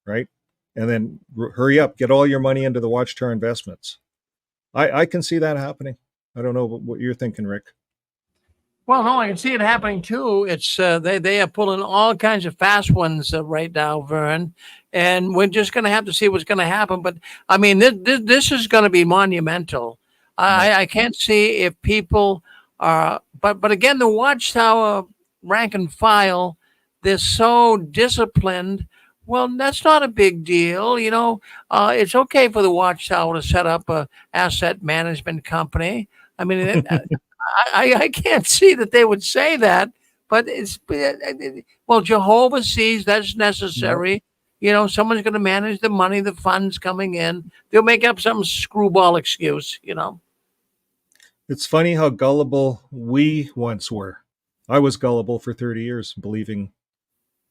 right? And then hurry up, get all your money into the Watchtower investments. I can see that happening. I don't know what you're thinking, Rick. Well, no, I can see it happening too. It's they are pulling all kinds of fast ones right now, Vern, and we're just going to have to see what's going to happen. But I mean, this is going to be monumental. I can't see if people are, but again, the Watchtower rank and file, they're so disciplined. Well, that's not a big deal, It's okay for the Watchtower to set up a asset management company. I mean. I can't see that they would say that, but Jehovah sees that's necessary. Someone's going to manage the money, the funds coming in. They'll make up some screwball excuse, It's funny how gullible we once were. I was gullible for 30 years, believing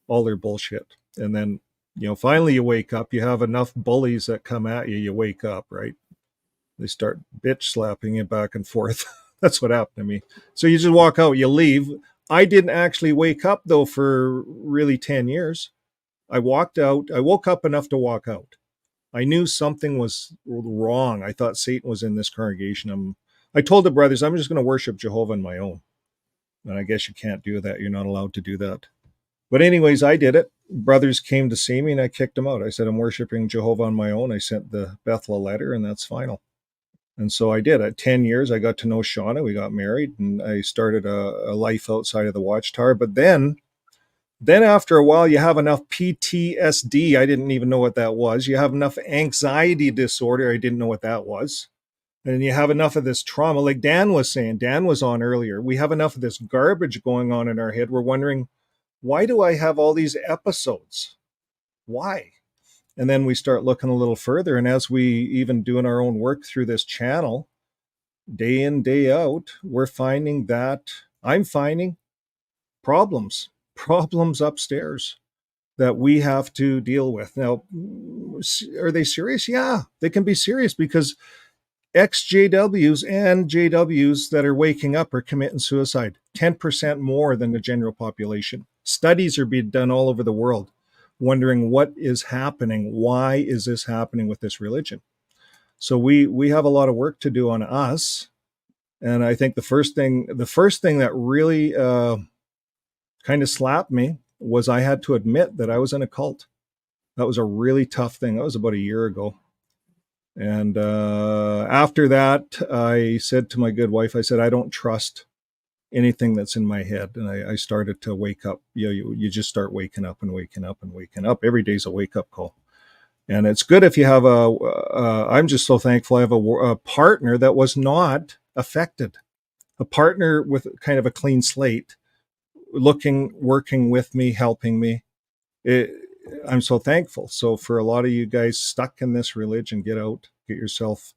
all their bullshit. And then, finally you wake up, you have enough bullies that come at you, you wake up, right? They start bitch slapping you back and forth. That's what happened to me. So you just walk out, you leave. I didn't actually wake up, though, for really 10 years. I walked out. I woke up enough to walk out. I knew something was wrong. I thought Satan was in this congregation. I told the brothers, I'm just going to worship Jehovah on my own. And I guess you can't do that. You're not allowed to do that. But anyways, I did it. Brothers came to see me and I kicked them out. I said, I'm worshiping Jehovah on my own. I sent the Bethl a letter and that's final. And so I did. At 10 years, I got to know Shauna. We got married and I started a life outside of the Watchtower. But then after a while, you have enough PTSD. I didn't even know what that was. You have enough anxiety disorder. I didn't know what that was. And you have enough of this trauma. Like Dan was saying, Dan was on earlier. We have enough of this garbage going on in our head. We're wondering, why do I have all these episodes? Why? And then we start looking a little further. And as we even doing our own work through this channel, day in, day out, we're finding that I'm finding problems upstairs that we have to deal with. Now, are they serious? Yeah, they can be serious because ex-JWs and JWs that are waking up are committing suicide, 10% more than the general population. Studies are being done all over the world, wondering what is happening. Why is this happening with this religion? So we have a lot of work to do on us. And I think the first thing that really kind of slapped me was I had to admit that I was in a cult. That was a really tough thing. That was about a year ago. And after that, I said to my good wife, I said, I don't trust anything that's in my head. And I started to wake up. You just start waking up and waking up and waking up. Every day's a wake-up call. And it's good if you have I'm just so thankful I have a partner that was not affected. A partner with kind of a clean slate, working with me, helping me. I'm so thankful. So for a lot of you guys stuck in this religion, get out, get yourself,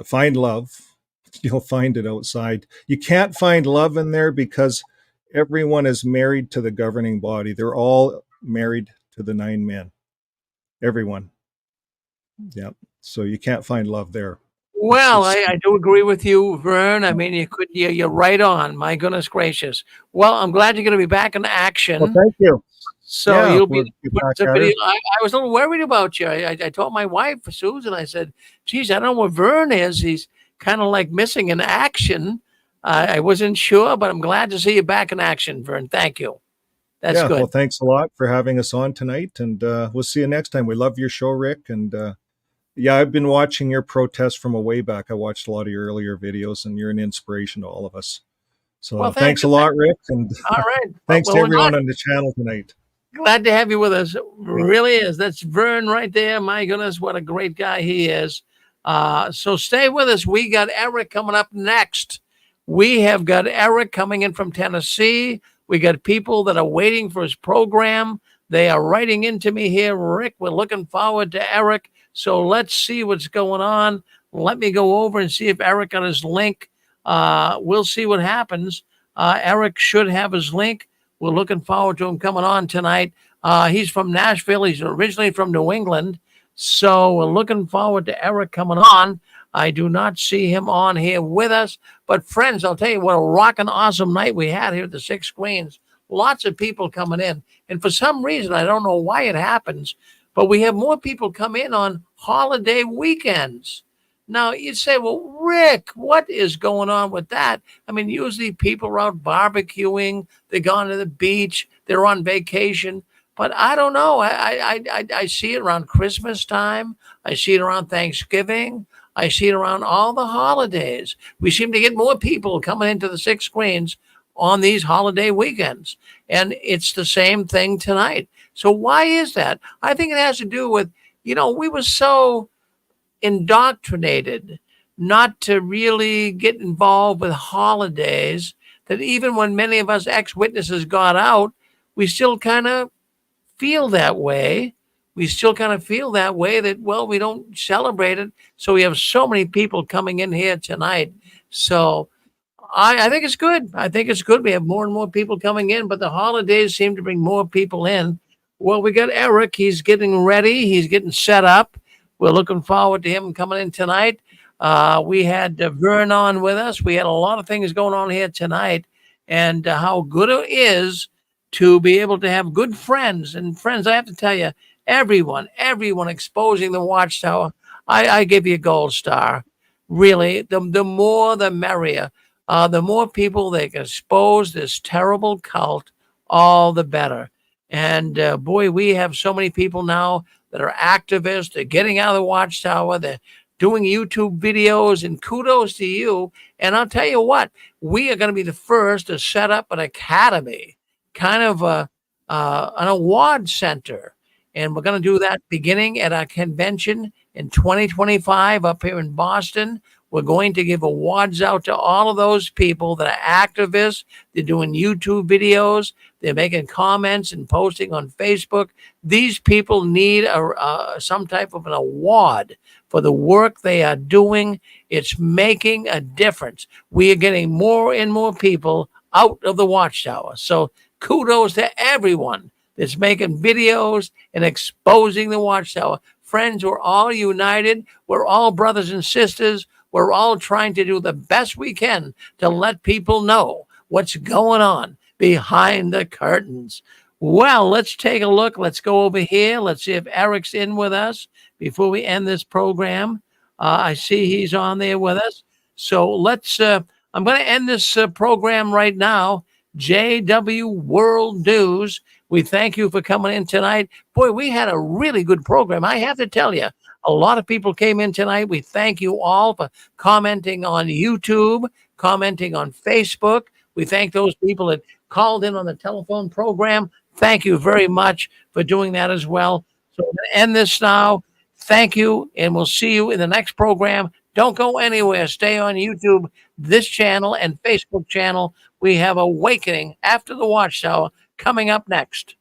find love. You'll find it outside. You can't find love in there because everyone is married to the governing body. They're all married to the 9 men. Everyone. Yeah. So you can't find love there. Well, I do agree with you, Vern. I mean, you're right on. My goodness gracious. Well, I'm glad you're going to be back in action. Well, thank you. So Yeah, you'll we'll be get putting back some at video. it. I was a little worried about you. I told my wife, Susan, I said, geez, I don't know where Vern is. He's kind of like missing in action. I wasn't sure, but I'm glad to see you back in action, Vern. Thank you. That's good. Well, thanks a lot for having us on tonight. And we'll see you next time. We love your show, Rick. And yeah, I've been watching your protest from a way back. I watched a lot of your earlier videos, and you're an inspiration to all of us. So Well, thanks a lot, Rick. And all right. thanks Well, to we're everyone not- on the channel tonight. Glad to have you with us. Really is. That's Vern right there. My goodness, what a great guy he is. So stay with us. We got Eric coming up next. We have got Eric coming in from Tennessee. We got people that are waiting for his program. They are writing into me here. Rick, we're looking forward to Eric. So let's see what's going on. Let me go over and see if Eric got his link. We'll see what happens. Eric should have his link. We're looking forward to him coming on tonight. He's from Nashville. He's originally from New England. So we're looking forward to Eric coming on. I do not see him on here with us. But friends, I'll tell you what a rocking awesome night we had here at the 6 Screens. Lots of people coming in. And for some reason, I don't know why it happens, but we have more people come in on holiday weekends. Now, you say, well, Rick, what is going on with that? I mean, usually people are out barbecuing, they're gone to the beach, they're on vacation. But I don't know. I see it around Christmas time. I see it around Thanksgiving. I see it around all the holidays. We seem to get more people coming into the 6 Screens on these holiday weekends. And it's the same thing tonight. So why is that? I think it has to do with, we were so indoctrinated not to really get involved with holidays that even when many of us ex-witnesses got out, we still kind of feel that way. We still kind of feel that way that, well, we don't celebrate it. So we have so many people coming in here tonight. So I think it's good. I think it's good. We have more and more people coming in, but the holidays seem to bring more people in. Well, we got Eric. He's getting ready. He's getting set up. We're looking forward to him coming in tonight. We had Vern on with us. We had a lot of things going on here tonight, and how good it is to be able to have good friends. And friends, I have to tell you, everyone exposing the Watchtower, I give you a gold star. Really, the more the merrier. the more people they can expose this terrible cult, all the better. And boy, we have so many people now that are activists. They're getting out of the Watchtower. They're doing YouTube videos, and kudos to you. And I'll tell you what, we are going to be the first to set up an academy, kind of an award center. And we're going to do that beginning at our convention in 2025 up here in Boston. We're going to give awards out to all of those people that are activists. They're doing YouTube videos. They're making comments and posting on Facebook. These people need some type of an award for the work they are doing. It's making a difference. We are getting more and more people out of the Watchtower. So kudos to everyone that's making videos and exposing the Watchtower. Friends, we're all united. We're all brothers and sisters. We're all trying to do the best we can to let people know what's going on behind the curtains. Well, let's take a look. Let's go over here. Let's see if Eric's in with us before we end this program. I see he's on there with us. So let's, I'm going to end this program right now. JW World News. We thank you for coming in tonight. Boy, we had a really good program. I have to tell you, a lot of people came in tonight. We thank you all for commenting on YouTube, commenting on Facebook. We thank those people that called in on the telephone program. Thank you very much for doing that as well. So we're going to end this now. Thank you, and we'll see you in the next program. Don't go anywhere. Stay on YouTube, this channel, and Facebook channel. We have Awakening After the Watchtower coming up next.